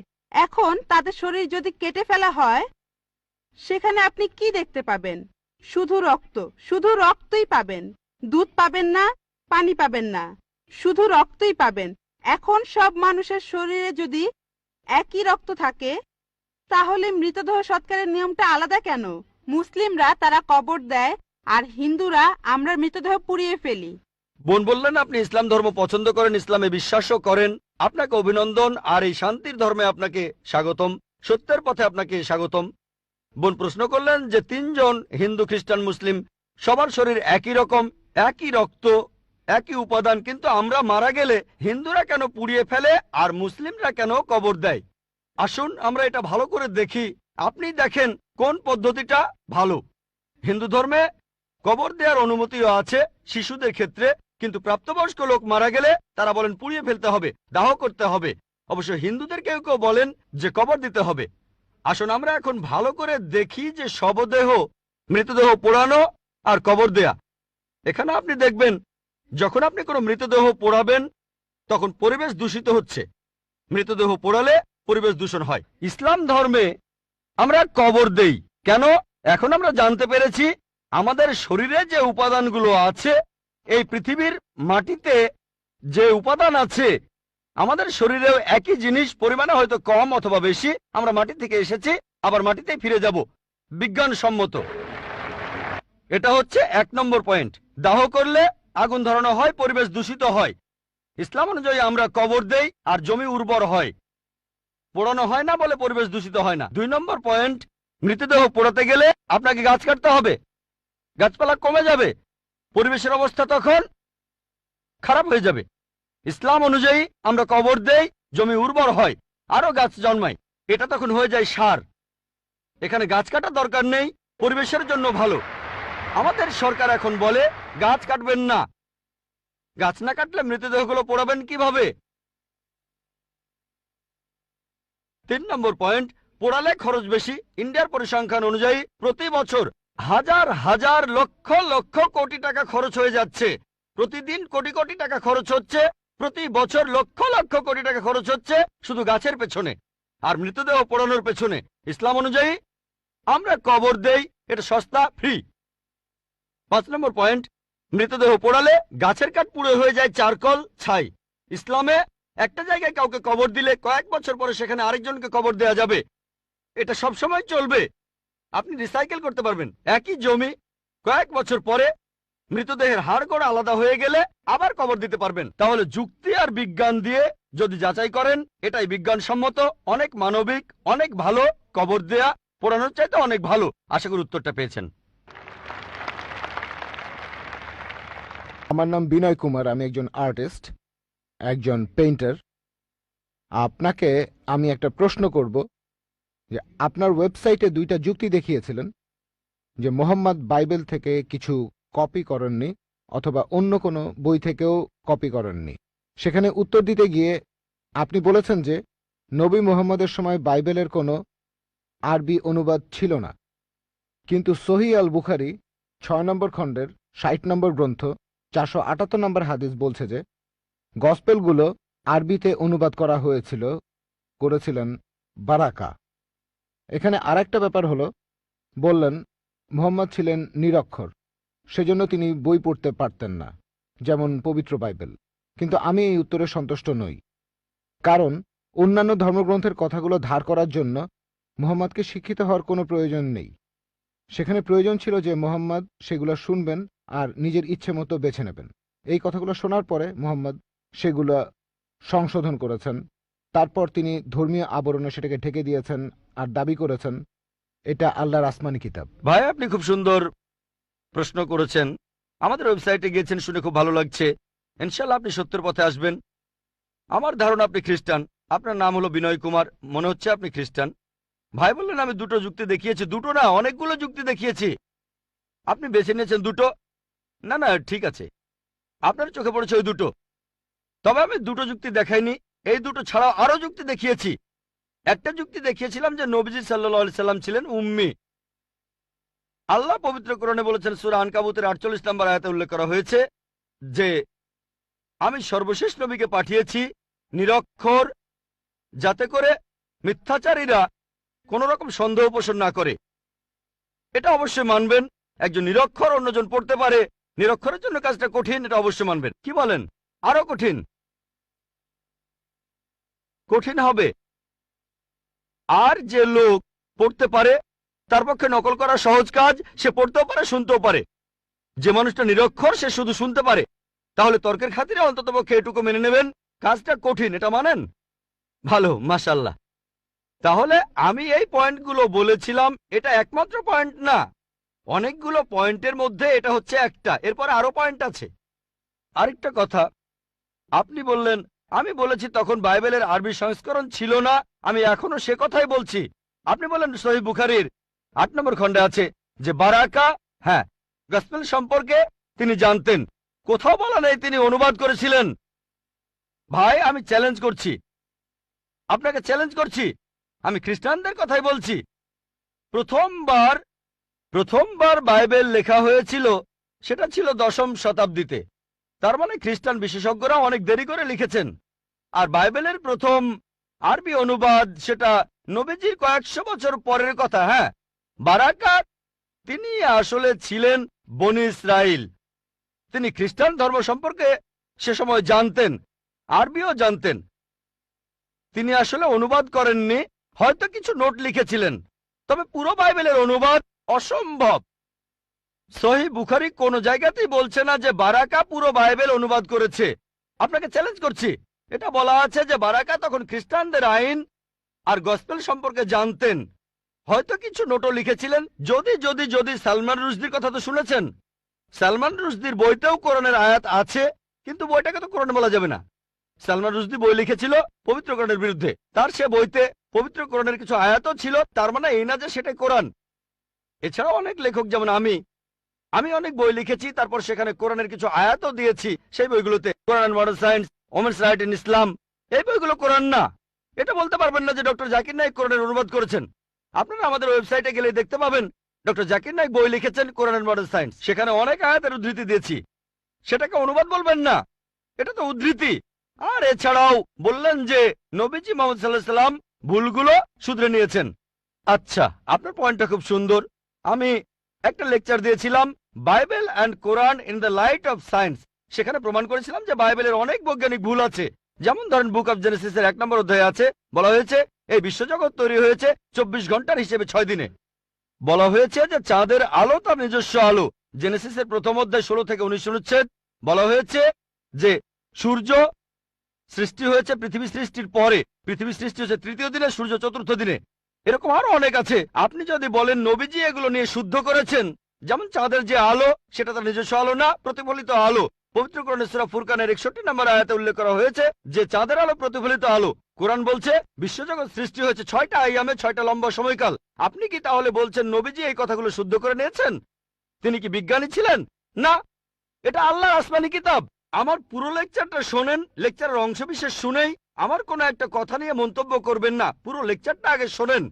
এখন তাদের শরীর যদি কেটে ফেলা হয়, সেখানে আপনি কি দেখতে পাবেন? শুধু রক্ত, শুধু রক্তই পাবেন। দুধ পাবেন না, পানি পাবেন না, শুধু রক্তই পাবেন। এখন সব মানুষের শরীরে যদি একই রক্ত থাকে, তাহলে মৃতদেহ সৎকারের নিয়মটা আলাদা কেন? মুসলিমরা তারা কবর দেয়, আর হিন্দুরা আমরা মৃতদেহ পুড়িয়ে ফেলি। বোন বললেন আপনি ইসলাম ধর্ম পছন্দ করেন, ইসলামে বিশ্বাসও করেন। আপনাকে অভিনন্দন, আর এই শান্তির ধর্মে আপনাকে স্বাগতম, সত্যের পথে আপনাকে স্বাগতম। বোন প্রশ্ন করলেন যে তিনজন হিন্দু, খ্রিস্টান, মুসলিম, সবার শরীর একই রকম, একই রক্ত, একই উপাদান, কিন্তু আমরা মারা গেলে হিন্দুরা কেন পুড়িয়ে ফেলে আর মুসলিমরা কেন কবর দেয়? আসুন আমরা এটা ভালো করে দেখি। আপনি দেখেন কোন পদ্ধতিটা ভালো। হিন্দু ধর্মে কবর দেওয়ার অনুমতিও আছে শিশুদের ক্ষেত্রে, কিন্তু প্রাপ্তবয়স্ক লোক মারা গেলে তারা বলেন পুড়িয়ে ফেলতে হবে, দাহ করতে হবে। অবশ্য হিন্দুদের কেউ কেউ বলেন যে কবর দিতে হবে। আসুন আমরা এখন ভালো করে দেখি যে শবদেহ, মৃতদেহ পোড়ানো আর কবর দেয়া। এখানে আপনি দেখবেন যখন আপনি কোনো মৃতদেহ পোড়াবেন তখন পরিবেশ দূষিত হচ্ছে। মৃতদেহ পোড়ালে পরিবেশ দূষণ হয়। ইসলাম ধর্মে আমরা কবর দেই কেন? এখন আমরা জানতে পেরেছি আমাদের শরীরে যে উপাদানগুলো আছে, এই পৃথিবীর মাটিতে যে উপাদান আছে, আমাদের শরীরেও একই জিনিস, পরিমাণে হয়তো কম অথবা বেশি। আমরা মাটি থেকে এসেছি, আবার মাটিতেই ফিরে যাব, বিজ্ঞানসম্মত। এটা হচ্ছে 1 নম্বর পয়েন্ট। দাহ করলে আগুন ধরানো হয়, পরিবেশ দূষিত হয়। ইসলাম অনুযায়ী আমরা কবর দেই আর জমি উর্বর হয়, পোড়ানো হয় না বলে পরিবেশ দূষিত হয় না। 2 নম্বর পয়েন্ট, মৃতদেহ পোড়াতে গেলে আপনাকে গাছ কাটতে হবে, গাছপালা কমে যাবে, পরিবেশের অবস্থা তখন খারাপ হয়ে যাবে। ইসলাম অনুযায়ী আমরা কবর দেই, জমি উর্বর হয়, আরো গাছ জন্মায়, এটা তখন হয়ে যায় সার। এখানে গাছ কাটার দরকার নেই, পরিবেশের জন্য ভালো। আমাদের সরকার এখন বলে গাছ কাটবেন না। গাছ না কাটলে মৃতদেহগুলো পোড়াবেন কিভাবে? 3 নম্বর পয়েন্ট, পোড়ালে খরচ বেশি। ইন্ডিয়ার পরিসংখ্যান অনুযায়ী প্রতি বছর হাজার হাজার লক্ষ লক্ষ কোটি টাকা খরচ হয়ে যাচ্ছে। প্রতিদিন কোটি কোটি টাকা খরচ হচ্ছে, প্রতি বছর লক্ষ লক্ষ কোটি টাকা খরচ হচ্ছে শুধু গাছের পেছনে আর মৃতদেহ পোড়ানোর পেছনে। ইসলাম অনুযায়ী আমরা কবর দেই, এটা সস্তা, ফ্রি। 5 নম্বর পয়েন্ট, মৃতদেহ পোড়ালে গাছের কাঠ পুড়ে হয়ে যায় চারকল, ছাই। ইসলামে একটা জায়গায় কাউকে কবর দিলে কয়েক বছর পরে সেখানে আরেকজনকে কবর দেয়া যাবে। এটা সব সময় চলবে। আপনি রিসাইকেল করতে পারবেন। একই জমি কয়েক বছর পরে মৃতদেহের হাড়গোড় আলাদা হয়ে গেলে আবার কবর দিতে পারবেন। তাহলে যুক্তি আর বিজ্ঞান দিয়ে যদি যাচাই করেন, এটাই বিজ্ঞানসম্মত, অনেক মানবিক, অনেক ভালো। কবর দেয়া পোড়ানোর চাইতে অনেক ভালো। আশা করি উত্তরটা পেয়েছেন। আমার নাম বিনয় কুমার, আমি একজন আর্টিস্ট, একজন পেইন্টার। আপনাকে আমি একটা প্রশ্ন করব যে আপনার ওয়েবসাইটে 2টা যুক্তি দেখিয়েছিলেন যে মোহাম্মদ বাইবেল থেকে কিছু কপি করেননি অথবা অন্য কোনো বই থেকেও কপি করেননি। সেখানে উত্তর দিতে গিয়ে আপনি বলেছেন যে নবী মুহাম্মদের সময় বাইবেলের কোনো আরবি অনুবাদ ছিল না, কিন্তু সহিহ আল বুখারী 6 নম্বর খণ্ডের 60 নম্বর গ্রন্থ 478 নম্বর হাদিস বলছে যে গসপেলগুলো আরবিতে অনুবাদ করা হয়েছিল, করেছিলেন বারাকা। এখানে আরেকটা ব্যাপার হলো, বললেন মুহাম্মদ ছিলেন নিরক্ষর, সেজন্য তিনি বই পড়তে পারতেন না, যেমন পবিত্র বাইবেল। কিন্তু আমি এই উত্তরে সন্তুষ্ট নই, কারণ অন্যান্য ধর্মগ্রন্থের কথাগুলো ধার করার জন্য মুহাম্মদকে শিক্ষিত হওয়ার কোনো প্রয়োজন নেই। সেখানে প্রয়োজন ছিল যে মুহাম্মদ সেগুলো শুনবেন আর নিজের ইচ্ছে মতো বেছে নেবেন। এই কথাগুলো শোনার পরে মুহাম্মদ সেগুলো সংশোধন করেছেন। তারপর তিনি ধর্মীয় আবরণে সেটাকে ঢেকে দিয়েছেন আর দাবি করেছেন এটা আল্লাহর আসমানি কিতাব। ভাই, আপনি খুব সুন্দর প্রশ্ন করেছেন। আমাদের ওয়েবসাইটে গিয়েছেন শুনে খুব ভালো লাগছে। ইনশাল্লাহ আপনি সত্যের পথে আসবেন। আমার ধারণা আপনি খ্রিস্টান। আপনার নাম হলো বিনয় কুমার, মনে হচ্ছে আপনি খ্রিস্টান। ভাই বললেন আমি দুটো যুক্তি দেখিয়েছি। দুটো না, অনেকগুলো যুক্তি দেখিয়েছি। আপনি বেছে নিয়েছেন দুটো। না না, ঠিক আছে, আপনার চোখে পড়েছে ওই দুটো। তবে আমি দুটো যুক্তি দেখাইনি, এই দুটো ছাড়াও আরো যুক্তি দেখিয়েছি। একটা যুক্তি দেখিয়েছিলাম যে নবীজি সাল্লাল্লাহু আলাইহি সাল্লাম ছিলেন উম্মি। আল্লাহ পবিত্র কোরআনে বলেছেন, সূরা আনকাবুতের 48 নম্বর আয়াতে উল্লেখ করা হয়েছে যে আমি সর্বশেষ নবীকে পাঠিয়েছি নিরক্ষর, যাতে করে মিথ্যাচারীরা কোন রকম সন্দেহ পোষণ না করে। এটা অবশ্যই মানবেন। একজন নিরক্ষর অন্যজন পড়তে পারে, নিরক্ষরের জন্য কাজটা কঠিন, এটা অবশ্যই মানবেন। কি বলেন? আরো কঠিন? কঠিন হবে। আর যে লোক পড়তে পারে তার পক্ষে নকল করা সহজ কাজ। সে পড়তেও পারে, শুনতেও পারে। যে মানুষটা নিরক্ষর সে শুধু শুনতে পারে। তাহলে তর্কের খাতিরে অন্তত পক্ষে এটুকু মেনে নেবেন কাজটা কঠিন, এটা মানেন? ভালো, মাশাআল্লাহ। তাহলে আমি এই পয়েন্টগুলো বলেছিলাম, এটা একমাত্র পয়েন্ট না, অনেকগুলো পয়েন্টের মধ্যে এটা হচ্ছে একটা। এরপরে আরো পয়েন্ট আছে। আরেকটা কথা আপনি বললেন, আমি বলেছি তখন বাইবেলের আরবি সংস্করণ ছিল না, আমি এখনো সে কথাই বলছি। আপনি বলেন সহিহ বুখারীর 8 নম্বর খণ্ডে আছে যে বারাকা, হ্যাঁ, গসপেল সম্পর্কে তিনি জানতেন। কোথাও বলা নেই তিনি অনুবাদ করেছিলেন। ভাই, আমি চ্যালেঞ্জ করছি, আপনাকে চ্যালেঞ্জ করছি, আমি খ্রিস্টানদের কথাই বলছি। প্রথমবার বাইবেল লেখা হয়েছিল সেটা ছিল 10ম শতাব্দীতে। তার মানে খ্রিস্টান বিশেষজ্ঞরা অনেক দেরি করে লিখেছেন। আর বাইবেলের প্রথম আরবি অনুবাদ সেটা নবীজির কয়েকশো বছর পরের কথা। হ্যাঁ, বারাকা তিনি আসলে ছিলেন বনি ইসরাইল। তিনি খ্রিস্টান ধর্ম সম্পর্কে সে সময় জানতেন, আরবিও জানতেন। তিনি আসলে অনুবাদ করেননি, হয়তো কিছু নোট লিখেছিলেন, তবে পুরো বাইবেলের অনুবাদ অসম্ভব। সহিহ বুখারী কোন জায়গাতেই বলছে না যে বারাকা পুরো বাইবেল অনুবাদ করেছে। আপনাকে চ্যালেঞ্জ করছি, এটা বলা আছে যে বারাকা তখন খ্রিস্টানদের আইন আর গসপেল সম্পর্কে জানতেন, হয়তো কিছু নোটও লিখেছিলেন। যদি সালমান রুশদির কথা তো শুনেছেন, সালমান রুশদির বইতেও কোরআনের আয়াত আছে, কিন্তু বইটাকে তো কোরআন বলা যাবে না। সালমান রুশদি বই লিখেছিল পবিত্র কোরআনের বিরুদ্ধে, তার সে বইতে পবিত্র কোরআনের কিছু আয়াতও ছিল, তার মানে এই না যে সেটাই কোরআন। এছাড়াও অনেক লেখক যেমন আমি অনেক বই লিখেছি, তারপর সেখানে কোরআনের কিছু আয়াতও দিয়েছি সেই বইগুলোতে। Quran modern science, women's right in Islam, এই বইগুলো কোরআন না। এটা বলতে পারবেন না যে ডক্টর জাকির নায়েক কোরআনের অনুবাদ করেছেন। আপনারা আমাদের ওয়েবসাইটে গেলে দেখতে পাবেন ডক্টর জাকির নায়েক বই লিখেছেন কোরআন মডার্ন সায়েন্স, সেখানে অনেক আয়াতের উদ্ধৃতি দিয়েছি। সেটাকে অনুবাদ বলবেন না, এটা তো উদ্ধৃতি। আর এছাড়াও বললেন যে নবীজি মুহাম্মদ সাল্লাল্লাহু আলাইহি সাল্লাম ভুলগুলো শুধরে নিয়েছেন। আচ্ছা, আপনার পয়েন্টটা খুব সুন্দর। আমি একটা লেকচার দিয়েছিলাম Bible and Quran in the light of science. সেখানে প্রমাণ করেছিলাম যে বাইবেলের অনেক বৈজ্ঞানিক ভুল আছে। যেমন ধরেন বুক অফ জেনেসিসের 1 নম্বর অধ্যায়ে আছে, বলা হয়েছে এই বিশ্বজগৎ তৈরি হয়েছে 24 ঘন্টার হিসেবে 6 দিনে। বলা হয়েছে যে চাঁদের আলো তার নিজস্ব আলো, জেনেসিসের 1ম অধ্যায় 16 থেকে 19 অনুচ্ছেদ। বলা হয়েছে যে সূর্য সৃষ্টি হয়েছে পৃথিবী সৃষ্টির পরে, পৃথিবী সৃষ্টি হয়েছে 3য় দিনে, সূর্য 4র্থ দিনে। এরকম আরো অনেক আছে। আপনি যদি বলেন নবীজি এগুলো নিয়ে শুদ্ধ করেছেন, যেমন চাঁদের যে আলো সেটা তার নিজস্ব আলো না, প্রতিফলিত আলো। পবিত্র কোরআনে সূরা ফুরকানের 61 নম্বর আয়াতে উল্লেখ করা হয়েছে যে চাঁদের আলো প্রতিফলিত আলো। কোরআন বলছে বিশ্বজগৎ সৃষ্টি হয়েছে 6টা আইয়ামে, 6টা লম্বা সময়কাল। আপনি কি তাহলে বলছেন নবীজি এই কথাগুলো শুদ্ধ করে নিয়েছেন? তিনি কি বিজ্ঞানী ছিলেন? না, এটা আল্লাহর আসমানি কিতাব। আমার পুরো লেকচারটা শোনেন, লেকচারের অংশবিশেষ শুনেই আমার কোনো একটা কথা নিয়ে মন্তব্য করবেন না, পুরো লেকচারটা আগে শোনেন।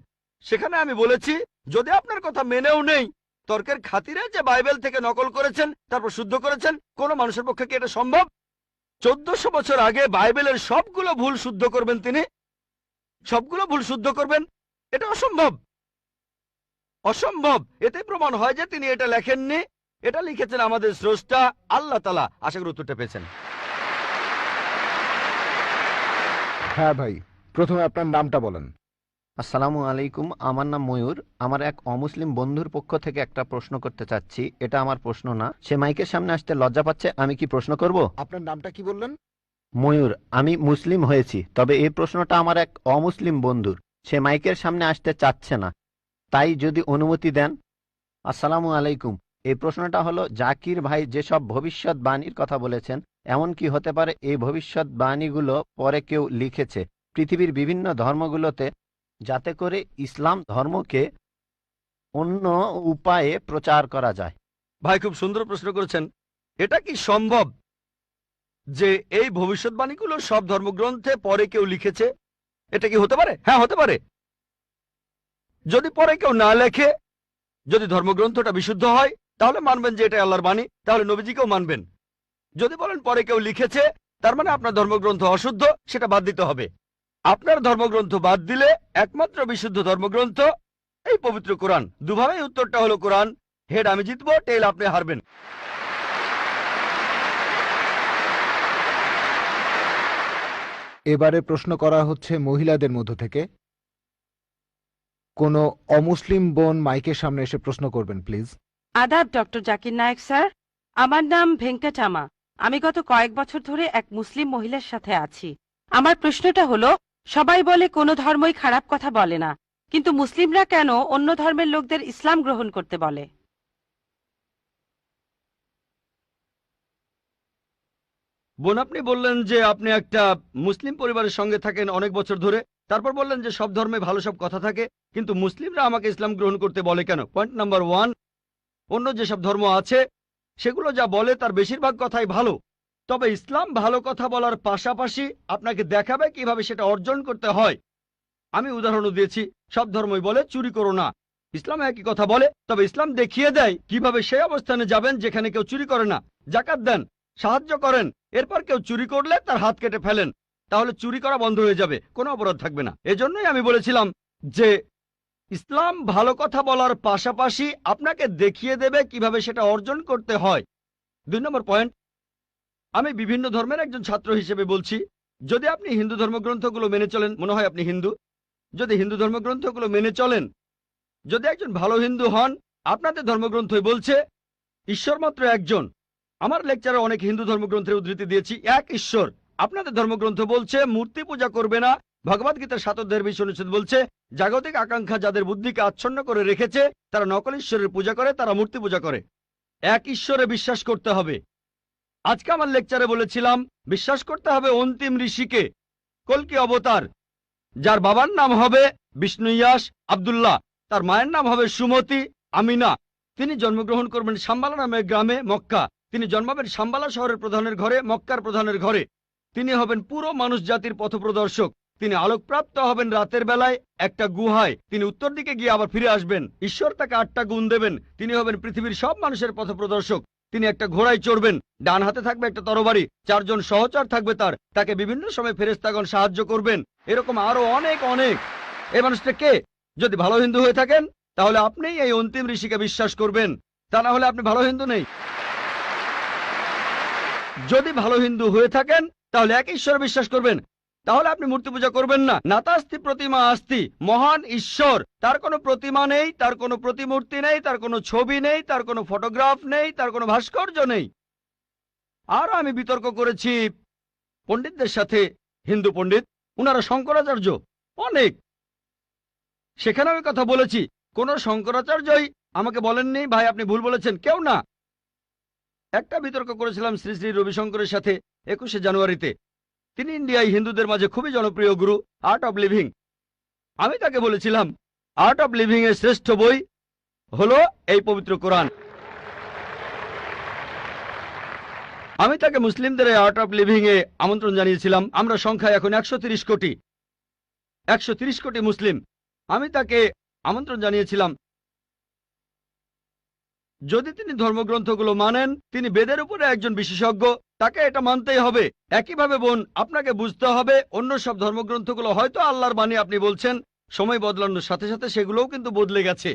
সেখানে আমি বলেছি যদি আপনার কথা মেনেও নেই, তর্কের খাতিরে যে বাইবেল থেকে নকল করেছেন তারপর শুদ্ধ করেছেন, কোন মানুষের পক্ষে কি এটা সম্ভব? 1400 বছর আগে বাইবেলের সবগুলো ভুল শুদ্ধ করবেন তিনি, সবগুলো ভুল শুদ্ধ করবেন, এটা অসম্ভব, অসম্ভব। এতে প্রমাণ হয় যে তিনি এটা লেখেননি, এটা লিখেছেন আমাদের স্রষ্টা আল্লাহ তাআলা। আশা করি উত্তরটা পেয়েছেন। হ্যাঁ ভাই, প্রথমে আপনার নামটা বলেন। আসসালামু আলাইকুম, আমার নাম ময়ূর। আমার এক অমুসলিম বন্ধুর পক্ষ থেকে একটা প্রশ্ন করতে চাচ্ছি। এটা আমার প্রশ্ন না, সে মাইকের সামনে আসতে লজ্জা পাচ্ছে। আমি কি প্রশ্ন করব? আপনার নামটা কি বললেন? ময়ূর। আমি মুসলিম হয়েছি, তবে এই প্রশ্নটা আমার এক অমুসলিম বন্ধুর। সে মাইকের সামনে আসতে চাচ্ছে না, তাই যদি অনুমতি দেন। আসসালামু আলাইকুম। এই প্রশ্নটা হলো, জাকির ভাই যেসব ভবিষ্যৎবাণীর কথা বলেছেন, এমন কি হতে পারে এই ভবিষ্যৎবাণীগুলো পরে কেউ লিখেছে পৃথিবীর বিভিন্ন ধর্মগুলোতে, যাতে করে ইসলাম ধর্মকে অন্য উপায়ে প্রচার করা যায়? ভাই খুব সুন্দর প্রশ্ন করেছেন। এটা কি সম্ভব যে এই ভবিষ্যৎবাণীগুলো সব ধর্মগ্রন্থে পরে কেউ লিখেছে? এটা কি হতে পারে? হ্যাঁ, হতে পারে। যদি পরে কেউ না লেখে, যদি ধর্মগ্রন্থটা বিশুদ্ধ হয়, তাহলে মানবেন যে এটা আল্লাহর বাণী, তাহলে নবীজিকেও মানবেন। যদি বলেন পরে কেউ লিখেছে, তার মানে আপনার ধর্মগ্রন্থ অশুদ্ধ, সেটা বাদ দিতে হবে। আপনার ধর্মগ্রন্থ বাদ দিলে একমাত্র বিশুদ্ধ ধর্মগ্রন্থ এই পবিত্র কোরআন। দুভাবেই উত্তরটা হলো কোরআন। হেড আমি জিতবো, টেল আপনি হারবেন। এবারে প্রশ্ন করা হচ্ছে মহিলাদের মধ্য থেকে। কোনো অমুসলিম বোন মাইকের সামনে এসে প্রশ্ন করবেন প্লিজ। আদাব ডক্টর জাকির নায়েক স্যার, আমার নাম ভেঙ্কটামা। আমি গত কয়েক বছর ধরে এক মুসলিম মহিলার সাথে আছি। আমার প্রশ্নটা হলো, সবাই বলে কোনো ধর্মই খারাপ কথা বলে না, কিন্তু মুসলিমরা কেন অন্য ধর্মের লোকদের ইসলাম গ্রহণ করতে বলে? বোন, আপনি বললেন যে আপনি একটা মুসলিম পরিবারের সঙ্গে থাকেন অনেক বছর ধরে, তারপর বললেন যে সব ধর্মে ভালো সব কথা থাকে, কিন্তু মুসলিমরা আমাকে ইসলাম গ্রহণ করতে বলে কেন? পয়েন্ট নাম্বার 1, অন্য যেসব ধর্ম আছে সেগুলো যা বলে তার বেশিরভাগ কথাই ভালো, তবে ইসলাম ভালো কথা বলার পাশাপাশি আপনাকে দেখাবে কিভাবে সেটা অর্জন করতে হয়। আমি উদাহরণও দিয়েছি। সব ধর্মই বলে চুরি করো না, ইসলাম একই কথা বলে, তবে ইসলাম দেখিয়ে দেয় কিভাবে সেই অবস্থানে যাবেন যেখানে কেউ চুরি করে না। জাকাত দেন, সাহায্য করেন, এরপর কেউ চুরি করলে তার হাত কেটে ফেলেন, তাহলে চুরি করা বন্ধ হয়ে যাবে, কোনো অপরাধ থাকবে না। এজন্যই আমি বলেছিলাম যে ইসলাম ভালো কথা বলার পাশাপাশি আপনাকে দেখিয়ে দেবে কিভাবে সেটা অর্জন করতে হয়। 2 নম্বর পয়েন্ট, আমি বিভিন্ন ধর্মের একজন ছাত্র হিসেবে বলছি, যদি আপনি হিন্দু ধর্মগ্রন্থগুলো মেনে চলেন, মনে হয় আপনি হিন্দু, যদি হিন্দু ধর্মগ্রন্থগুলো মেনে চলেন, যদি একজন ভালো হিন্দু হন, আপনাদের ধর্মগ্রন্থই বলছে ঈশ্বর মাত্র একজন। আমার লেকচারে অনেক হিন্দু ধর্মগ্রন্থের উদ্ধৃতি দিয়েছি, এক ঈশ্বর। আপনাদের ধর্মগ্রন্থ বলছে মূর্তি পূজা করবে না। ভগবদ গীতার 7 অধ্যায়ের 20 অনুচ্ছেদ বলছে জাগতিক আকাঙ্ক্ষা যাদের বুদ্ধিকে আচ্ছন্ন করে রেখেছে তারা নকল ঈশ্বরের পূজা করে, তারা মূর্তি পূজা করে। এক ঈশ্বরে বিশ্বাস করতে হবে। আজকে আমার লেকচারে বলেছিলাম বিশ্বাস করতে হবে অন্তিম ঋষিকে, কল্কি অবতার, যার বাবার নাম হবে বিষ্ণুইয়াস আব্দুল্লাহ, তার মায়ের নাম হবে সুমতি আমিনা। তিনি জন্মগ্রহণ করবেন শাম্বালা নামের গ্রামে মক্কা। তিনি জন্মাবেন শাম্বালা শহরের প্রধানের ঘরে, মক্কার প্রধানের ঘরে। তিনি হবেন পুরো মানুষ জাতির পথপ্রদর্শক। তিনি আলোকপ্রাপ্ত হবেন রাতের বেলায় একটা গুহায়। তিনি উত্তর দিকে গিয়ে আবার ফিরে আসবেন। ঈশ্বর তাকে 8টা গুণ দেবেন। তিনি হবেন পৃথিবীর সব মানুষের পথপ্রদর্শক। তিনি একটা ঘোড়ায় চড়বেন, ডান হাতে থাকবে একটা তরবারি, 4 জন সহচর থাকবে তাকে বিভিন্ন সময় ফেরেশতাগণ সাহায্য করবেন। এরকম আরো অনেক অনেক। এই মানুষটা কে? যদি ভালো হিন্দু হয়ে থাকেন তাহলে আপনি এই অন্তিম ঋষিকে বিশ্বাস করবেন, তা না হলে আপনি ভালো হিন্দু নেই। যদি ভালো হিন্দু হয়ে থাকেন তাহলে এক ঈশ্বর বিশ্বাস করবেন, তাহলে আপনি মূর্তি পূজা করবেন না। নাতাস্তি প্রতিমা আস্তি, মহান ঈশ্বর, তার কোনো প্রতিমা নেই, তার কোনো প্রতিমূর্তি নেই, তার কোনো ছবি নেই, তার কোনো ফটোগ্রাফ নেই, তার কোনো ভাস্কর্য নেই। আর আমি বিতর্ক করেছি পণ্ডিতদের সাথে, হিন্দু পণ্ডিত, উনারা শঙ্করাচার্য অনেক, সেখানে আমি কথা বলেছি। কোন শঙ্করাচার্যই আমাকে বলেননি ভাই আপনি ভুল বলেছেন, কেউ না। একটা বিতর্ক করেছিলাম শ্রী শ্রী রবিশঙ্করের সাথে 21শে জানুয়ারিতে। তিনি ইন্ডিয়ায় হিন্দুদের মাঝে খুবই জনপ্রিয় গুরু, আর্ট অব লিভিং। আমি তাকে বলেছিলাম আর্ট অব লিভিং এর শ্রেষ্ঠ বই হলো এই পবিত্র কোরআন। আমি তাকে মুসলিমদের এই আর্ট অব লিভিং এ আমন্ত্রণ জানিয়েছিলাম। আমরা সংখ্যায় এখন 130 কোটি, 130 কোটি মুসলিম। আমি তাকে আমন্ত্রণ জানিয়েছিলাম, যদি তিনি ধর্মগ্রন্থগুলো মানেন, তিনি বেদের উপরে একজন বিশেষজ্ঞ, তাকে এটা মানতেই হবে। একইভাবে বোন, আপনাকে বুঝতে হবে অন্য সব ধর্মগ্রন্থগুলো হয়তো আল্লাহর বাণী আপনি বলছেন, সময় বদলানোর সাথে সাথে সেগুলোও কিন্তু বদলে গেছে।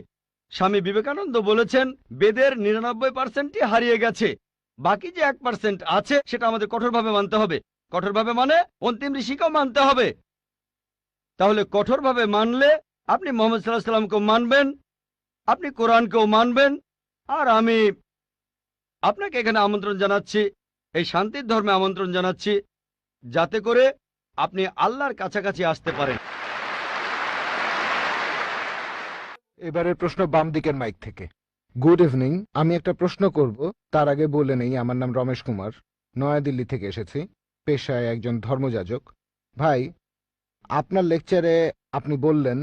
স্বামী বিবেকানন্দ বলেছেন বেদের 99%ই হারিয়ে গেছে, বাকি যে 1% আছে সেটা আমাদের কঠোরভাবে মানতে হবে। কঠোরভাবে মানে অন্তিম ঋষিকেও মানতে হবে। তাহলে কঠোরভাবে মানলে আপনি মোহাম্মদ সাল্লাল্লাহু আলাইহি সাল্লামকেও মানবেন, আপনি কোরআনকেও মানবেন, আর আমি আপনাকে এখানে আমন্ত্রণ জানাচ্ছি, এই শান্তির ধর্মে আমন্ত্রণ জানাচ্ছি, যাতে করে আপনি আল্লাহর কাছাকাছি আসতে পারেন। এবারের প্রশ্ন বাম দিকের মাইক থেকে। গুড ইভিনিং, আমি একটা প্রশ্ন করব, তার আগে বলে নেই আমার নাম রমেশ কুমার, নয়াদিল্লি থেকে এসেছি, পেশায় একজন ধর্মযাজক। ভাই, আপনার লেকচারে আপনি বললেন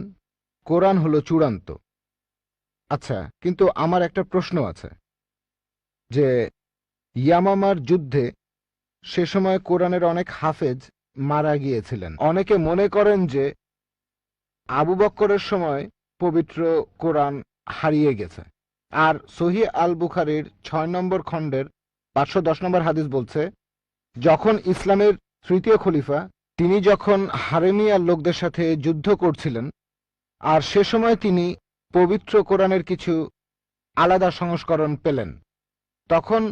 কোরআন হলো চূড়ান্ত। আচ্ছা, কিন্তু আমার একটা প্রশ্ন আছে যে ইয়ামামার যুদ্ধে সে সময় কোরআনের অনেক হাফেজ মারা গিয়েছিলেন। অনেকে মনে করেন যে আবু বক্করের সময় পবিত্র কোরআন হারিয়ে গেছে। আর সহিহ আল বুখারীর 6 নম্বর খণ্ডের 510 নম্বর হাদিস বলছে, যখন ইসলামের তৃতীয় খলিফা তিনি যখন হারেমিয়ার লোকদের সাথে যুদ্ধ করছিলেন, আর সে সময় তিনি পবিত্র কোরআনের কিছু আলাদা সংস্করণ পেলেন, তখন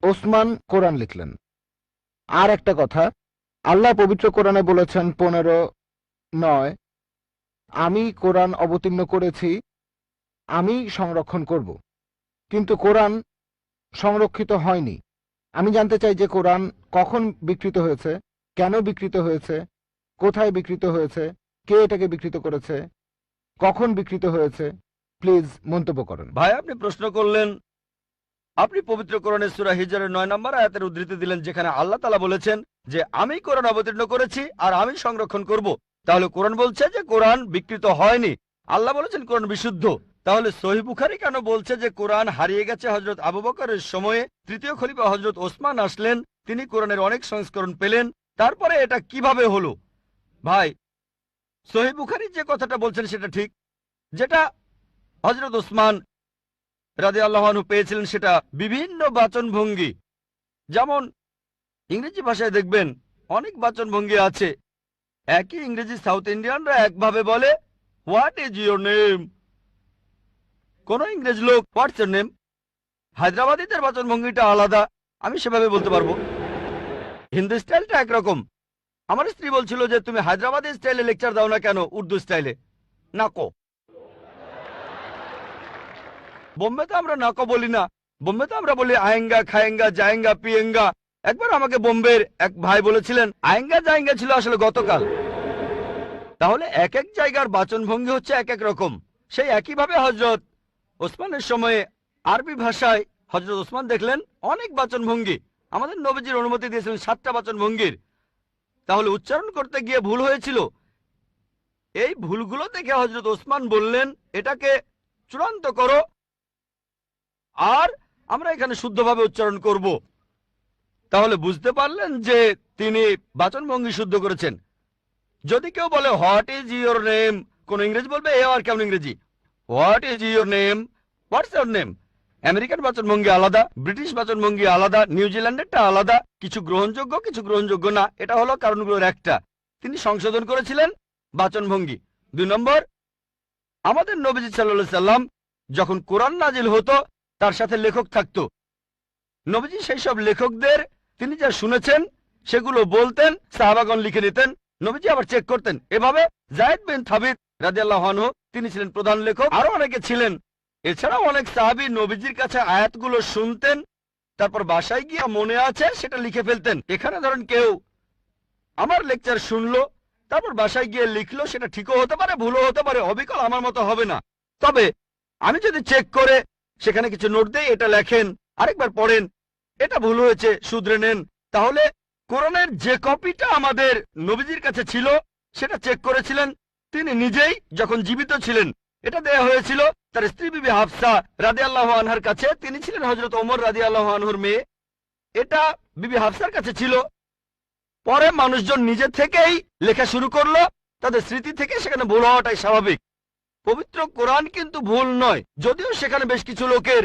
ওসমান কোরআন লিখলেন। আর একটা কথা, আল্লাহ পবিত্র কোরআনে বলেছেন 15:9, আমি কোরআন অবতীর্ণ করেছি, আমি সংরক্ষণ করব। কিন্তু কোরআন সংরক্ষিত হয়নি। আমি জানতে চাই যে কোরআন কখন বিকৃত হয়েছে, কেন বিকৃত হয়েছে, কোথায় বিকৃত হয়েছে, কে এটাকে বিকৃত করেছে, কখন বিকৃত হয়েছে, প্লিজ মন্তব্য করেন। ভাই, আপনি প্রশ্ন করলেন, আপনি পবিত্র কোরআনের সূরা হিজরের 9 নম্বর আয়াতের উদ্ধৃতি দিলেন, যেখানে আল্লাহ তাআলা বলেছেন যে আমি কোরআন অবতীর্ণ করেছি আর আমি সংরক্ষণ করব। তাহলে কোরআন বলছে যে কোরআন বিকৃত হয়নি, আল্লাহ বলেছেন কোরআন বিশুদ্ধ। তাহলে সহিহ বুখারী কেন বলছে যে কোরআন হারিয়ে গেছে? হযরত আবু বকরের সময়ে তৃতীয় খলিফা হযরত ওসমান আসলেন, তিনি কোরআনের অনেক সংস্করণ পেলেন, তারপরে এটা কিভাবে হলো? ভাই, সহিহ বুখারী যে কথাটা বলছেন সেটা ঠিক, যেটা হযরত ওসমান রাদিয়াল্লাহু আনহু পেয়েছিলেন সেটা বিভিন্ন বাচনভঙ্গি। যেমন ইংরেজি ভাষায় দেখবেন অনেক বাচনভঙ্গি আছে। একই ইংরেজি সাউথ ইন্ডিয়ানরা একভাবে বলে হোয়াট ইজ ইউর নেম, কোন ইংরেজ লোক হোয়াটস ইউর নেম। হায়দ্রাবাদীদের বাচনভঙ্গিটা আলাদা, আমি সেভাবে বলতে পারবো। হিন্দি স্টাইলটা একরকম। আমার স্ত্রী বলছিল যে তুমি হায়দ্রাবাদী স্টাইলে লেকচার দাও না কেন, উর্দু স্টাইলে। নাকো। বোম্বেতে আমরা নাকো বলি না, বোম্বেতে আমরা বলি আয়েঙ্গা, খায়েঙ্গা, জায়েঙ্গা, পিয়েঙ্গা। একবার আমাকে বোম্বের এক ভাই বলেছিলেন আয়েঙ্গা জায়েঙ্গা ছিল আসলে গতকাল। তাহলে এক এক জায়গার বাচনভঙ্গি হচ্ছে এক এক রকম। সেই একইভাবে হযরত ওসমানের সময়ে আরবি ভাষায় হযরত ওসমান দেখলেন অনেক বাচনভঙ্গি। আমাদের নবীজির অনুমতি দিয়েছিলেন 7টা বাচনভঙ্গির। তাহলে উচ্চারণ করতে গিয়ে ভুল হয়েছিল। এই ভুলগুলো দেখে হযরত ওসমান বললেন এটাকে চূড়ান্ত করো, আর আমরা এখানে শুদ্ধভাবে উচ্চারণ করব। তাহলে বুঝতে পারলেন যে তিনি বাচনভঙ্গি শুদ্ধ করেছেন। যদি কেউ বলে হোয়াট ইজ ইউর নেম, কোন ইংরেজি বলবে এ আর কেমন ইংরেজি, what is your name, what's your name. American বাচনভঙ্গি আলাদা, ব্রিটিশ বাচনভঙ্গি আলাদা, নিউজিল্যান্ডেরটা আলাদা। কিছু গ্রহণযোগ্য, কিছু গ্রহণযোগ্য না। এটা হলো কারণগুলোর একটা। তিনি সংশোধন করেছিলেন বাচনভঙ্গি। 2 নম্বর, আমাদের নবীজি সাল্লাল্লাহু আলাইহি সাল্লাম যখন কোরআন নাজিল হতো তার সাথে লেখক থাকতো। নবীজি সেই সব লেখকদের তিনি যা শুনেছেন সেগুলো বলতেন, সাহাবাগণ লিখে নিতেন, নবীজি আবার চেক করতেন। এভাবে যায়েদ বিন থাবিত রাদিয়াল্লাহু আনহু তিনি ছিলেন প্রধান লেখক, আরো অনেকে ছিলেন। এছাড়াও অনেক সাহাবী নবীজির কাছে আয়াতগুলো শুনতেন, তারপর বাসায় গিয়ে মনে আছে সেটা লিখে ফেলতেন। এখানে ধরেন কেউ আমার লেকচার শুনলো, তারপর বাসায় গিয়ে লিখলো, সেটা ঠিকও হতে পারে, ভুলও হতে পারে, অবিকল আমার মতো হবে না। তবে আমি যদি চেক করে সেখানে কিছু নোট দেই, এটা লেখেন, আরেকবার পড়েন, এটা ভুল হয়েছে, শুধরে নেন, তাহলে কোরআনের যে কপিটা আমাদের নবীজির কাছে ছিল সেটা চেক করেছিলেন তিনি নিজেই যখন জীবিত ছিলেন। এটা দেয়া হয়েছিল তার স্ত্রী বিবি হাফসা রাদিয়াল্লাহু আনহার কাছে। তিনি ছিলেন হযরত ওমর রাদিয়াল্লাহু আনহুর মেয়ে। এটা বিবি হাফসার কাছে ছিল। পরে মানুষজন নিজে থেকেই লেখা শুরু করলো, তাদের স্মৃতি থেকে সেখানে ভুল হওয়াটাই স্বাভাবিক। পবিত্র কোরআন কিন্তু ভুল নয়, যদিও সেখানে বেশ কিছু লোকের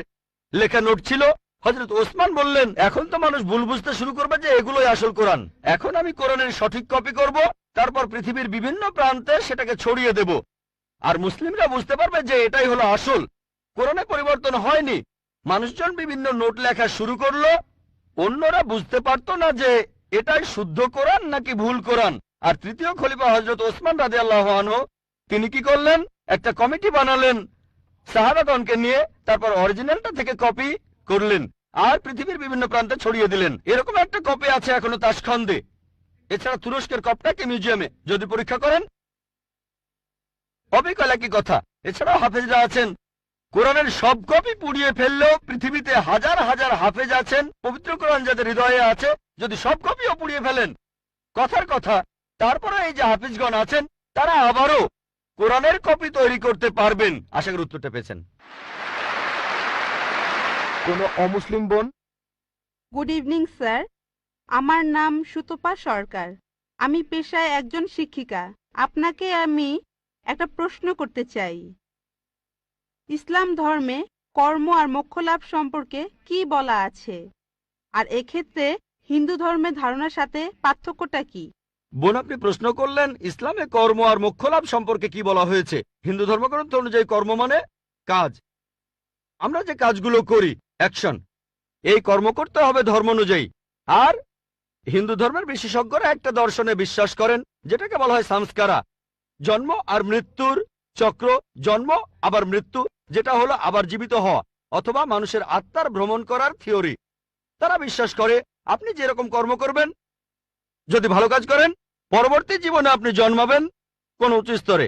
লেখা নোট ছিল। হযরত ওসমান বললেন এখন তো মানুষ ভুল বুঝতে শুরু করবে যে এগুলোই আসল কোরআন। এখন আমি কোরআনের সঠিক কপি করব, তারপর পৃথিবীর বিভিন্ন প্রান্তে সেটাকে ছড়িয়ে দেব, আর মুসলিমরা বুঝতে পারবে যে এটাই হলো আসল। কোরআনে পরিবর্তন হয়নি। মানুষজন বিভিন্ন নোট লেখা শুরু করলো, অন্যরা বুঝতে পারতো না যে এটাই শুদ্ধ কোরআন নাকি ভুল কোরআন। আর তৃতীয় খলিফা হযরত ওসমান রাদিয়াল্লাহু আনহু তিনি কি করলেন? একটা কমিটি বানালেন সাহাবাগণকে নিয়ে, তারপর অরিজিনালটা থেকে কপি করলেন আর পৃথিবীর বিভিন্ন প্রান্তে ছড়িয়ে দিলেন। এরকম একটা কপি আছে এখনো তাশখন্দে। এছাড়া তুরস্কের কপটাকে মিউজিয়ামে যদি পরীক্ষা করেন অবিকল একই কথা। এছাড়াও হাফেজরা আছেন, কোরআনের সব কপি পুড়িয়ে ফেললেও পৃথিবীতে হাজার হাজার হাফেজ আছেন পবিত্র কোরআন যাদের হৃদয়ে আছে, যদি সব কপিও পুড়িয়ে ফেলেন কথার কথা, তারপরে এই যে হাফিজগণ আছেন তারা আবারও কোরআনের কপি তৈরি করতে পারবেন। আশা করি উত্তরটা পেয়েছেন। কোনো অমুসলিম বোন? গুড ইভিনিং স্যার, আমার নাম সুতপা সরকার। আমি পেশায় একজন শিক্ষিকা। আপনাকে আমি একটা প্রশ্ন করতে চাই। ইসলাম ধর্মে কর্ম আর মোক্ষ লাভ সম্পর্কে কি বলা আছে, আর এক্ষেত্রে হিন্দু ধর্মের ধারণার সাথে পার্থক্যটা কি? বোন, আপনি প্রশ্ন করলেন ইসলামে কর্ম আর মোক্ষ লাভ সম্পর্কে কি বলা হয়েছে। হিন্দু ধর্মগ্রন্থ অনুযায়ী কর্ম মানে কাজ, আমরা যে কাজগুলো করি, অ্যাকশন, এই কর্ম করতে হবে ধর্ম অনুযায়ী। আর হিন্দু ধর্মের বিশেষজ্ঞরা একটা দর্শনে বিশ্বাস করেন যেটাকে বলা হয় সংস্কারা, জন্ম আর মৃত্যুর চক্র, জন্ম আবার মৃত্যু, যেটা হলো আবার জীবিত হওয়া অথবা মানুষের আত্মার ভ্রমণ করার থিওরি। তারা বিশ্বাস করে আপনি যেরকম কর্ম করবেন, যদি ভালো কাজ করেন পরবর্তী জীবনে আপনি জন্মাবেন কোন উচ্চ স্তরে,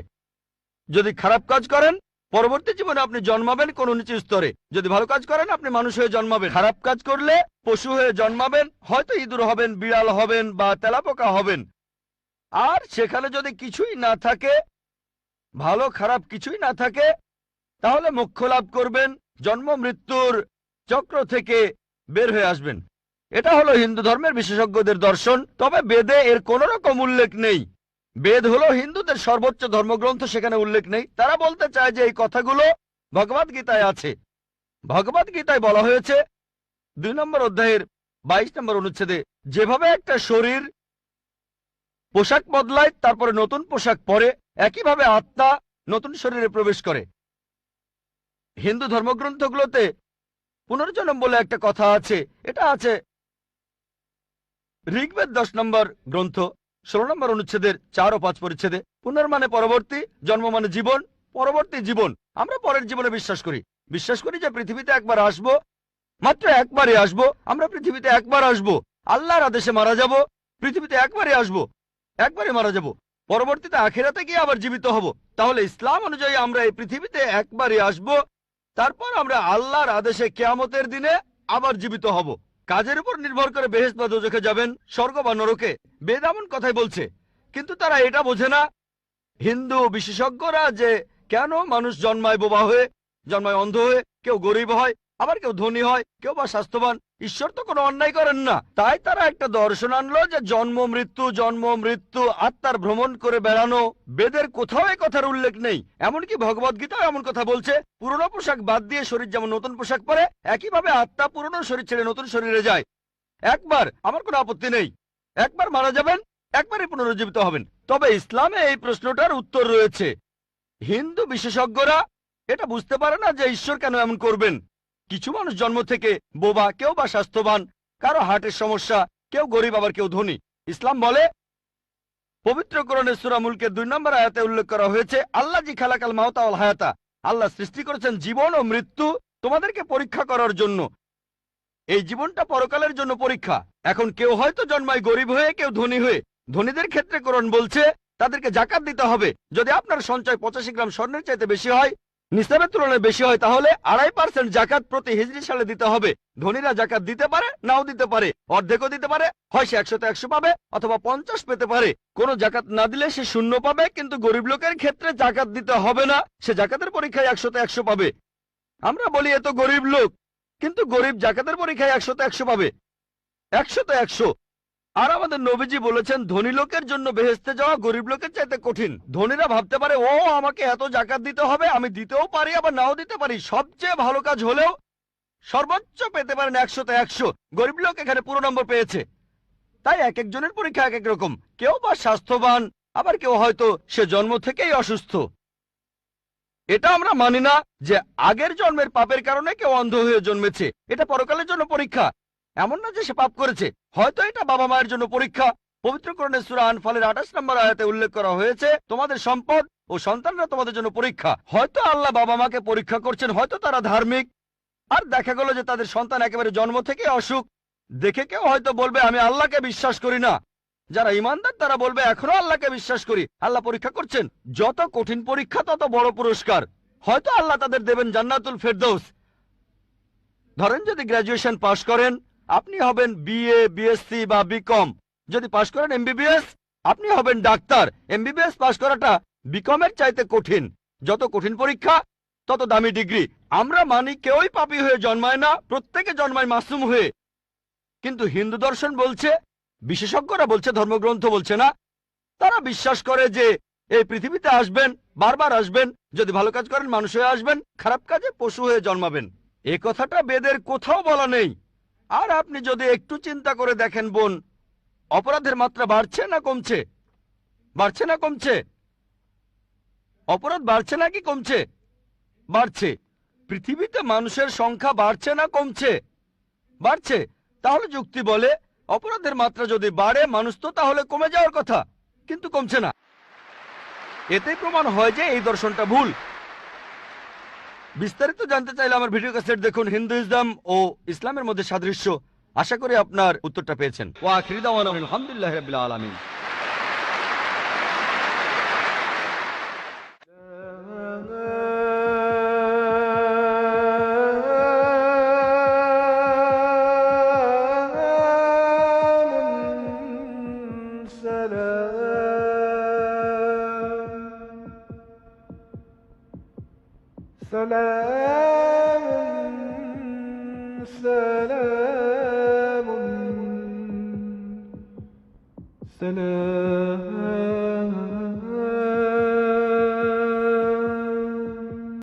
যদি খারাপ কাজ করেন পরবর্তী জীবনে আপনি জন্মাবেন কোন নিচু স্তরে। যদি ভালো কাজ করেন আপনি মানুষ হয়ে জন্মাবেন, খারাপ কাজ করলে পশু হয়ে জন্মাবেন, হয়তো ইঁদুর হবেন, বিড়াল হবেন বা তেলাপোকা হবেন। আর সেখানে যদি কিছুই না থাকে, ভালো খারাপ কিছুই না থাকে, তাহলে মোক্ষ লাভ করবেন, জন্ম মৃত্যুর চক্র থেকে বের হয়ে আসবেন। এটা হলো হিন্দু ধর্মের বিশেষজ্ঞদের দর্শন। তবে বেদে এর কোন রকম উল্লেখ নেই। বেদ হলো হিন্দুদের সর্বোচ্চ ধর্মগ্রন্থ, সেখানে উল্লেখ নেই। তারা বলতে চায় যে এই কথাগুলো ভগবদ গীতায় আছে। ভগবদ গীতায় বলা হয়েছে 2 নম্বর অধ্যায়ের 22 নম্বর অনুচ্ছেদে, যেভাবে একটা শরীর পোশাক বদলায় তারপরে নতুন পোশাক পরে, একইভাবে আত্মা নতুন শরীরে প্রবেশ করে। হিন্দু ধর্মগ্রন্থগুলোতে পুনর্জন্ম বলে একটা কথা আছে। এটা আছে ঋগ্বেদ 10 নম্বর গ্রন্থ 16 নম্বর অনুচ্ছেদের 4 ও 5 পরিচ্ছেদে। পুনর্মানে পরবর্তী, জন্ম মানে জীবন, পরবর্তী জীবন। আমরা পরের জীবনে বিশ্বাস করি যে পৃথিবীতে একবার আসব, মাত্র একবারই আসব। আমরা পৃথিবীতে একবার আসব, আল্লাহর আদেশে মারা যাব, পৃথিবীতে একবারই আসব, একবারই মারা যাব, পরবর্তীতে আখিরাতে গিয়ে আবার জীবিত হব। তাহলে ইসলাম অনুযায়ী আমরা এই পৃথিবীতে একবারই আসব, তারপর আমরা আল্লাহর আদেশে কিয়ামতের দিনে আবার জীবিত হব। কাজের উপর নির্ভর করে বেহেশত বা দোজখে যাবেন, স্বর্গ বা নরকে, বেদ এমন কথাই বলছে। কিন্তু তারা এটা বোঝে না, হিন্দু বিশেষজ্ঞরা, যে কেন মানুষ জন্মায় বোবা হয়ে, জন্মায় অন্ধ হয়ে, কেউ গরিব হয়, আবার কেউ ধনী হয়, কেউ বা স্বাস্থ্যবান। ঈশ্বর তো কোনো অন্যায় করেন না। তাই তারা একটা দর্শন আনলো যে জন্ম মৃত্যু, আত্মার ভ্রমণ করে বেড়ানো। বেদের কোথাও এই কথার উল্লেখ নেই। এমনকি ভগবদ গীতাও এমন কথা বলছে, পুরনো পোশাক বাদ দিয়ে শরীর যেমন নতুন পোশাক পরে, একইভাবে আত্মা পুরনো শরীর ছেড়ে নতুন শরীরে যায়। একবার, আমার কোনো আপত্তি নেই, একবার মারা যাবেন, একবারই পুনরুজ্জীবিত হবেন। তবে ইসলামে এই প্রশ্নটার উত্তর রয়েছে। হিন্দু বিশেষজ্ঞরা এটা বুঝতে পারে না যে ঈশ্বর কেন এমন করবেন। কিছু মানুষ জন্ম থেকে বোবা, কেউ বা স্বাস্থ্যবান, কারো হার্টের সমস্যা, কেউ গরিব আবার কেউ ধনী। ইসলাম বলে, পবিত্র কোরআনের সূরা মুলকের 2 নম্বর আয়াতে উল্লেখ করা হয়েছে, আল্লাহ জি খালাকাল মাউতা ওয়াল হায়াতা, আল্লাহ সৃষ্টি করেছেন জীবন ও মৃত্যু তোমাদেরকে পরীক্ষা করার জন্য। এই জীবনটা পরকালের জন্য পরীক্ষা। এখন কেউ হয়তো জন্মায় গরিব হয়ে, কেউ ধনী হয়ে। ধনীদের ক্ষেত্রে কোরআন বলছে তাদেরকে জাকাত দিতে হবে। যদি আপনার সঞ্চয় 85 গ্রাম স্বর্ণের চাইতে বেশি হয়, নিসাবের তুলনায় বেশি হয়, তাহলে 2.5% জাকাত প্রতি হিজরি সালে দিতে হবে। ধনীরা জাকাত দিতে পারে, নাও দিতে পারে, অর্ধেকও দিতে পারে, হয় সে 100 তে 100 পাবে অথবা 50 পেতে পারে। কোনো জাকাত না দিলে সে 0 পাবে। কিন্তু গরিব লোকের ক্ষেত্রে জাকাত দিতে হবে না, সে জাকাতের পরীক্ষায় 100 তে 100 পাবে। আমরা বলি এত গরিব লোক, কিন্তু গরিব জাকাতের পরীক্ষায় 100 তে 100 পাবে, 100 তে 100। আর আমাদের নবীজি বলেছেন ধনী লোকের জন্য বেহেশতে যাওয়া গরিব লোকের চাইতে কঠিন। ধনীরা ভাবতে পারে, ও আমাকে এত জাকাত দিতে হবে, আমি দিতেও পারি আবার নাও দিতে পারি। সবচেয়ে ভালো কাজ হলেও সর্বোচ্চ পেতে পারেন 100 তে 100। গরিব লোক এখানে পুরো নম্বর পেয়েছে। তাই এক একজনের পরীক্ষা এক এক রকম। কেউ বা স্বাস্থ্যবান, আবার কেউ হয়তো সে জন্ম থেকেই অসুস্থ। এটা আমরা মানি না যে আগের জন্মের পাপের কারণে কেউ অন্ধ হয়ে জন্মেছে। এটা পরকালের জন্য পরীক্ষা। এমন না যে সে পাপ করেছে, হয়তো এটা বাবা মায়ের জন্য পরীক্ষা। পবিত্র কোরআনের সূরা আনফালের 28 নম্বর আয়াতে উল্লেখ করা হয়েছে, তোমাদের সম্পদ ও সন্তানরা তোমাদের জন্য পরীক্ষা। হয়তো আল্লাহ বাবা মাকে পরীক্ষা করছেন, হয়তো তারা ধার্মিক, আর দেখা গেল যে তাদের সন্তান একেবারে জন্ম থেকে অসুখ। দেখে কেউ হয়তো বলবে আমি আল্লাহকে বিশ্বাস করি না, যারা ইমানদার তারা বলবে এখনো আল্লাহকে বিশ্বাস করি। আল্লাহ পরীক্ষা করছেন, যত কঠিন পরীক্ষা তত বড় পুরস্কার। হয়তো আল্লাহ তাদের দেবেন জান্নাতুল ফেরদৌস। ধরেন যদি গ্র্যাজুয়েশন পাশ করেন, আপনি হবেন বিএ, বিএসসি বা বিকম। যদি পাশ করেন এমবিবিএস, আপনি হবেন ডাক্তার। এমবিবিএস পাশ করাটা বিকমের চাইতে কঠিন। যত কঠিন পরীক্ষা তত দামি ডিগ্রি। আমরা মানি কেউই পাপী হয়ে জন্মায় না, প্রত্যেকে জন্মায় মাসুম হয়ে। কিন্তু হিন্দু দর্শন বলছে, বিশেষজ্ঞরা বলছে, ধর্মগ্রন্থ বলছে না, তারা বিশ্বাস করে যে এই পৃথিবীতে আসবেন, বারবার আসবেন, যদি ভালো কাজ করেন মানুষ হয়ে আসবেন, খারাপ কাজে পশু হয়ে জন্মাবেন। এ কথাটা বেদের কোথাও বলা নেই। আর আপনি যদি একটু চিন্তা করে দেখেন বোন, অপরাধের মাত্রা বাড়ছে না কমছে? বাড়ছে না কমছে? অপরাধ বাড়ছে নাকি কমছে? বাড়ছে। পৃথিবীতে মানুষের সংখ্যা বাড়ছে না কমছে? বাড়ছে। তাহলে যুক্তি বলে অপরাধের মাত্রা যদি বাড়ে, মানুষ তো তাহলে কমে যাওয়ার কথা, কিন্তু কমছে না। এতেই প্রমাণ হয় যে এই দর্শনটা ভুল। বিস্তারিত জানতে চাইলে আমার ভিডিও ক্যাসেট দেখুন, হিন্দুইজম ও ইসলামের মধ্যে সাদৃশ্য। আশা করি আপনার উত্তরটা পেয়েছেন। ওয়া আখিরি দাওয়ানা আলহামদুলিল্লাহি রাব্বিল আলামিন। سلام